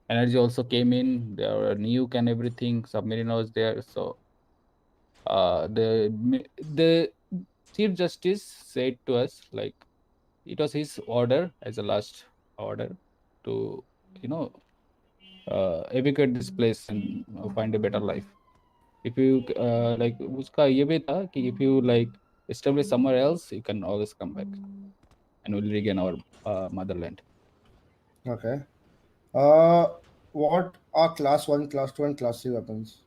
energy also came in. There were nuke and everything. Submarine was there. So the chief justice said to us like it was his order as a last order to evacuate this place and find a better life. If you like उसका ये भी था कि if you like establish somewhere else, you can always come back and we'll regain our motherland. Okay. What are class 1, class 2 and class 3 weapons?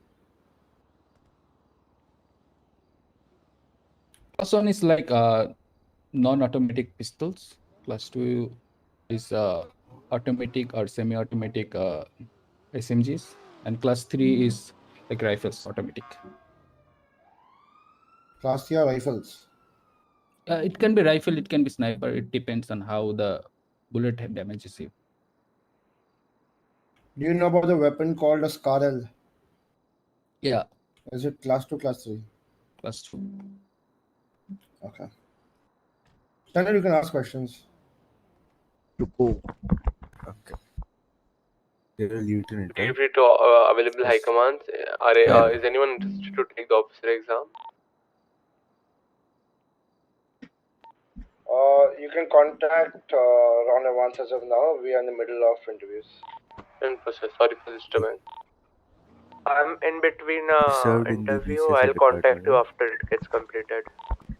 Class 1 is like non-automatic pistols. Class 2 is automatic or semi-automatic SMGs, and class 3 is like rifles, automatic. Class 3 are rifles. It can be rifle, it can be sniper. It depends on how the bullet damages you. Do you know about the weapon called a Scarel? Yeah. Is it class 2, class 3? Class 2. Okay. Standard, you can ask questions. Okay. Lieutenant, Feel right? free to available high commands. Is anyone interested to take the officer exam? You can contact round advance as of now. We are in the middle of interviews. In process. Sorry for disturbance. I'm in between served in the interview. BCSO I'll contact department, you right? after it gets completed.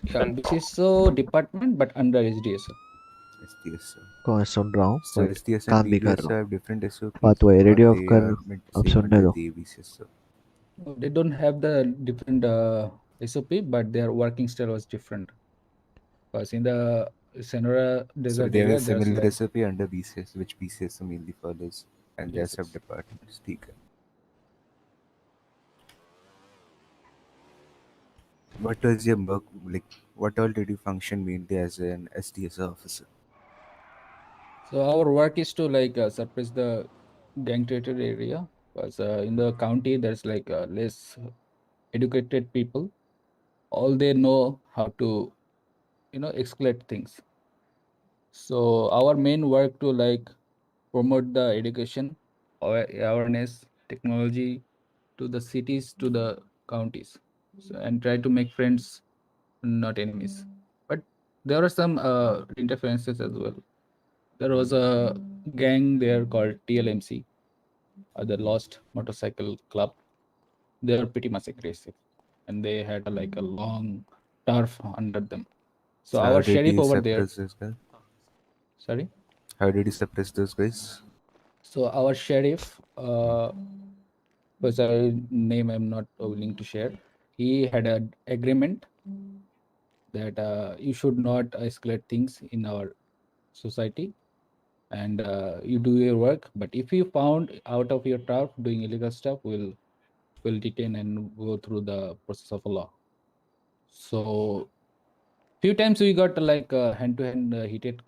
Yeah, BCSO department but under SDSO. SDSO. कौन सुन रहा हूँ So but SDS and काम भी कर BDSO रहा हूँ. have different SOPs, बात वो है or रेडियो ऑफ they कर, are meant to अब same सुनने under दो. the BCSO. They don't have the different SOP, but their working style was different. Because in the Sonora So desert they have a area, there's similar like SOP under BCS, which BCSO mainly follows, and their yes, yes. sub-departments. ठीक है. What was your work like? What all did you function mainly as an SDSO officer? So our work is to like suppress the gang territory area. Because in the county, there's like less educated people. All they know how to, escalate things. So our main work to like promote the education, awareness, technology to the cities, to the counties, and try to make friends, not enemies. But there are some interferences as well. There was a gang there called TLMC, the Lost Motorcycle Club. They are pretty much aggressive, and they had like a long turf under them. So how our did sheriff you over there. suppress this guy? Sorry. How did you suppress those guys? So our sheriff, because I name I'm not willing to share, he had an agreement that you should not escalate things in our society, and you do your work. But if you found out of your turf doing illegal stuff, we'll detain and go through the process of law. So few times we got like hand-to-hand heated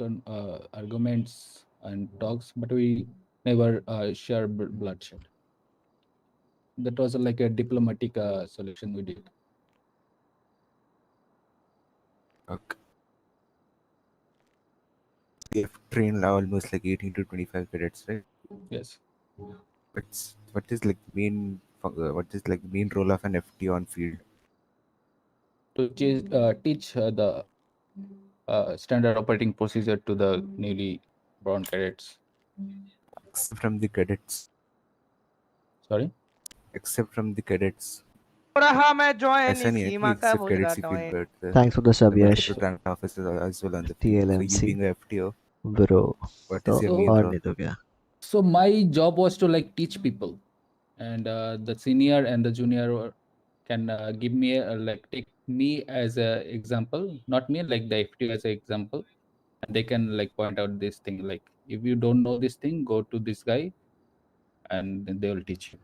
arguments and talks, but we never share bloodshed. That was like a diplomatic solution we did. Okay. You have trained almost like 18 to 25 cadets, right? Yes. What is like the main role of an FT on field? To teach the standard operating procedure to the newly born cadets. Except from the cadets. Sorry? Except from the cadets. रहा मैं join ऐसा नहीं है सीमा कि का सिर्फ मुझ cadets ही रहा field है पे Thanks for the sub, there are Yash. multiple rank officers as well on the field. So you TLMC. being a FTO, Bro. what तो is your main और role? नहीं तो क्या? So my job was to like teach people, and the senior and the junior can give me like take me as a example, not me, like the FTO as an example, and they can like point out this thing, like if you don't know this thing, go to this guy and then they will teach you.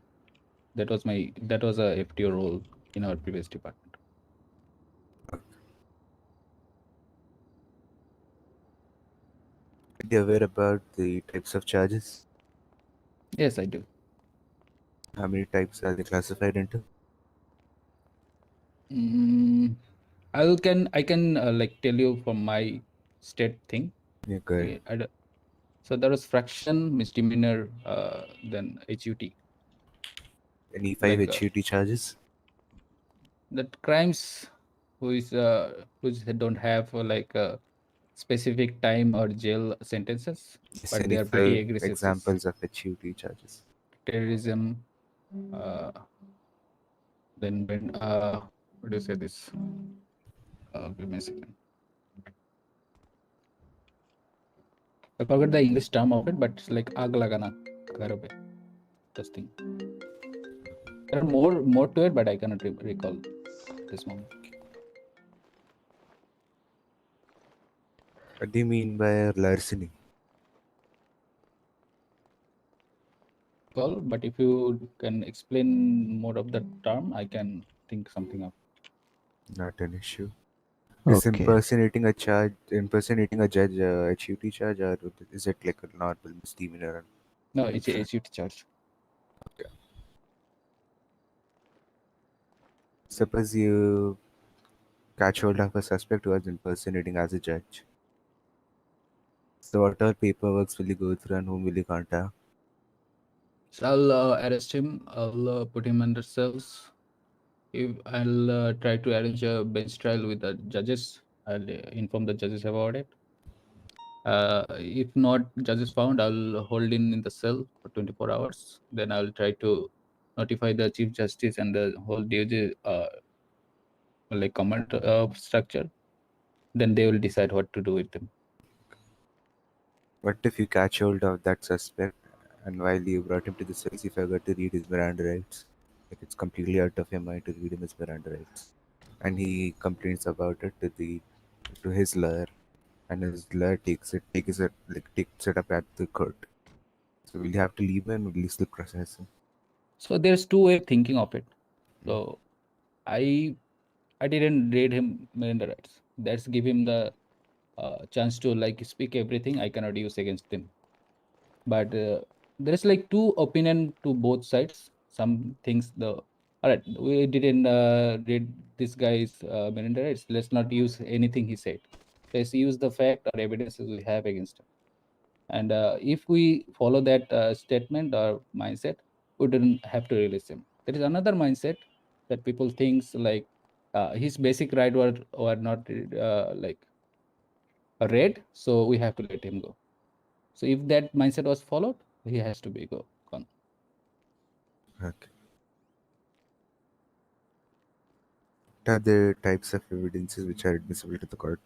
That was a FTO role in our previous department. Are you aware about the types of charges? Yes, I do. How many types are they classified into? I can like tell you from my state thing. Yeah, go ahead. So there was fraction, misdemeanor, then HUT. Any 5 Like, HUT charges? that crimes which don't have like a specific time or jail sentences, Yes, but any they are pretty 5 aggressive. examples of HUT charges? Terrorism, then when what do you say this? Give me a second. I forgot the English term of it, but it's like aag lagana gharo pe. This thing. There are more to it, but I cannot recall this moment. What do you mean by larceny? Well, but if you can explain more of the term, I can think something up. Not an issue. Is Okay. impersonating a judge a HUT charge, or is it like a normal misdemeanor? No, it's a HUT charge. Okay. Suppose you catch hold of a suspect who was impersonating as a judge. So what all paperwork will you go through and whom will you contact? So I'll arrest him. I'll put him under cells. If I'll try to arrange a bench trial with the judges, I'll inform the judges about it. If not judges found, I'll hold in the cell for 24 hours. Then I'll try to notify the Chief Justice and the whole DOJ like command structure. Then they will decide what to do with them. What if you catch hold of that suspect and while you brought him to the cells, you forgot to read his Miranda rights? Like it's completely out of your mind to read him his Miranda rights. And he complains about it to his lawyer, and his lawyer takes it up at the court. So will you have to leave him or will you still process him? So there's two way of thinking of it. So I didn't read him Miranda rights. That's give him the chance to like speak everything I cannot use against him. But there is like two opinion to both sides. Some things all right, we didn't read this guy's Miranda rights. Let's not use anything he said. Let's use the fact or evidences we have against him. And if we follow that statement or mindset, we didn't have to release him. There is another mindset that people thinks like his basic right were not like read, so we have to let him go. So if that mindset was followed, he has to be gone. Okay. What are the types of evidences which are admissible to the court?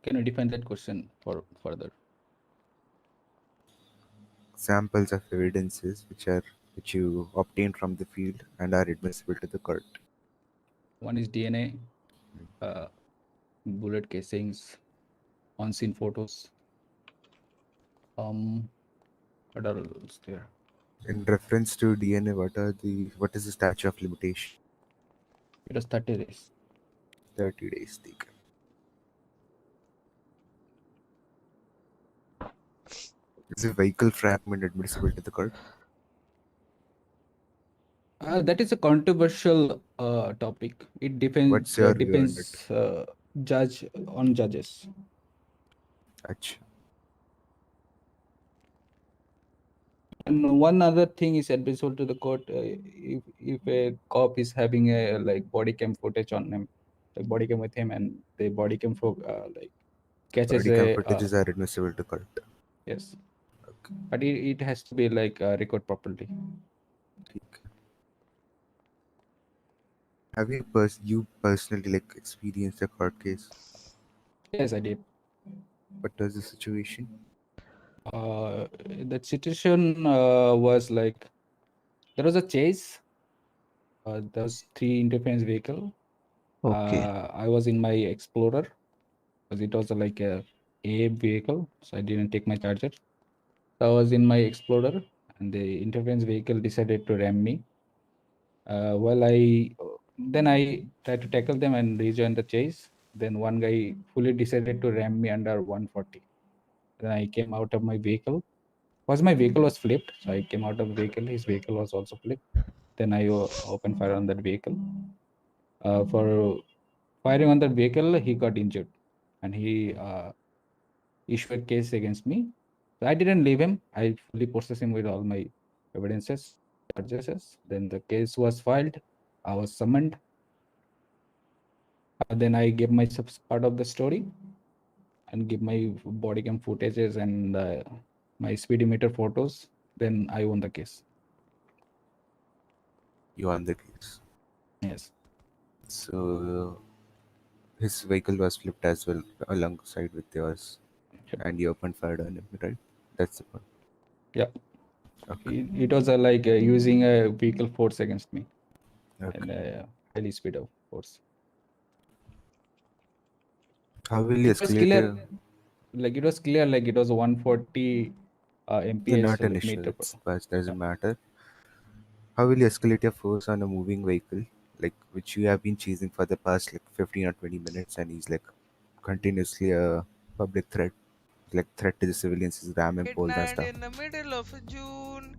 Can you define that question for further? Examples of evidences which you obtain from the field and are admissible to the court. One is DNA, bullet casings, on-scene photos. What else there? In reference to DNA, what is the statute of limitation? It was 30 days. 30 days. Take. Is a vehicle fragment admissible to the court? That is a controversial topic. It depends. What's your view on it? judge on judges. Achha. And one other thing is admissible to the court if a cop is having a like body cam footage on him, like body cam with him, and the body cam like catches Body cam a footages are admissible to court. yes, but it has to be like record properly. Have you personally like experienced a court case? Yes, I did. What was the situation? That situation was like there was a chase. There was 3 interference vehicle. Okay. I was in my Explorer because it was like a vehicle, so I didn't take my charger. So I was in my Explorer, and the interference vehicle decided to ram me. Well, then I tried to tackle them and rejoin the chase. Then one guy fully decided to ram me under 140. Then I came out of my vehicle. My vehicle was flipped, so I came out of the vehicle. His vehicle was also flipped. Then I opened fire on that vehicle. For firing on that vehicle, he got injured, and he issued a case against me. So I didn't leave him. I fully processed him with all my evidences, charges. Then the case was filed. I was summoned. Then I gave my part of the story and give my body cam footages and my speedometer photos. Then I won the case. You won the case. Yes. So his vehicle was flipped as well alongside with yours, and you opened fire on him, right? That's the point. Yeah. Okay. It was like using a vehicle force against me, Okay. and highly speed of force. How will you It was escalate? clear, like it was clear, like it was 140 MPH. Not an Like issue. meter per. It doesn't matter. How will you escalate your force on a moving vehicle, like which you have been chasing for the past like 15 or 20 minutes, and he's like continuously a public threat, like threat to the civilians, his RAM and poles and Midnight stuff. in the middle of June.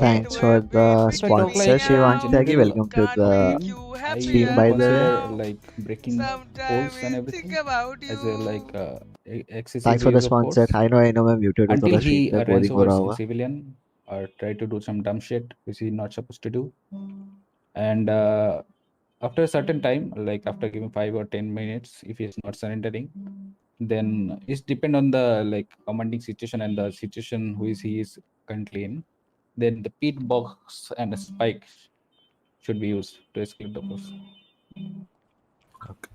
Thanks It for will be the If I talk sponsor, like picking me Shivansh out. Tyagi. general Welcome to Can't the make thing, you I happy stream, don't by right the way. consider now. like breaking Sometimes poles we and think everything about as a like you. Thanks excessive for the use of sponsor. force I know मैं muted हूँ until थोड़ा stream he पे runs boring हो over रहा some होगा. civilian or try to do some dumb shit which he's not supposed to do. And after a certain time, like after giving 5 or 10 minutes, if he's not surrendering, then it's depend on the like commanding situation and the situation who is he is currently in. Then the pit box and the spike should be used to escape the force. Okay.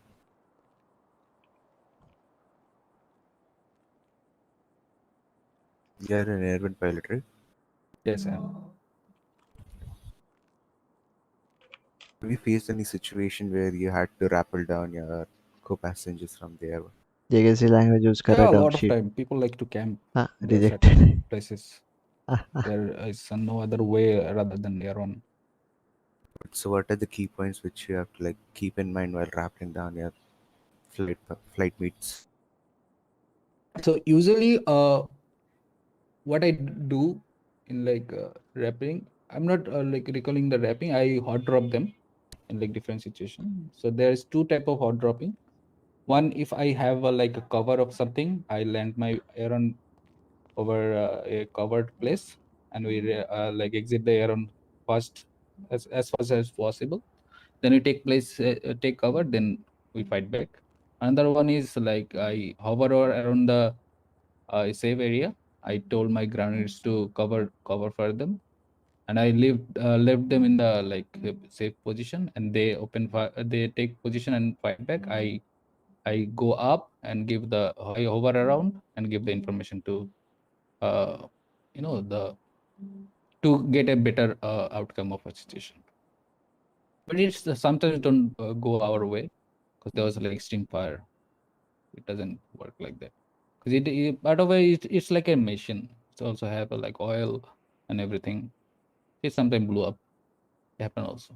You're an airman pilot, right? Yes, I am. Have you faced any situation where you had to rappel down your co-passengers from the air? ये कैसी language use कर रहा Yeah, है a dumb lot of shit. time people like to camp हाँ, near rejected. certain places. There is no other way rather than their own. So what are the key points which you have to like keep in mind while rappelling down your flight mates? So usually, what I do in like rapping, I'm not like recalling the rapping. I hot drop them in like different situations. So there's 2 type of hot dropping. One, if I have like a cover of something, I land my airon over a covered place, and we like exit the airon fast as fast as possible. Then we take cover, then we fight back. Another one is like I hover around the safe area. I told my grenadiers to cover for them, and I left them in the like safe position, and they open fire. They take position and fight back. I go up and I hover around and give the information to the to get a better outcome of a situation. But it's sometimes don't go our way because there was like extreme fire. It doesn't work like that because part of it's like a machine. It also have like oil and everything. It sometimes blew up. It happen also.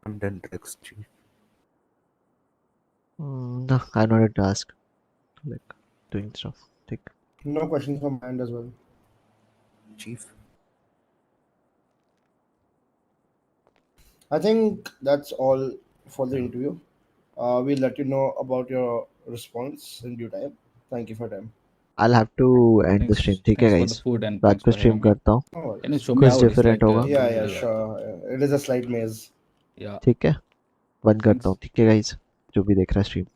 I'm done, Rex, Chief. No, I don't have to ask. Like doing stuff. Take. No questions from my end as well. Chief. I think that's all for the interview. We'll let you know about your response in due time. Thank you for your time. I'll have to end the stream. ठीक है Thanks for the guys? food and रात thanks को for stream having me. करता हूँ. No worries. Can you show me कुछ out? It's different like होगा. Yeah, sure. It is a slight maze. Yeah. ठीक है. बंद करता हूँ. ठीक है guys? जो भी देख रहा है stream.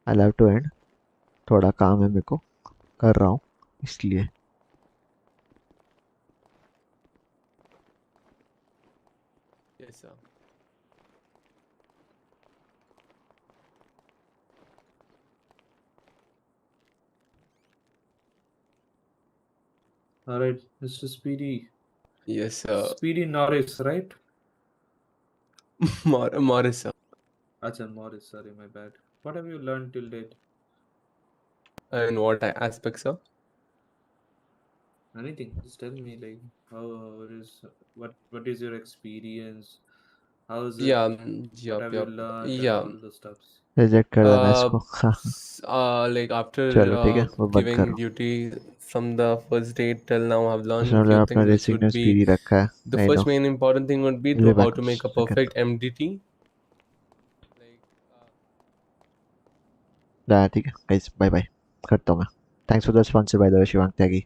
I'll have to end. थोड़ा काम है मेरे को. कर रहा हूँ. इसलिए. Yes, sir. All right, Mr. Speedy. Yes, sir. Speedy Norris, right? Morris, sir. Acha, Morris. Sorry, my bad. What have you learned till date? In what aspects, sir? Anything. Just tell me, like, what is your experience? How is it? Yeah, What have you learned? And yeah. all the stuffs. Reject कर देना इसको. Like after चलो ठीक है. वो बंद giving करो. duty from the first day till now, I've learned उसने few अपना things which रेसिंग would ने be स्पीडी रखा है. the I first know. main important thing would be Will be how back to in make a second. perfect MDT. ठीक है guys. Bye bye. करता हूँ मैं. Thanks for the sponsor by the way, Shivang Tyagi.